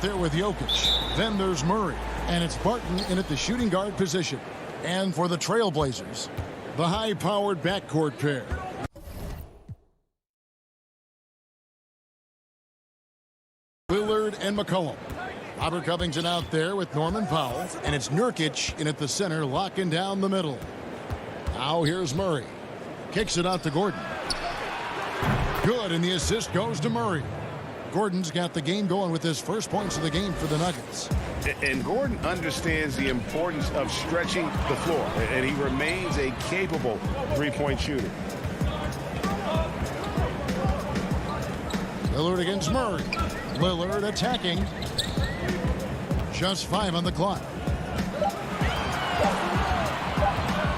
There with Jokic. Then there's Murray. And it's Barton in at the shooting guard position. And for the Trailblazers, the high-powered backcourt pair. and McCollum. Robert Covington out there with Norman Powell. And it's Nurkic in at the center, locking down the middle. Now here's Murray. Kicks it out to Gordon. Good, and the assist goes to Murray. Gordon's got the game going with his first points of the game for the Nuggets. And Gordon understands the importance of stretching the floor, and he remains a capable three-point shooter. Lillard against Murray. Lillard attacking. Just 5 on the clock.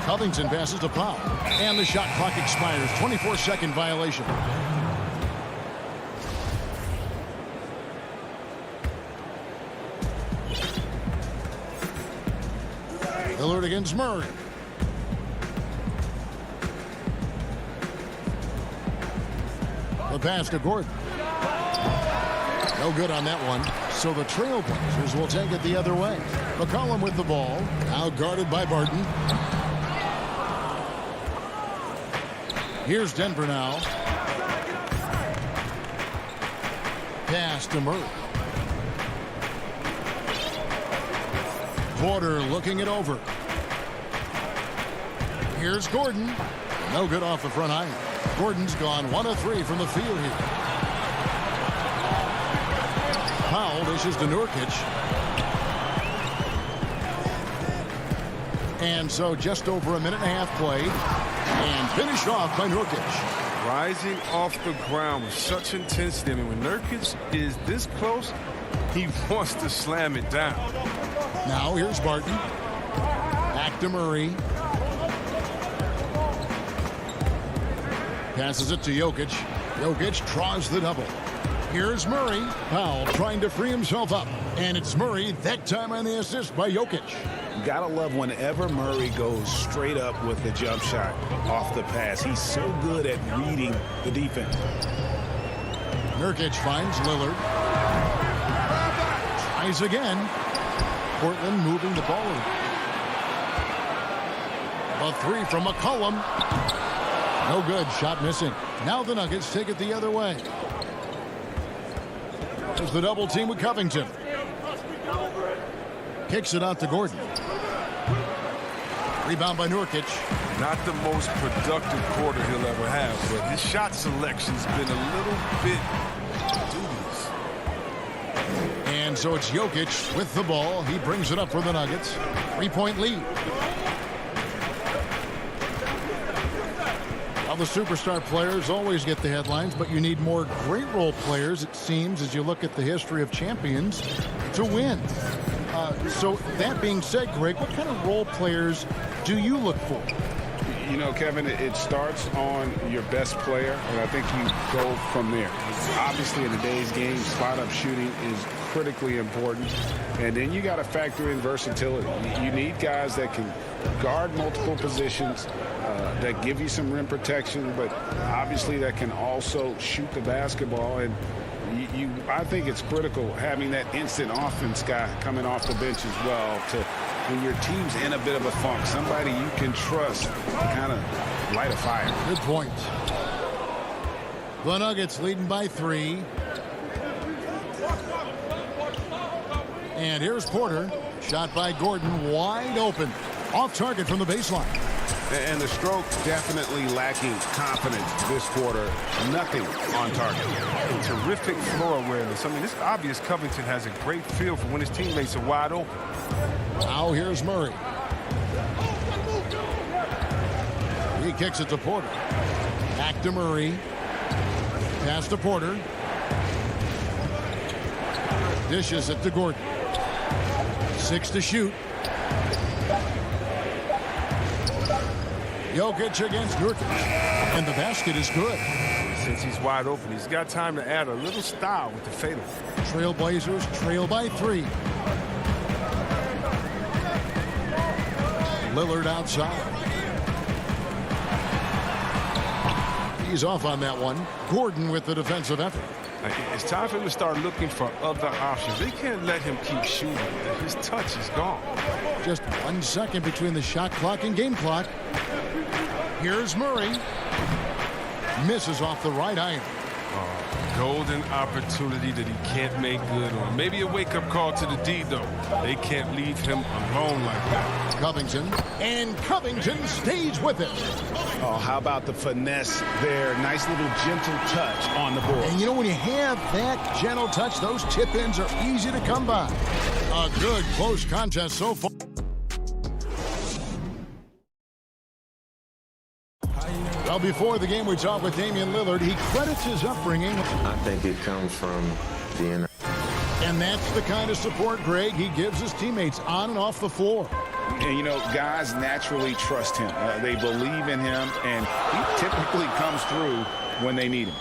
Covington passes to Powell. And the shot clock expires. 24-second violation. Lillard against Murray. The pass to Gordon. No good on that one. So the Trailblazers will take it the other way. McCollum with the ball. Now guarded by Barton. Here's Denver now. Pass to Murray. Porter looking it over. Here's Gordon. No good off the front iron. Gordon's gone 1 of 3 from the field here. Powell dishes to Nurkic. And so just over a minute and a half played. And finished off by Nurkic. Rising off the ground with such intensity. I mean, when Nurkic is this close, he wants to slam it down. Now here's Barton. Back to Murray. Passes it to Jokic. Jokic draws the double. Here's Murray. Powell trying to free himself up. And it's Murray, that time on the assist by Jokic. You gotta love whenever Murray goes straight up with the jump shot off the pass. He's so good at reading the defense. Nurkic finds Lillard. Tries again. Portland moving the ball around. A 3 from McCollum. No good. Shot missing. Now the Nuggets take it the other way. There's the double team with Covington. Kicks it out to Gordon. Rebound by Nurkic. Not the most productive quarter he'll ever have, but his shot selection's been a little bit dubious. And so it's Jokic with the ball. He brings it up for the Nuggets. 3-point lead. Well, the superstar players always get the headlines, but you need more great role players, it seems, as you look at the history of champions, to win. So that being said, Greg, what kind of role players do you look for? You know, Kevin, it starts on your best player, and I think you go from there. Obviously, in today's game, spot-up shooting is critically important, and then you got to factor in versatility. You need guys that can guard multiple positions, that give you some rim protection, but obviously that can also shoot the basketball. And I think it's critical having that instant offense guy coming off the bench as well to, when your team's in a bit of a funk, somebody you can trust to kind of light a fire. Good point. The Nuggets leading by 3. And here's Porter. Shot by Gordon, wide open. Off target from the baseline. And the stroke definitely lacking confidence this quarter. Nothing on target. Terrific floor awareness. I mean, it's obvious Covington has a great feel for when his teammates are wide open. Now here's Murray. He kicks it to Porter. Back to Murray. Pass to Porter. Dishes it to Gordon. 6 to shoot. Jokic against Nurkic. And the basket is good. Since he's wide open, he's got time to add a little style with the fadeaway. Trailblazers trail by 3. Lillard outside. He's off on that one. Gordon with the defensive effort. It's time for him to start looking for other options. They can't let him keep shooting. His touch is gone. Just 1 second between the shot clock and game clock. Here's Murray. Misses off the right iron. Golden opportunity that he can't make good on. Maybe a wake-up call to the D, though. They can't leave him alone like that. Covington, and Covington stays with it. Oh, how about the finesse there? Nice little gentle touch on the board. And you know, when you have that gentle touch, those tip-ins are easy to come by. A good close contest so far. Well, before the game, we talked with Damian Lillard. He credits his upbringing. I think it comes from being. And that's the kind of support, Greg, he gives his teammates on and off the floor. And, you know, guys naturally trust him. They believe in him, and he typically comes through when they need him.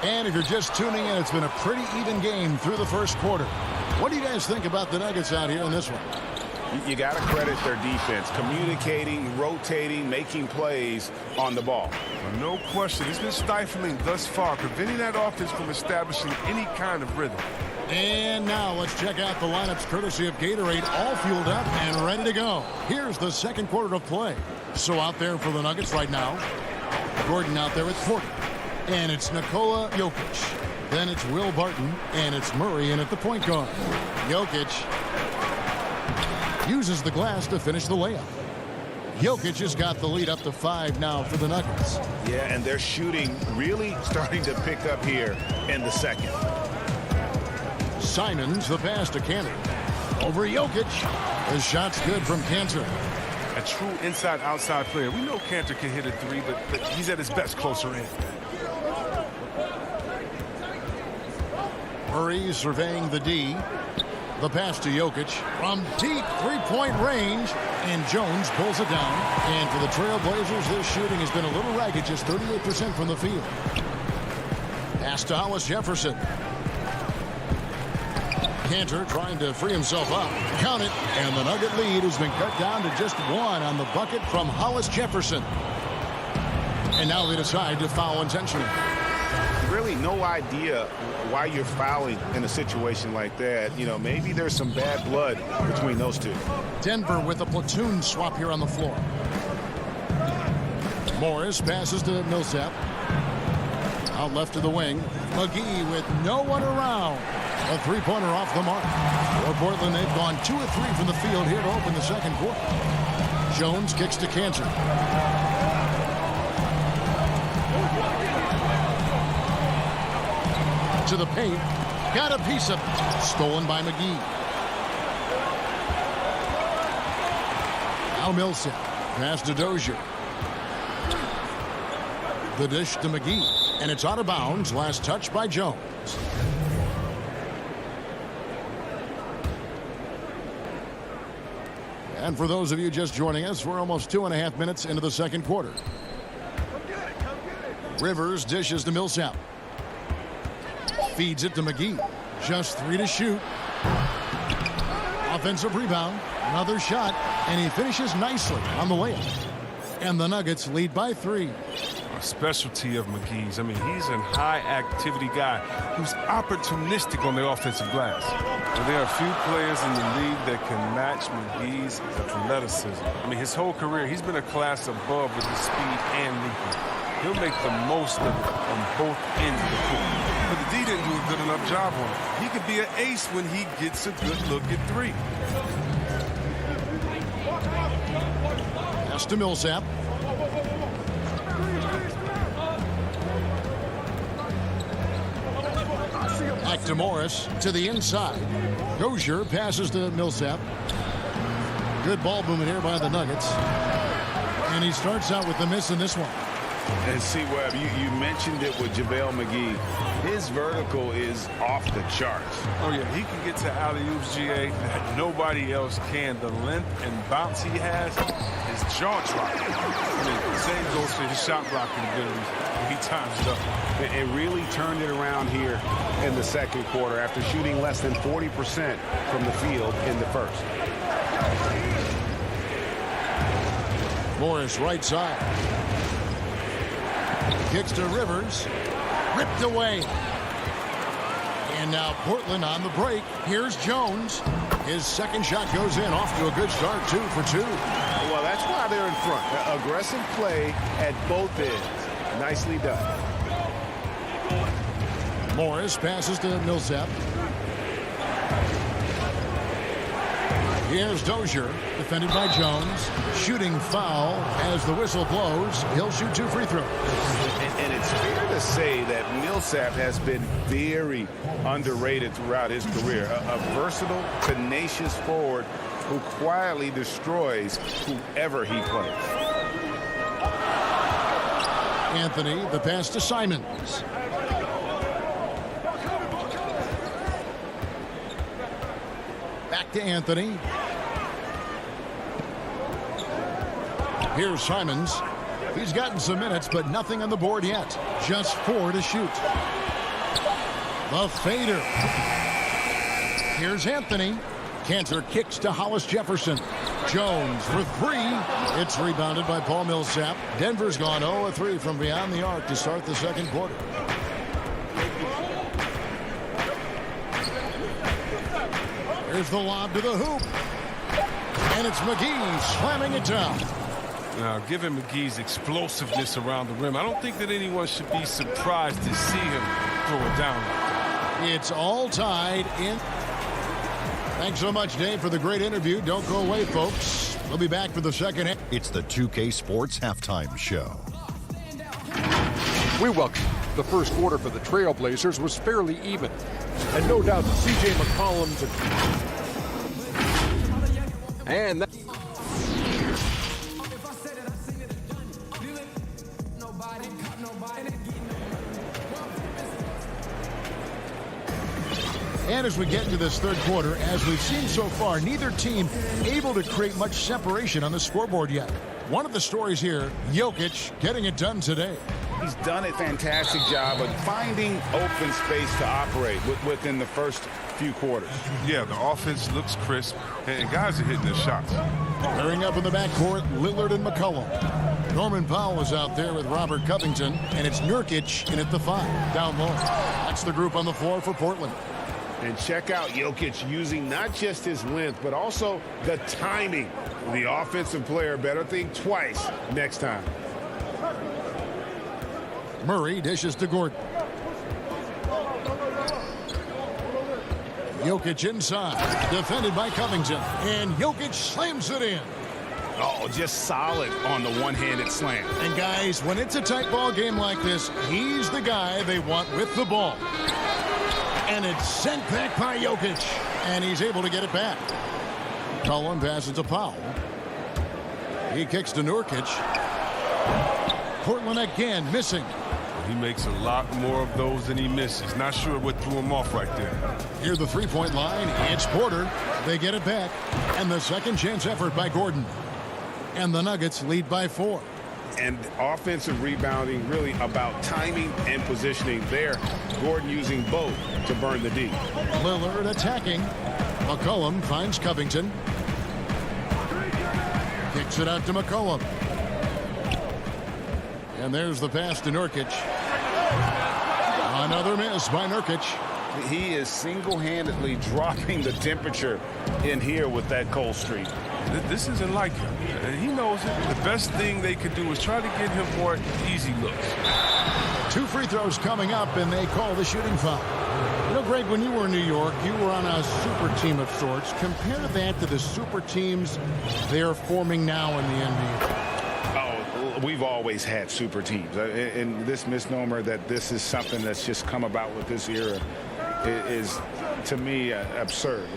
And if you're just tuning in, it's been a pretty even game through the first quarter. What do you guys think about the Nuggets out here in this one? You got to credit their defense, communicating, rotating, making plays on the ball. Well, no question. It's been stifling thus far, preventing that offense from establishing any kind of rhythm. And now let's check out the lineups courtesy of Gatorade, all fueled up and ready to go. Here's the second quarter of play. So out there for the Nuggets right now, Gordon out there with Porter. And it's Nikola Jokic. Then it's Will Barton, and it's Murray in at the point guard. Jokic uses the glass to finish the layup. Jokic has got the lead up to 5 now for the Nuggets. Yeah, and their shooting really starting to pick up here in the second. Simons, the pass to Cantor. Over Jokic. His shot's good from Cantor. A true inside-outside player. We know Cantor can hit a three, but he's at his best closer in. Murray surveying the D. The pass to Jokic from deep three-point range, and Jones pulls it down. And for the Trailblazers, their shooting has been a little ragged, just 38% from the field. Pass to Hollis Jefferson. Cantor trying to free himself up. Count it, and the Nugget lead has been cut down to just 1 on the bucket from Hollis Jefferson. And now they decide to foul intentionally. Really no idea why you're fouling in a situation like that. You know, maybe there's some bad blood between those two. Denver with a platoon swap here on the floor. Morris passes to Millsap. Out left to the wing. McGee with no one around. A three-pointer off the mark. For Portland, they've gone 2 of 3 from the field here to open the second quarter. Jones kicks to Cantor. To the paint. Got a piece of it. Stolen by McGee. Now Millsap. Pass to Dozier. The dish to McGee. And it's out of bounds. Last touch by Jones. And for those of you just joining us, we're almost 2.5 minutes into the second quarter. Rivers dishes to Millsap. Feeds it to McGee. Just 3 to shoot. Offensive rebound. Another shot. And he finishes nicely on the layup. And the Nuggets lead by 3. A specialty of McGee's. I mean, he's a high-activity guy who's opportunistic on the offensive glass. And there are a few players in the league that can match McGee's athleticism. I mean, his whole career, he's been a class above with his speed and leaping. He'll make the most of it on both ends of the court. But the D didn't do a good enough job on it. He could be an ace when he gets a good look at 3. Pass to Millsap. Back to Morris to the inside. Dozier passes to Millsap. Good ball movement here by the Nuggets. And he starts out with the miss in this one. And see, Webb, you mentioned it with JaVale McGee. His vertical is off the charts. Oh, yeah, he can get to alley-oops, GA, that nobody else can. The length and bounce he has is jaw-dropping. I mean, the same goes for his shot blocking abilities. He times it up. It really turned it around here in the second quarter after shooting less than 40% from the field in the first. Morris right side. Kicks to Rivers. Ripped away. And now Portland on the break. Here's Jones. His second shot goes in. Off to a good start. 2 for 2. Well, that's why they're in front. Aggressive play at both ends. Nicely done. Morris passes to Millsap. Here's Dozier, defended by Jones. Shooting foul as the whistle blows. He'll shoot 2 free throws. And it's fair to say that Millsap has been very underrated throughout his career. A versatile, tenacious forward who quietly destroys whoever he plays. Anthony, the pass to Simons. Back to Anthony. Here's Simons. He's gotten some minutes, but nothing on the board yet. Just 4 to shoot. The fader. Here's Anthony. Cantor kicks to Hollis Jefferson. Jones for 3. It's rebounded by Paul Millsap. Denver's gone 0-3 from beyond the arc to start the second quarter. Here's the lob to the hoop. And it's McGee slamming it down. Now, given McGee's explosiveness around the rim, I don't think that anyone should be surprised to see him throw it down like that. It's all tied in. Thanks so much, Dave, for the great interview. Don't go away, folks. We'll be back for the second half. It's the 2K Sports Halftime Show. We welcome. The first quarter for the Trailblazers was fairly even. And no doubt C.J. McCollum's and that. And as we get into this third quarter, as we've seen so far, neither team able to create much separation on the scoreboard yet. One of the stories here, Jokic getting it done today. He's done a fantastic job of finding open space to operate within the first few quarters. Yeah, the offense looks crisp, and guys are hitting their shots. Pairing up in the backcourt, Lillard and McCollum. Norman Powell is out there with Robert Covington, and it's Nurkic in at the 5, down low. That's the group on the floor for Portland. And check out Jokic using not just his length, but also the timing. The offensive player better think twice next time. Murray dishes to Gordon. Jokic inside, defended by Covington, and Jokic slams it in. Oh, just solid on the one-handed slam. And guys, when it's a tight ball game like this, he's the guy they want with the ball. And it's sent back by Jokic, and he's able to get it back. Cullen passes to Powell. He kicks to Nurkic. Portland again missing. He makes a lot more of those than he misses. Not sure what threw him off right there. Near the three-point line, it's Porter. They get it back. And the second chance effort by Gordon. And the Nuggets lead by 4. And offensive rebounding really about timing and positioning there. Gordon using both to burn the D. Lillard attacking. McCollum finds Covington. Kicks it out to McCollum. And there's the pass to Nurkic. Another miss by Nurkic. He is single-handedly dropping the temperature in here with that cold streak. This isn't like him. And he knows it. The best thing they could do is try to get him more easy looks. 2 free throws coming up, and they call the shooting foul. You know, Greg, when you were in New York, you were on a super team of sorts. Compare that to the super teams they're forming now in the NBA. We've always had super teams. And this misnomer that this is something that's just come about with this era is, to me, absurd.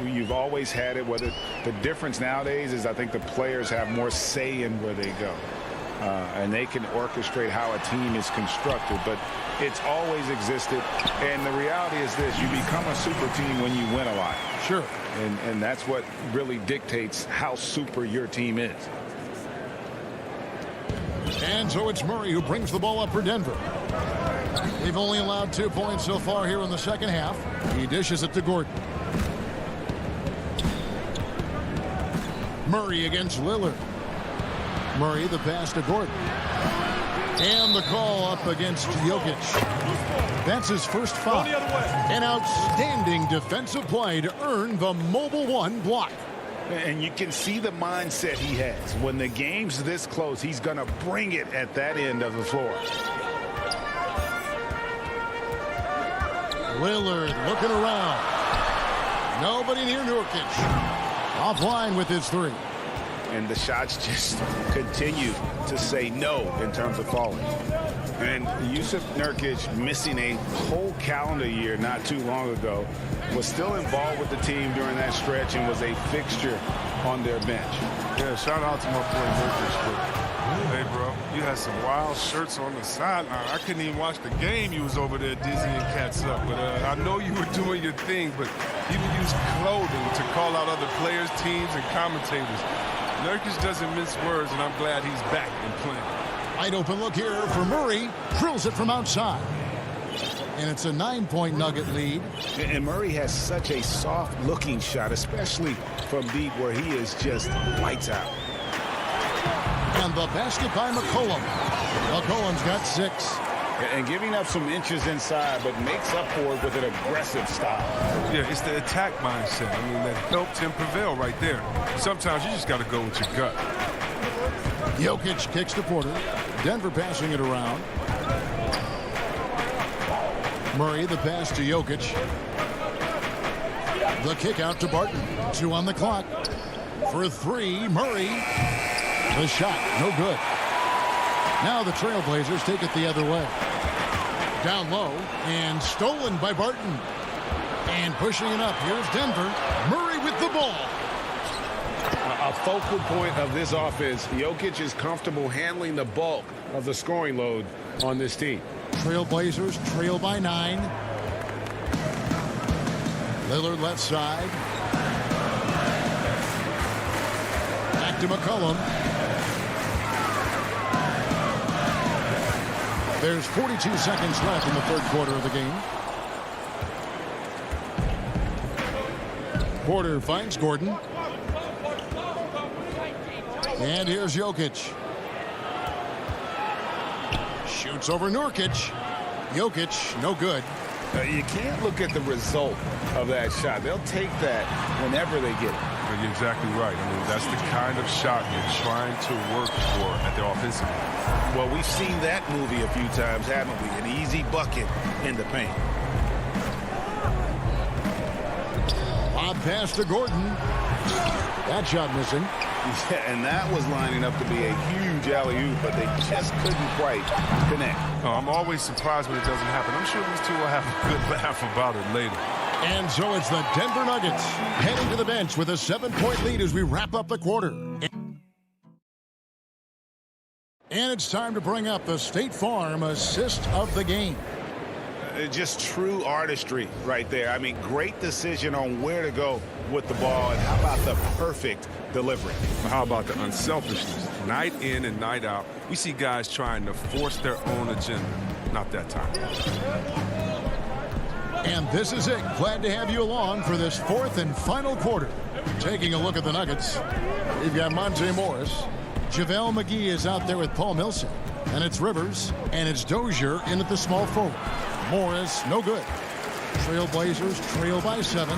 You've always had it. Whether the difference nowadays is I think the players have more say in where they go. And they can orchestrate how a team is constructed. But it's always existed. And the reality is this. You become a super team when you win a lot. Sure. And that's what really dictates how super your team is. And so it's Murray who brings the ball up for Denver. They've only allowed 2 points so far here in the second half. He dishes it to Gordon. Murray against Lillard. Murray the pass to Gordon. And the call up against Jokic. That's his first foul. An outstanding defensive play to earn the mobile 1 block. And you can see the mindset he has. When the game's this close, he's going to bring it at that end of the floor. Lillard looking around. Nobody near Nurkic. Offline with his three. And the shots just continue to say no in terms of falling. And Yusuf Nurkic, missing a whole calendar year not too long ago, was still involved with the team during that stretch and was a fixture on their bench. Yeah, shout out to my boy Nurkic. Hey, bro, you had some wild shirts on the sideline. I couldn't even watch the game. You was over there dizzying cats up. But I know you were doing your thing, but you use clothing to call out other players, teams, and commentators. Nurkic doesn't mince words, and I'm glad he's back and playing. Wide open look here for Murray. Drills it from outside. And it's a 9-point Nugget lead. And Murray has such a soft-looking shot, especially from deep where he is just lights out. And the basket by McCollum. McCollum's got 6. And giving up some inches inside, but makes up for it with an aggressive style. Yeah, it's the attack mindset. I mean, that helped him prevail right there. Sometimes you just got to go with your gut. Jokic kicks to Porter. Denver passing it around. Murray, the pass to Jokic. The kick out to Barton. 2 on the clock. For 3, Murray. The shot, no good. Now the Trailblazers take it the other way. Down low and stolen by Barton. And pushing it up. Here's Denver. Murray with the ball. A focal point of this offense. Jokic is comfortable handling the bulk of the scoring load on this team. Trailblazers trail by 9. Lillard left side. Back to McCollum. There's 42 seconds left in the third quarter of the game. Porter finds Gordon. And here's Jokic. Shoots over Nurkic. Jokic, no good. You can't look at the result of that shot. They'll take that whenever they get it. You're exactly right. I mean, that's the kind of shot you're trying to work for at the offensive end. Well, we've seen that movie a few times, haven't we? An easy bucket in the paint. Lob pass to Gordon. That shot missing. Yeah, and that was lining up to be a huge alley-oop, but they just couldn't quite connect. Oh, I'm always surprised when it doesn't happen. I'm sure these two will have a good laugh about it later. And so it's the Denver Nuggets heading to the bench with a 7-point lead as we wrap up the quarter. And it's time to bring up the State Farm assist of the game. Just true artistry right there. I mean, great decision on where to go with the ball. And how about the perfect delivery? How about the unselfishness? Night in and night out, we see guys trying to force their own agenda. Not that time. And this is it. Glad to have you along for this fourth and final quarter. Taking a look at the Nuggets, we've got Monte Morris. JaVale McGee is out there with Paul Millsap. And it's Rivers, and it's Dozier in at the small forward. Morris, no good. Trailblazers trail by 7.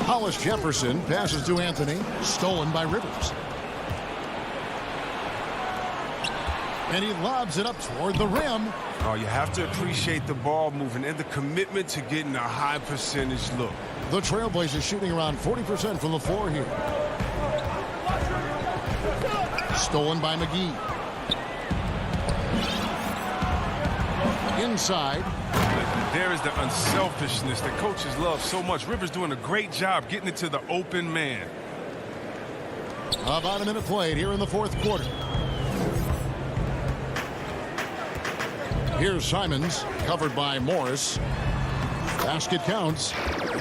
Hollis Jefferson passes to Anthony, stolen by Rivers. And he lobs it up toward the rim. Oh, you have to appreciate the ball moving and the commitment to getting a high percentage look. The Trailblazers shooting around 40% from the floor here. Stolen by McGee. Inside. There is the unselfishness that coaches love so much. Rivers doing a great job getting it to the open man. About a minute played here in the fourth quarter. Here's Simons, covered by Morris. Basket counts.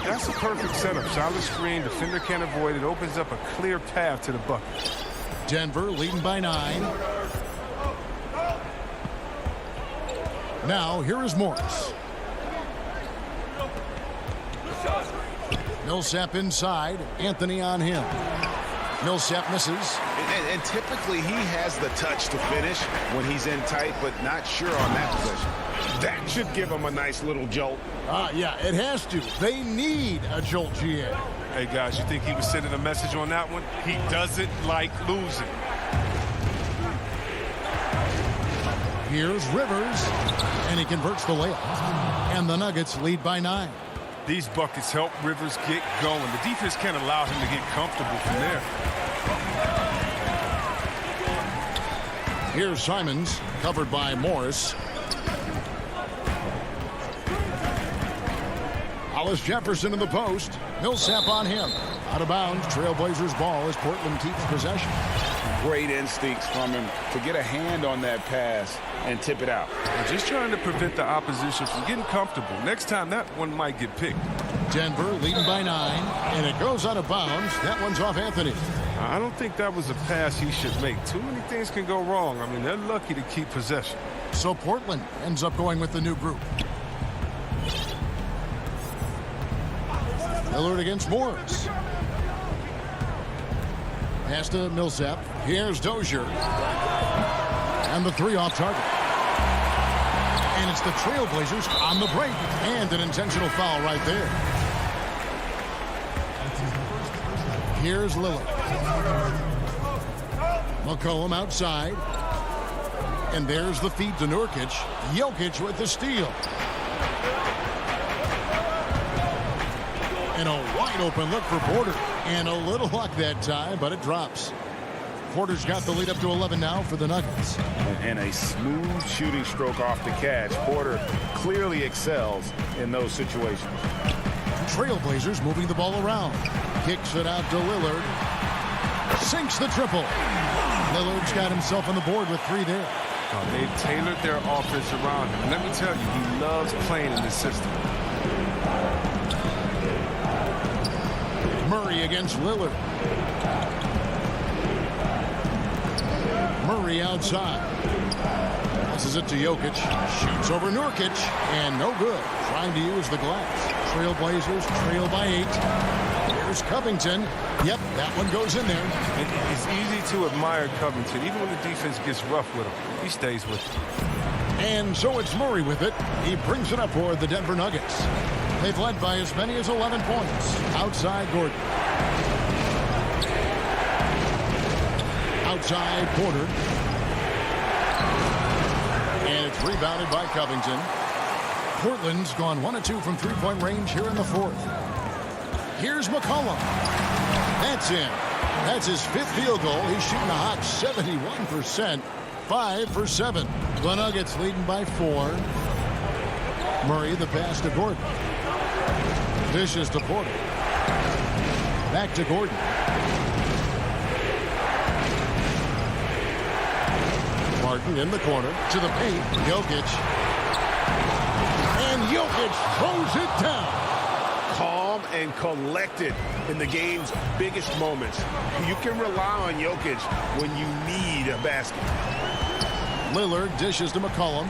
That's a perfect setup. Solid screen, defender can't avoid it. Opens up a clear path to the bucket. Denver leading by 9. Now, here is Morris. Millsap inside. Anthony on him. Millsap misses. And typically he has the touch to finish when he's in tight, but not sure on that possession. That should give him a nice little jolt. Yeah, it has to. They need a jolt, GA. Hey, guys, you think he was sending a message on that one? He doesn't like losing. Here's Rivers, and he converts the layup. And the Nuggets lead by 9. These buckets help Rivers get going. The defense can't allow him to get comfortable from there. Here's Simons, covered by Morris. Hollis Jefferson in the post. Millsap on him. Out of bounds. Trailblazers ball as Portland keeps possession. Great instincts from him to get a hand on that pass and tip it out. Just trying to prevent the opposition from getting comfortable. Next time, that one might get picked. Denver leading by 9, and it goes out of bounds. That one's off Anthony. I don't think that was a pass he should make. Too many things can go wrong. I mean, they're lucky to keep possession. So Portland ends up going with the new group. Lillard against Morris. Pass to Millsap. Here's Dozier. And the 3 off target. And it's the Trailblazers on the break. And an intentional foul right there. Here's Lillard. McCollum outside. And there's the feed to Nurkic. Jokic with the steal. And a wide open look for Porter. And a little luck that time, but it drops. Porter's got the lead up to 11 now for the Nuggets. And a smooth shooting stroke off the catch. Porter clearly excels in those situations. Trailblazers moving the ball around. Kicks it out to Lillard. Sinks the triple. Lillard's got himself on the board with 3 there. They've tailored their offense around him. And let me tell you, he loves playing in this system. Murray against Lillard. Murray outside. Passes it to Jokic. Shoots over Nurkic. And no good. Trying to use the glass. Trailblazers trail by 8. Here's Covington. Yep, that one goes in there. It's easy to admire Covington. Even when the defense gets rough with him, he stays with it. And so it's Murray with it. He brings it up for the Denver Nuggets. They've led by as many as 11 points. Outside Gordon. Outside Porter. And it's rebounded by Covington. Portland's gone 1 of 2 from 3-point range here in the 4th. Here's McCollum. That's in. That's his 5th field goal. He's shooting a hot 71%. 5 for 7. The Nuggets leading by 4. Murray the pass to Gordon. Dishes to Porter. Back to Gordon. Martin in the corner to the paint. Jokic. And Jokic throws it down. Calm and collected in the game's biggest moments. You can rely on Jokic when you need a basket. Lillard dishes to McCollum.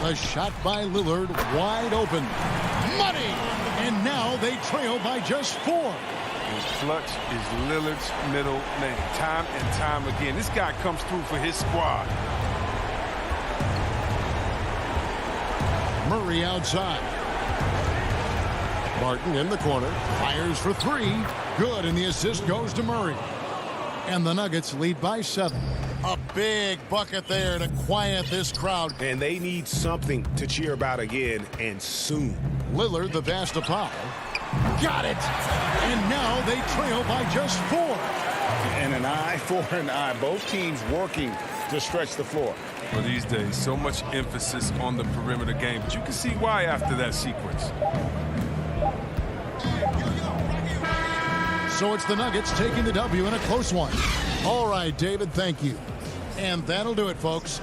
A shot by Lillard, wide open. Money! And now they trail by just 4. And clutch is Lillard's middle name. Time and time again. This guy comes through for his squad. Murray outside. Martin in the corner. Fires for 3. Good, and the assist goes to Murray. And the Nuggets lead by 7. A big bucket there to quiet this crowd. And they need something to cheer about again, and soon. Lillard, the pass to Powell. Got it! And now they trail by just 4. And an eye for an eye. Both teams working to stretch the floor. Well, these days, so much emphasis on the perimeter game. But you can see why after that sequence. So it's the Nuggets taking the W in a close one. All right, David, thank you. And that'll do it, folks.